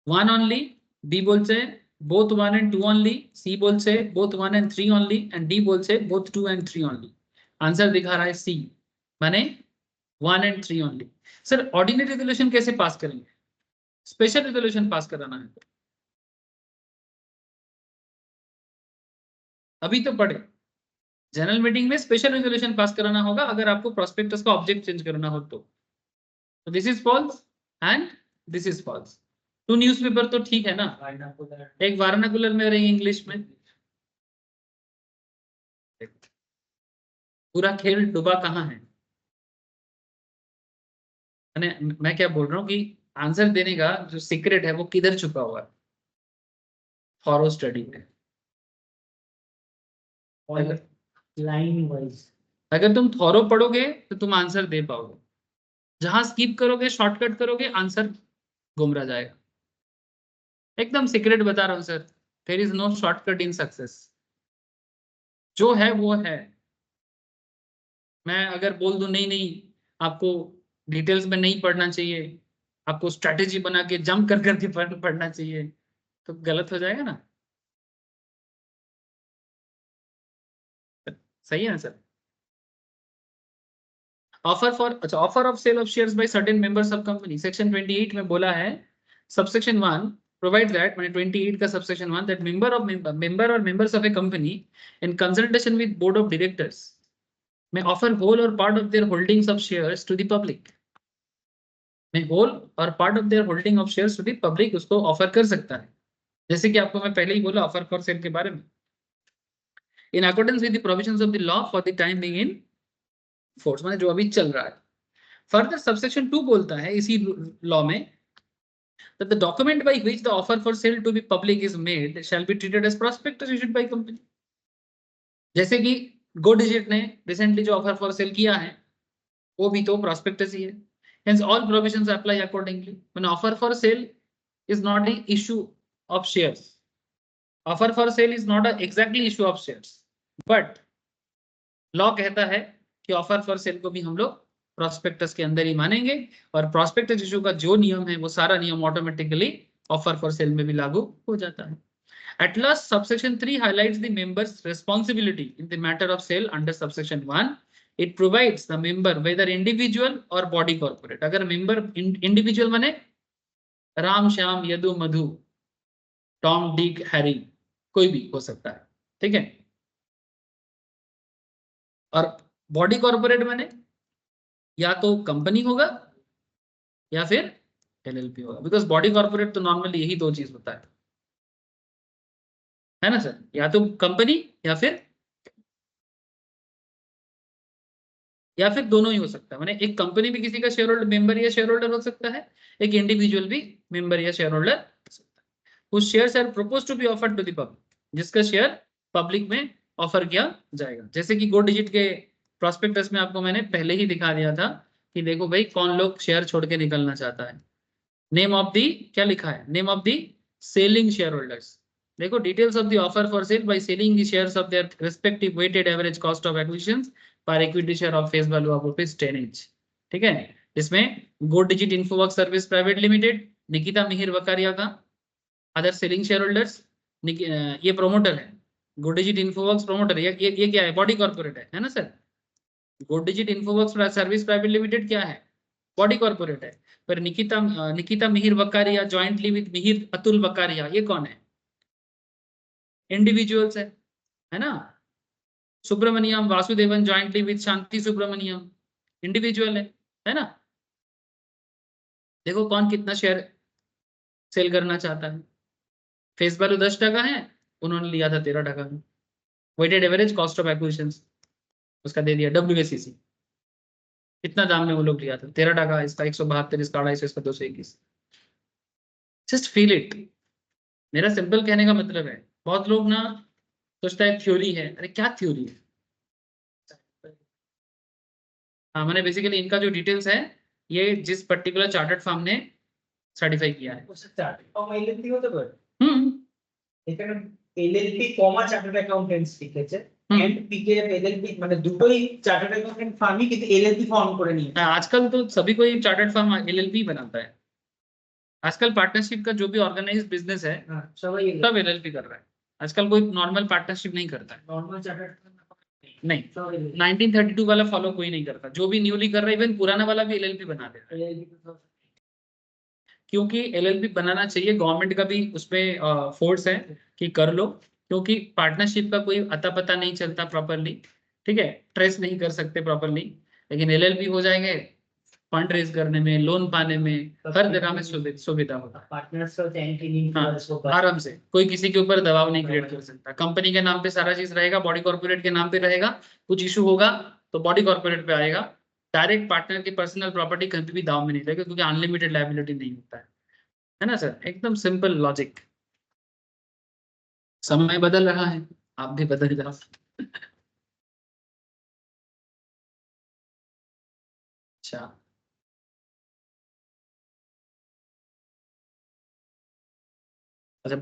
One only, B बोलते हैं both 1 and 2 only, C बोलते हैं both 1 and 3 only, and D बोलते हैं both 2 and 3 only। Answer दिखा रहा है C, माने 1 and 3 only। Sir ordinary resolution कैसे पास करेंगे? स्पेशल रेजोल्यूशन पास कराना है। अभी तो पढ़े, जनरल मीटिंग में स्पेशल रेजोल्यूशन पास कराना होगा अगर आपको प्रोस्पेक्टस का ऑब्जेक्ट चेंज करना हो तो this is false and this is false. To newspaper तो ठीक है ना, एक वार्नाकुलर में रहेंगे इंग्लिश में। पूरा खेल डूबा कहाँ है? मैं क्या बोल रहा हूँ कि आंसर देने का जो सीक्रेट है वो किधर छुपा हुआ है? थॉरो स्टडी में। लाइन वाइज अगर तुम थॉरो पढ़ोगे तो तुम आंसर दे पाओगे, जहां स्किप करोगे शॉर्टकट करोगे आंसर गुम रह जाएगा। एकदम सीक्रेट बता रहा हूं sir, there is no shortcut in success. जो है वो है। मैं अगर बोल दूं नहीं नहीं आपको डिटेल्स में नहीं पढ़ना चाहिए, आपको स्ट्रैटेजी बना के जंप कर करके पढ़ना चाहिए, तो गलत हो जाएगा ना। सही है ना sir? Offer of sale of shares by certain members of company, section 28 में बोला है सबसेक्शन 1 प्रोवाइड दैट, मैंने 28 का सबसेक्शन 1 दैट मेंबर और members of a company in consultation with board of directors में ऑफर होल और part of their holdings of shares to the public. में whole और part of their holding of shares to the public उसको offer कर सकता है, जैसे कि आपको मैं पहले ही बोला ऑफर फॉर सेल के बारे में, in accordance with the provisions of the law for the time being in force, माने जो अभी चल रहा है। फर्दर सबसेक्शन 2 बोलता है इसी लॉ में that the document by which the offer for sale to be public is made shall be treated as prospectus issued by company। जैसे कि गो डिजिट ने रिसेंटली जो ऑफर फॉर सेल किया है वो भी तो प्रोस्पेक्टस ही है। Hence all provisions apply accordingly when offer for sale is not an issue of shares। Offer for sale is not a exactly issue of shares, but law कहता है कि offer for cell को भी हम लोग prospectus के अंदर ही मानेंगे और प्रोस्पेक्टस इशू का जो नियम है वो सारा नियम ऑटोमेटिकली ऑफर फॉर सेल में भी लागू हो जाता है। At last, subsection 3 highlights the member's responsibility in the matter of sale under subsection 1. It provides the member whether individual or body corporate। अगर member individual माने राम श्याम यदु मधु टॉम डिक हैरी कोई भी हो सकता है, ठीक है। और बॉडी कॉर्पोरेट माने या तो कंपनी होगा या फिर एलएलपी होगा, बिकॉज बॉडी कॉर्पोरेट तो नॉर्मली यही दो चीज होता है ना सर, या तो कंपनी या फिर दोनों ही हो सकता है। माने एक कंपनी भी किसी का शेयर होल्डर मेंबर या शेयर होल्डर हो सकता है, एक इंडिविजुअल भी मेंबर या शेयर होल्डर हो सकता है। Whose shares are proposed to be offered to the public, जिसका शेयर पब्लिक में ऑफर किया जाएगा। जैसे कि गो डिजिट के प्रोस्पेक्टस में आपको मैंने पहले ही दिखा दिया था कि देखो भाई कौन लोग शेयर छोड़ के निकलना चाहता है। नेम ऑफ दी क्या लिखा है, name of the selling shareholders. देखो details of the offer for sale by selling the shares of their respective weighted average cost of acquisition per equity share of face value of ₹10 each, ठीक है। इसमें Go Digit Infowork service private limited, Nikita Mihir Vakaria का other selling shareholders, ये promoter है। Go Digit इन्फोवर्क्स promoter, ये क्या है, body corporate है ना sir. Go Digit Infoworks Service private Limited क्या है, बॉडी कॉर्पोरेट है। पर निकिता मिहिर वकारिया जॉइंटली विद मिहिर अतुल वकारिया, ये कौन है, इंडिविजुअल्स है ना। Subramaniam Vasudevan jointly with Shanti Subramaniam, individual है ना। देखो कौन कितना शेयर सेल करना चाहता है। फेस वैल्यू 10 टका है, उन्होंने लिया था 13 टका में। Weighted average cost of acquisition उसका दे दिया WACC, कितना दाम में वो लोग लिया था 13 टका, इसका 172, इसका 250, इसका 221। Just feel it. मेरा सिंपल कहने का मतलब है, बहुत लोग ना सोचता है थ्योरी है, अरे क्या थ्योरी है। हाँ मैंने बेसिकली इनका जो डिटेल्स है ये जिस पर्टिकुलर चार्टर्ड फर्म ने सर्टिफाई किया है। LLP হতে পারে, এখানে LLP কমা চার্টার্ড অ্যাকাউন্টেন্টস লিখেছে এন্ড PKF LLP মানে দুটোই চার্টার্ড অ্যাকাউন্টেন্ট ফার্মই কিন্তু LLP ফর্ম করে নিয়েছে। आजकल तो सभी कोई चार्टर्ड फर्म LLP बनाता है। आजकल पार्टनरशिप का जो भी ऑर्गेनाइज्ड बिजनेस है सब LLP कर रहा है। आजकल कोई नॉर्मल पार्टनरशिप नहीं करता है, नॉर्मल चार्टर्ड नहीं 1932 वाला फॉलो कोई नहीं करता। जो भी न्यूली कर रहा है इवन पुराना वाला भी LLP बना देता है, क्योंकि LLP बनाना चाहिए। गवर्नमेंट का भी उसमें फोर्स है कि कर लो, क्योंकि पार्टनरशिप का कोई अता पता नहीं चलता प्रॉपरली। ठीक है, ट्रेस नहीं कर सकते प्रॉपरली, लेकिन एलएलपी हो जाएंगे फंड रेज करने में, लोन पाने में, हर जगह में सुविधा होता है। पार्टनर्स का एंट्री नहीं हाँ, आराम से कोई किसी के ऊपर दबाव नहीं क्रिएट कर सकता। कंपनी के नाम पे सारा चीज रहेगा, बॉडी कॉर्पोरेट के नाम पे रहेगा। कुछ इशू होगा तो बॉडी कॉर्पोरेट पे आएगा। डायरेक्ट पार्टनर की पर्सनल प्रॉपर्टी कभी भी दाव में नहीं रहेगा, क्योंकि अनलिमिटेड लायबिलिटी नहीं होता है ना सर? एकदम सिंपल लॉजिक। समय बदल रहा है, आप भी बदल जाओ। अच्छा,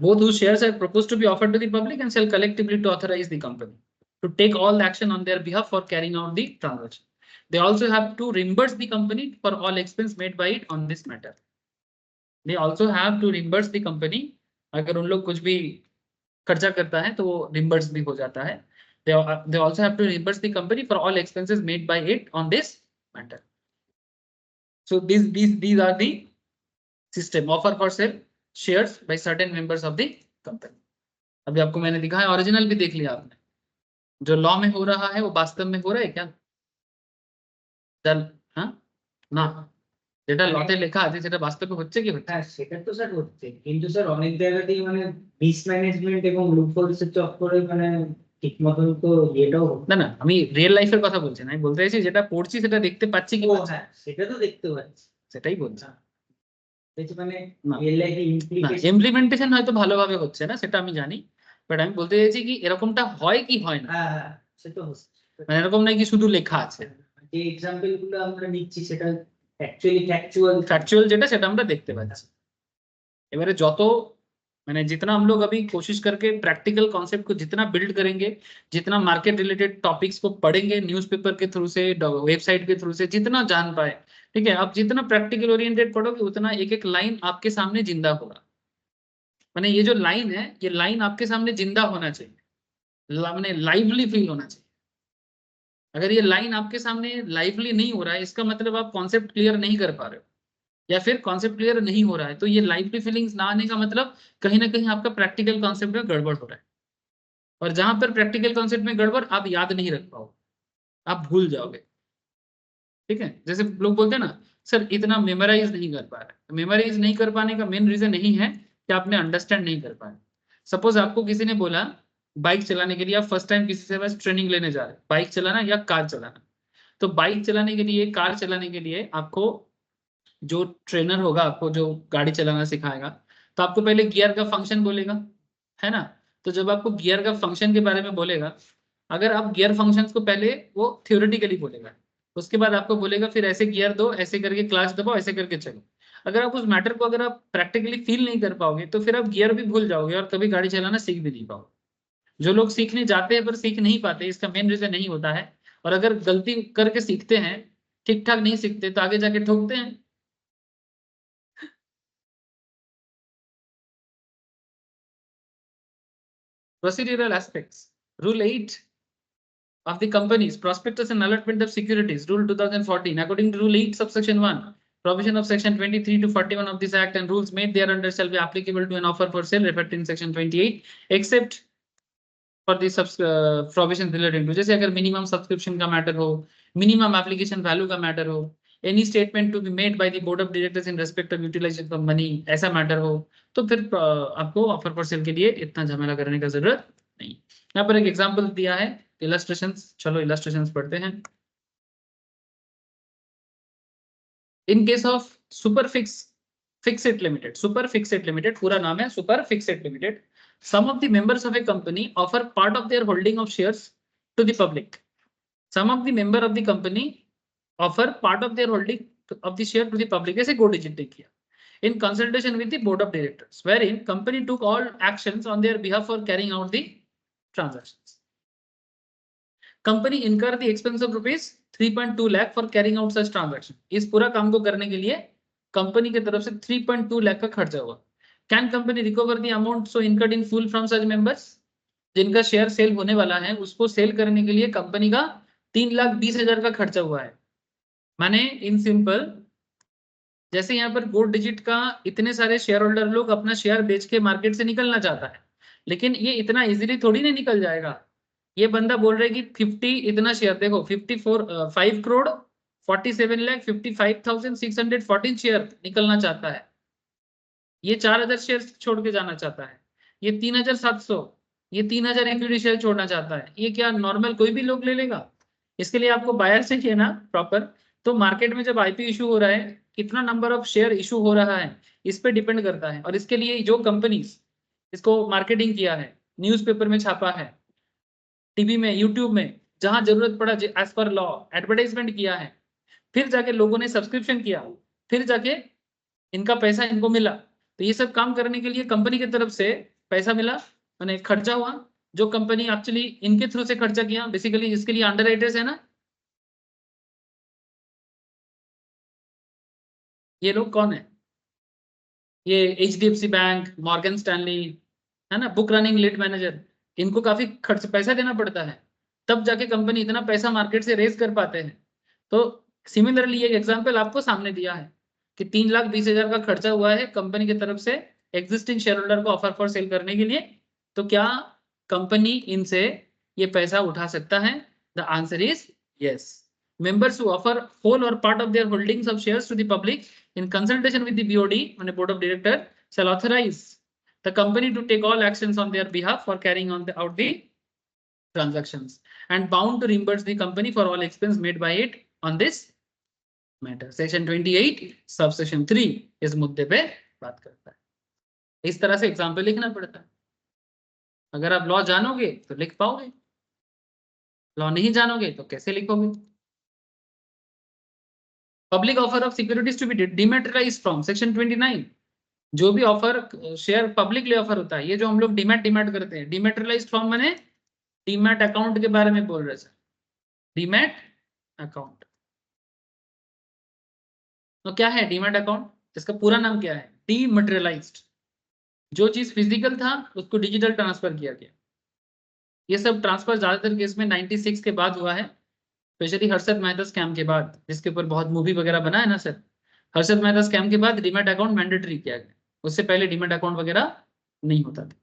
both whose shares are proposed to be offered to the public and shall collectively to authorize the company to take all the action on their behalf for carrying out the transaction. They also have to reimburse the company for all expense made by it on this matter. They also have to reimburse the company. अगर उन लोग कुछ भी खर्चा करता है तो वो reimburse भी हो जाता है. They also have to reimburse the company for all expenses made by it on this matter. So these are the system offer for sale shares by certain members of the company. अभी आपको मैंने दिखाया, original भी देख लिया आपने। जो law में हो रहा है वो वास्तव में हो रहा है क्या? हाँ না, যেটা লতে লেখা আছে সেটা বাস্তবে হচ্ছে কি হচ্ছে? হ্যাঁ সেটা তো স্যার হচ্ছে, কিন্তু স্যার অনেক জায়গাতেই মানে মিসম্যানেজমেন্ট এবং লুপহোলসের চক্করে মানে ঠিক মতন তো এটাও না না, আমি রিয়েল লাইফের কথা বলছি না, আমি বলতে চাইছি যেটা পড়ছি সেটা দেখতে পাচ্ছি কি পাচ্ছি? হ্যাঁ সেটা তো দেখতে পাচ্ছি, সেটাই বলছি। মানে না, রিয়েল লাইফে ইমপ্লিকেশন ইমপ্লিমেন্টেশন হয়তো ভালোভাবে হচ্ছে না, সেটা আমি জানি, বাট আমি বলতে চাইছি কি এরকমটা হয় কি হয় না, হ্যাঁ সেটা হচ্ছে, মানে এরকম নাই কি শুধু লেখা আছে। যে এক্সাম্পল গুলো আমরা নিচ্ছি সেটা অ্যাকচুয়ালি ফ্যাকচুয়াল যেটা সেটা আমরা দেখতে পাচ্ছি। এবারে যত मैंने जितना हम लोग अभी कोशिश करके प्रैक्टिकल कॉन्सेप्ट को जितना बिल्ड करेंगे, जितना मार्केट रिलेटेड टॉपिक्स को पढ़ेंगे न्यूज़पेपर के थ्रू से, वेबसाइट के थ्रू से, जितना जान पाए, ठीक है, आप जितना प्रैक्टिकल ओरिएंटेड पढ़ोगे उतना एक एक लाइन आपके सामने जिंदा होगा। मैंने ये जो लाइन है, ये लाइन आपके सामने जिंदा होना चाहिए, मैंने लाइवली फील होना चाहिए। अगर ये लाइन आपके सामने लाइवली नहीं हो रहा है, इसका मतलब आप कॉन्सेप्ट क्लियर नहीं कर पा रहे हो, या फिर कॉन्सेप्ट क्लियर नहीं हो रहा है, तो ये लाइवली फीलिंग्स ना आने का मतलब कहीं ना कहीं आपका प्रैक्टिकल कॉन्सेप्ट में गड़बड़ हो रहा है। और जहां पर प्रैक्टिकल कॉन्सेप्ट में गड़बड़, आप याद नहीं रख पाओगे, आप भूल जाओगे। ठीक है, जैसे लोग बोलते हैं ना सर इतना मेमोराइज नहीं कर पा रहे, मेमोराइज नहीं कर पाने का मेन रीजन नहीं है कि आपने अंडरस्टैंड नहीं कर पाया। सपोज आपको किसी ने बोला बाइक चलाने के लिए, आप फर्स्ट टाइम किसी से बस ट्रेनिंग लेने जा रहे हैं, बाइक चलाना या कार चलाना, तो बाइक चलाने के लिए, कार चलाने के लिए आपको जो ट्रेनर होगा, आपको जो गाड़ी चलाना सिखाएगा, तो आपको पहले गियर का फंक्शन बोलेगा, है ना? तो जब आपको गियर का फंक्शन के बारे में बोलेगा, अगर आप गियर फंक्शंस को पहले वो थियोरेटिकली बोलेगा, उसके बाद आपको बोलेगा फिर ऐसे गियर दो, ऐसे करके क्लच दबाओ, ऐसे करके चलो। अगर आप उस मैटर को अगर आप प्रैक्टिकली फील नहीं कर पाओगे तो फिर आप गियर भी भूल जाओगे और कभी गाड़ी चलाना सीख भी नहीं पाओगे। जो लोग सीखने जाते हैं पर सीख नहीं पाते, इसका मेन रीजन नहीं होता है, और अगर गलती करके सीखते हैं, ठीक ठाक नहीं सीखते, तो आगे जाके ठोकते हैं। Procedural aspects. Rule 8 of the companies prospectus and allotment of securities, Rule 2014. According to Rule 8 subsection 1, provision of section 23 to 41 of this act and rules made thereunder shall be applicable to an offer for sale referred in section 28, except for the provisions relating to, जैसे अगर minimum subscription का matter हो, minimum application value का matter हो, any statement to be made by the board of directors in respect of utilization of money, ऐसा matter हो, तो फिर आपको ऑफर फॉर सेल के लिए इतना झमेला करने का जरूरत नहीं। यहाँ पर एक एग्जांपल दिया है, इलस्ट्रेशंस, चलो इलस्ट्रेशंस पढ़ते हैं। In case of super fixed limited, super fixed limited पूरा नाम है super fixed limited, some of the members of a company offer part of their holding of shares to the public. Some of the member of the company offer part of their holding of the share to the public, ऐसे go digit देखिए, in consultation with the board of directors, wherein company took all actions on their behalf for carrying out the transactions. Company incur the expense of rupees 3.2 lakh for carrying out such transaction. इस पूरा काम को करने के लिए company की तरफ से 3.2 लाख का खर्चा हुआ। Can company recover the amount so incurred in full from such members? जिनका शेयर सेल होने वाला है उसको सेल करने के लिए कंपनी का 3,20,000 का खर्चा हुआ है। माने इन सिंपल, जैसे यहाँ पर गोल्ड डिजिट का इतने सारे शेयर होल्डर लोग अपना शेयर बेच के मार्केट से निकलना चाहता है, लेकिन ये इतना इजीली थोड़ी ना निकल जाएगा। ये बंदा बोल रहा है कि 50 इतना शेयर, देखो 5 करोड़ 47,55,614 शेयर निकलना चाहता है, ये 4,000 शेयर छोड़ के जाना चाहता है, ये 3,700, ये 3,000 इक्विटी शेयर छोड़ना चाहता है। ये क्या नॉर्मल कोई भी लोग ले लेगा? इसके लिए आपको बायर चाहिए ना प्रॉपर। तो मार्केट में जब आईपी इशू हो रहा है, कितना नंबर ऑफ शेयर इशू हो रहा है, इस पे डिपेंड करता है। और इसके लिए जो कंपनीज इसको मार्केटिंग किया है, न्यूज़पेपर में छापा है, टीवी में, यूट्यूब में, जहां जरूरत पड़ा एज पर लॉ एडवर्टाइजमेंट किया है, फिर जाके लोगों ने सब्सक्रिप्शन किया, फिर जाके इनका पैसा इनको मिला। तो ये सब काम करने के लिए कंपनी की तरफ से पैसा मिला, मैंने खर्चा हुआ, जो कंपनी एक्चुअली इनके थ्रू से खर्चा किया। बेसिकली इसके लिए अंडरराइटर्स है ना, ये लोग कौन है? ये HDFC बैंक, मॉर्गन स्टैनली, है ना, बुक रनिंग लीड मैनेजर, इनको काफी खर्च पैसा देना पड़ता है, तब जाके कंपनी इतना पैसा मार्केट से रेज कर पाते हैं। तो सिमिलरली एक एग्जांपल आपको सामने दिया है कि 3,20,000 का खर्चा हुआ है कंपनी की तरफ से एग्जिस्टिंग शेयर होल्डर को ऑफर फॉर सेल करने के लिए। तो क्या कंपनी इनसे ये पैसा उठा सकता है? The answer is yes. Members who offer whole or part of their holdings of shares to the public in consultation with the BOD on a board of directors shall authorize the company to take all actions on their behalf for carrying out the transactions and bound to reimburse the company for all expense made by it on this matter. Section 28 subsection 3 इस मुद्दे पे बात करता है। इस तरह से example लिखना पड़ता है। अगर आप लॉ जानोगे तो लिख पाओगे, लॉ नहीं जानोगे तो कैसे लिखोगे? Public offer of securities to be dematerialised from section 29। जो भी ऑफर शेयर पब्लिकली ऑफर होता है, ये जो हम लोग डीमैट करते हैं, डिमैटेरियलाइज्ड फ्रॉम माने डीमैट अकाउंट के बारे में बोल रहे सर, डीमैट अकाउंट। तो क्या है डीमैट अकाउंट? इसका पूरा नाम क्या है? डीमैटेरियलाइज्ड। जो चीज फिजिकल था उसको डिजिटल ट्रांसफर किया गया। ये सब ट्रांसफर ज्यादातर केस में 96 के बाद हुआ है, स्पेशली हर्षद मेहता स्कैम के बाद, जिसके ऊपर बहुत मूवी वगैरह बना है ना सर। हर्षद मेहता स्कैम के बाद डीमैट अकाउंट मैंडेटरी किया गया, उससे पहले डीमैट अकाउंट वगैरह नहीं होता था।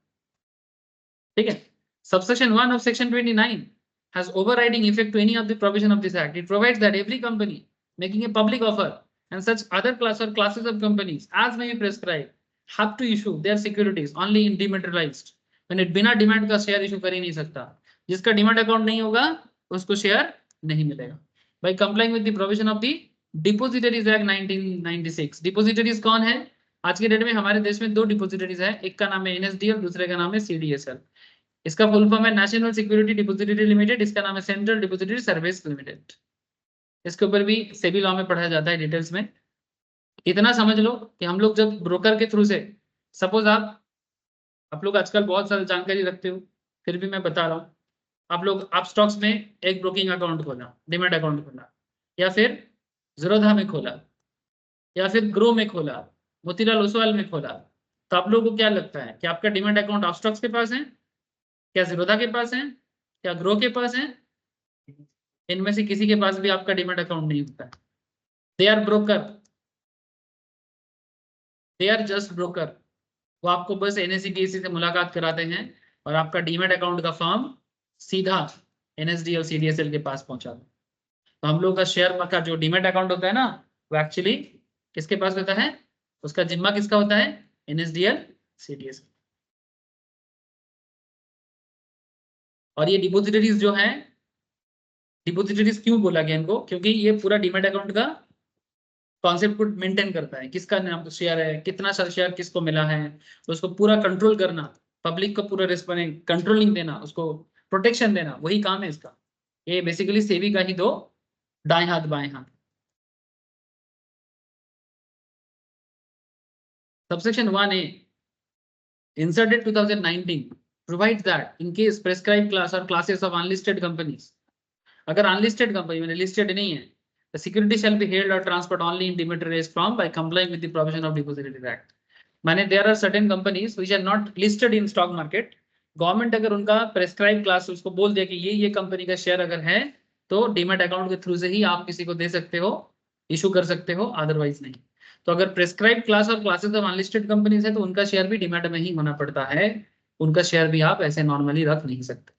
ठीक है। Subsection 1 of section 29 has overriding effect to any of the provision of this act. It provides that every company making a public offer and such other class or classes of companies as may be prescribed have to issue their securities only in dematerialized. मैंने बिना demat का share issue कर ही नहीं सकता। जिसका demat account नहीं होगा उसको शेयर नहीं मिलेगा। By complying with the provision of the Depositories Act 1996. डिपोजिटरीज कौन है? आज के डेट में हमारे देश में दो डिपोजिटरीज है, एक का नाम है NSDL, दूसरे का नाम है CDSL। इसका फुल फॉर्म है नेशनल सिक्योरिटी डिपोजिटरी लिमिटेड, इसका नाम है सेंट्रल डिपोजिटरी सर्विस लिमिटेड। इसके ऊपर भी सेबी लॉ में पढ़ाया जाता है डिटेल्स में। इतना समझ लो कि हम लोग जब ब्रोकर के थ्रू से, सपोज आप लोग आजकल बहुत सारी जानकारी रखते हो, फिर भी मैं बता रहा हूँ, आप स्टॉक्स में एक ब्रोकिंग अकाउंट खोला, डिमैट अकाउंट खोला, या फिर ज़ीरोधा में खोला, या फिर ग्रो में खोला, मोतीलाल ओसवाल में खोला, तो आप लोगों को क्या लगता है कि आपका डिमैट अकाउंट आप स्टॉक्स के पास है, क्या ज़ीरोधा के पास है, क्या ग्रो के पास है? इनमें से किसी के पास भी आपका डिमैट अकाउंट नहीं होता है। They are broker, they are just broker. वो आपको बस NSE/BSE से मुलाकात कराते हैं और आपका डीमैट अकाउंट का फॉर्म सीधा NSDL CDSL के पास पहुंचाते हैं। तो हम लोग का शेयर का जो डीमैट अकाउंट होता है ना, वो एक्चुअली किसके पास होता है? उसका जिम्मा किसका होता है? NSDL CDSL। और ये डिपोजिटरीज जो है, डिपोजिटरीज क्यों बोला गया इनको? क्योंकि ये पूरा डीमैट अकाउंट का कॉन्सेप्ट को मेंटेन करता है, किसका नाम शेयर है, कितना शेयर किसको मिला है, तो उसको पूरा कंट्रोल करना, पब्लिक को पूरा रिस्पॉन्स कंट्रोलिंग देना, उसको प्रोटेक्शन देना, वही काम है इसका। ये बेसिकली सेबी का ही दो दाएं हाथ बाएं हाथ। Subsection 1A inserted 2019 provides that in case prescribed class or classes of unlisted companies, अगर अनलिस्टेड कंपनी में लिस्टेड नहीं है, the security shall be held or transferred only in dematerialized form by complying with the provision of Depositories Act. माने there are certain companies which are not listed in stock market. Government अगर उनका prescribe class उसको बोल दिया कि ये company का share अगर है, तो डीमैट अकाउंट के थ्रू से ही आप किसी को दे सकते हो, इशू कर सकते हो, अदरवाइज नहीं। तो अगर प्रेस्क्राइब क्लास और क्लासेस ऑफ अनलिस्टेड कंपनीज है तो उनका शेयर भी डीमैट में ही होना पड़ता है, उनका शेयर भी आप ऐसे नॉर्मली रख नहीं सकते।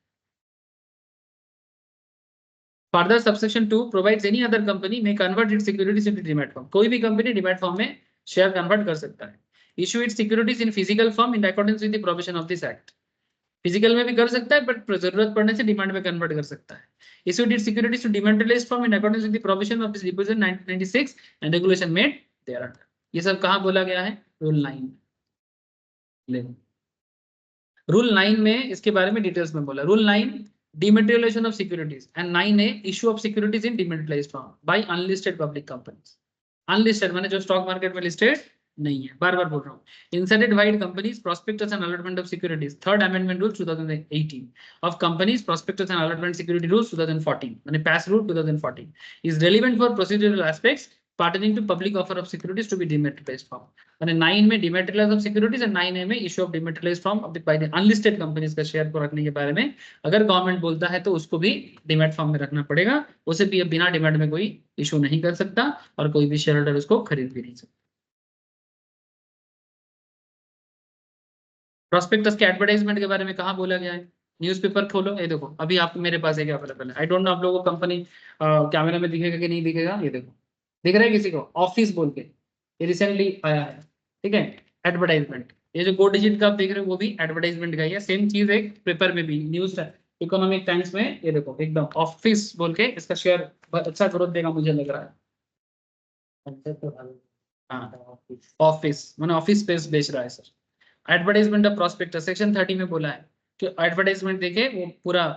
Further, subsection 2 provides any other company may convert its securities into demat form. कोई भी कंपनी डिमैट फॉर्म में शेयर कन्वर्ट कर सकता है. Issue its securities in physical form in accordance with the provision of this act. Physical में भी कर सकता है बट जरूरत पड़ने से डिमांड में कन्वर्ट कर सकता है. Issued its securities to dematterialized form in accordance with the provision of this disposition 1996 and regulation made thereafter. ये सब कहाँ बोला गया है? रूल 9. रूल 9 में इसके बारे में डिटेल्स में बोला. Rule 9 dematerialisation of securities and 9A issue of securities in dematerialised form by unlisted public companies. Unlisted माने जो स्टॉक मार्केट में लिस्टेड नहीं है. बार बार बोल रहा हूँ. Inserted vide companies prospectus and allotment of securities. Third amendment rule 2018 of companies prospectus and allotment security rules 2014 माने पास rule 2014 is relevant for procedural aspects pertaining to public offer of securities to be dematerialized form. माने 9 में dematerialized of securities and 9A में issue of dematerialized form of the by the unlisted companies का share को रखने के बारे में अगर गवर्नमेंट बोलता है तो उसको भी डिमेट फॉर्म में रखना पड़ेगा. उसे भी बिना डिमेट में कोई इशू नहीं कर सकता और कोई भी शेयर होल्डर उसको खरीद भी नहीं सकता. प्रोस्पेक्टस के एडवर्टाइजमेंट के बारे में कहाँ बोला गया है? न्यूज़पेपर खोलो, ये देखो अभी आपको मेरे पास एक अवेलेबल है. आई डोंट नो आप लोगों को कंपनी कैमरा में दिखेगा कि नहीं दिखेगा. ये देखो दिख रहा है किसी को? ऑफिस बोल के ये रिसेंटली आया है. ठीक है, एडवर्टाइजमेंट. ये जो 2 डिजिट का आप देख रहे हो वो भी एडवर्टाइजमेंट का ही है. सेम चीज एक पेपर में भी न्यूज इकोनॉमिक टाइम्स में ये देखो एकदम ऑफिस बोल के इसका शेयर बहुत अच्छा ग्रोथ देगा मुझे लग रहा है. हाँ, ऑफिस मैंने ऑफिस स्पेस बेच रहा है sir. Advertisement of prospectus section 30 में बोला है कि एडवर्टाइजमेंट देखे वो पूरा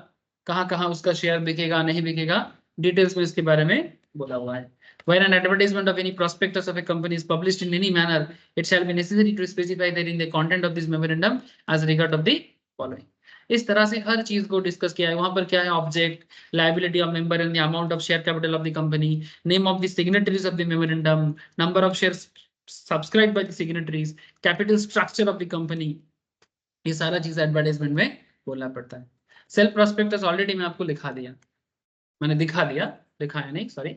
कहाँ कहाँ उसका शेयर बिकेगा नहीं बिकेगा डिटेल्स में इसके बारे में बोला हुआ है. When an advertisement of any prospectus of a company is published in any manner, it shall be necessary to specify therein the content of this memorandum as regard of the following. इस तरह से हर चीज को discuss किया है. वहां पर क्या है? Object, liability of member and the amount of share capital of the company, name of the signatories of the memorandum, number of shares subscribed by the signatories, capital structure of the company. ये सारा चीज advertisement में बोलना पड़ता है. Self prospectus already मैं आपको लिखा दिया, मैंने दिखा दिया, दिखाया नहीं सॉरी.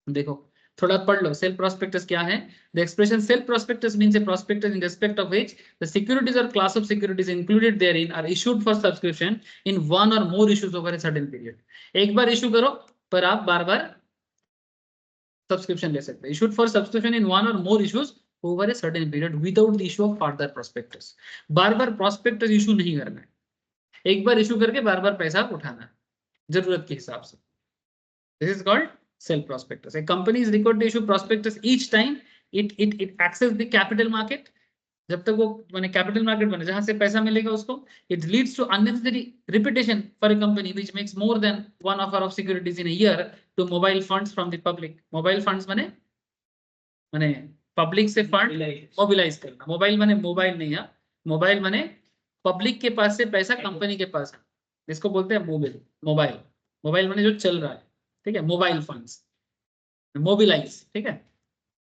देखो थोड़ा पढ़ लो. सेल्फ प्रोस्पेक्टस क्या है? The expression shelf prospectus means a prospectus in respect of which the securities और class of securities included therein are issued for subscription in one और more issues over a certain period. एक बार issue करो पर आप बार बार subscription ले सकते हैं. Issued for subscription in one और more issues over a certain period without the issue of further prospectus. बार बार प्रोस्पेक्टस इशू नहीं करना है. एक बार इशू करके बार बार पैसा उठाना है जरूरत के हिसाब से. This is called self prospectus. A company is required to issue prospectus each time it access the capital market. जब तक वो माने कैपिटल मार्केट बने जहां से पैसा मिलेगा उसको. It leads to unnecessary repetition for a company which makes more than one offer of securities in a year to mobile funds from the public. Mobile funds माने पब्लिक से फंड मोबिलाइज करना. Mobile माने mobile नहीं है, mobile माने public के पास से पैसा कंपनी के पास है. इसको बोलते हैं मोबाइल. मोबाइल मोबाइल माने जो चल रहा है. ठीक है, मोबाइल फंड्स मोबिलाइज. ठीक है,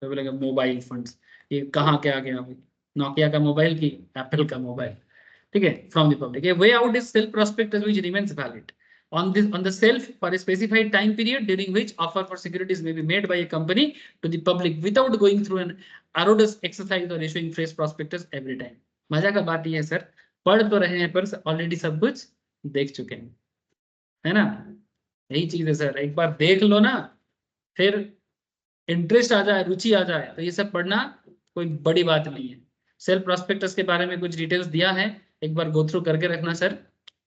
तो बोलेगा मोबाइल फंड्स. ये कहाँ के आ गया अभी? नोकिया का मोबाइल की एप्पल का मोबाइल. ठीक है, from the public. A way out is self prospectus which remains valid on the self for a specified time period during which offer for securities may be made by a company to the public without going through an arduous exercise or issuing fresh prospectus every time. मजा का बात ये है sir, पढ़ तो रहे हैं पर ऑलरेडी सब कुछ देख चुके हैं, है ना. यही चीज है सर, एक बार देख लो ना फिर इंटरेस्ट आ जाए, रुचि आ जाए तो ये सब पढ़ना कोई बड़ी बात नहीं है. सेल्फ प्रोस्पेक्टस के बारे में कुछ डिटेल्स दिया है, एक बार गो थ्रू करके रखना sir.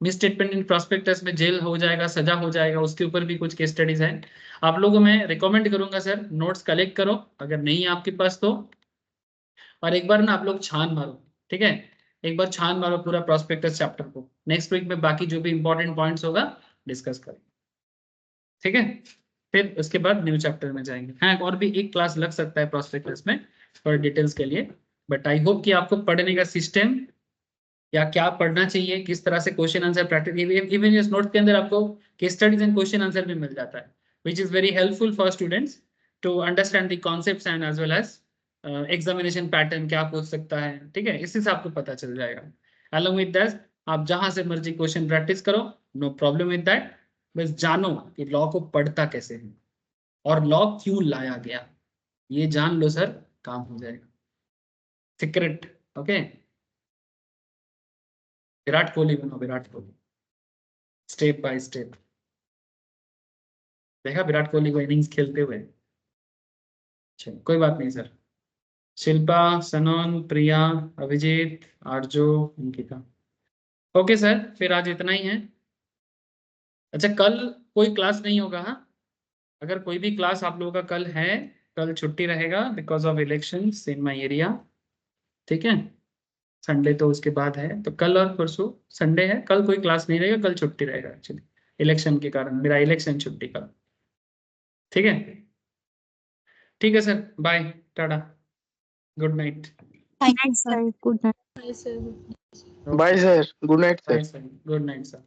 Miss statement in prospectus में जेल हो जाएगा, सजा हो जाएगा, उसके ऊपर भी कुछ केस स्टडीज है. आप लोगों में रिकमेंड करूंगा सर नोट्स कलेक्ट करो अगर नहीं है आपके पास तो, और एक बार ना आप लोग छान मारो. ठीक है, एक बार छान मारो पूरा प्रोस्पेक्टस चैप्टर को. नेक्स्ट वीक में बाकी जो भी इंपॉर्टेंट पॉइंट्स होगा डिस्कस करेंगे. ठीक है, फिर उसके बाद न्यू चैप्टर में जाएंगे. हाँ, और भी एक क्लास लग सकता है प्रोस्पेक्टस में फॉर डिटेल्स के लिए. बट आई होप कि आपको पढ़ने का सिस्टम या क्या पढ़ना चाहिए, किस तरह से क्वेश्चन आंसर प्रैक्टिस, इवन इस नोट के अंदर आपको case studies and question answer भी मिल जाता है, which is very helpful for students to understand the concepts and as well as examination pattern क्या पूछ सकता है. ठीक है, इससे आपको पता चल जाएगा. अलॉन्ग विद दैट आप जहां से मर्जी क्वेश्चन प्रैक्टिस करो, नो प्रॉब्लम विद दैट. बस जानो कि लॉ को पढ़ता कैसे है और लॉ क्यों लाया गया, ये जान लो सर, काम हो जाएगा. सीक्रेट. ओके, विराट कोहली बनो, Virat Kohli, step by step. देखा विराट कोहली को इनिंग्स खेलते हुए। अच्छा कोई बात नहीं सर। शिल्पा, सनोन, प्रिया, अभिजीत, आरजू, अंकिता। ओके सर, फिर आज इतना ही है। अच्छा कल कोई क्लास नहीं होगा हाँ? अगर कोई भी क्लास आप लोगों का कल है, कल छुट्टी रहेगा because of elections in my area. ठीक है, संडे तो उसके बाद है, तो कल और परसों संडे है, कल कोई क्लास नहीं रहेगा, कल छुट्टी रहेगा एक्चुअली इलेक्शन के कारण, मेरा इलेक्शन छुट्टी कल। ठीक है, ठीक है sir, bye, tata, good night. Thanks, sir. Good night. Bye, sir. Good night, sir. Bye sir, good night sir.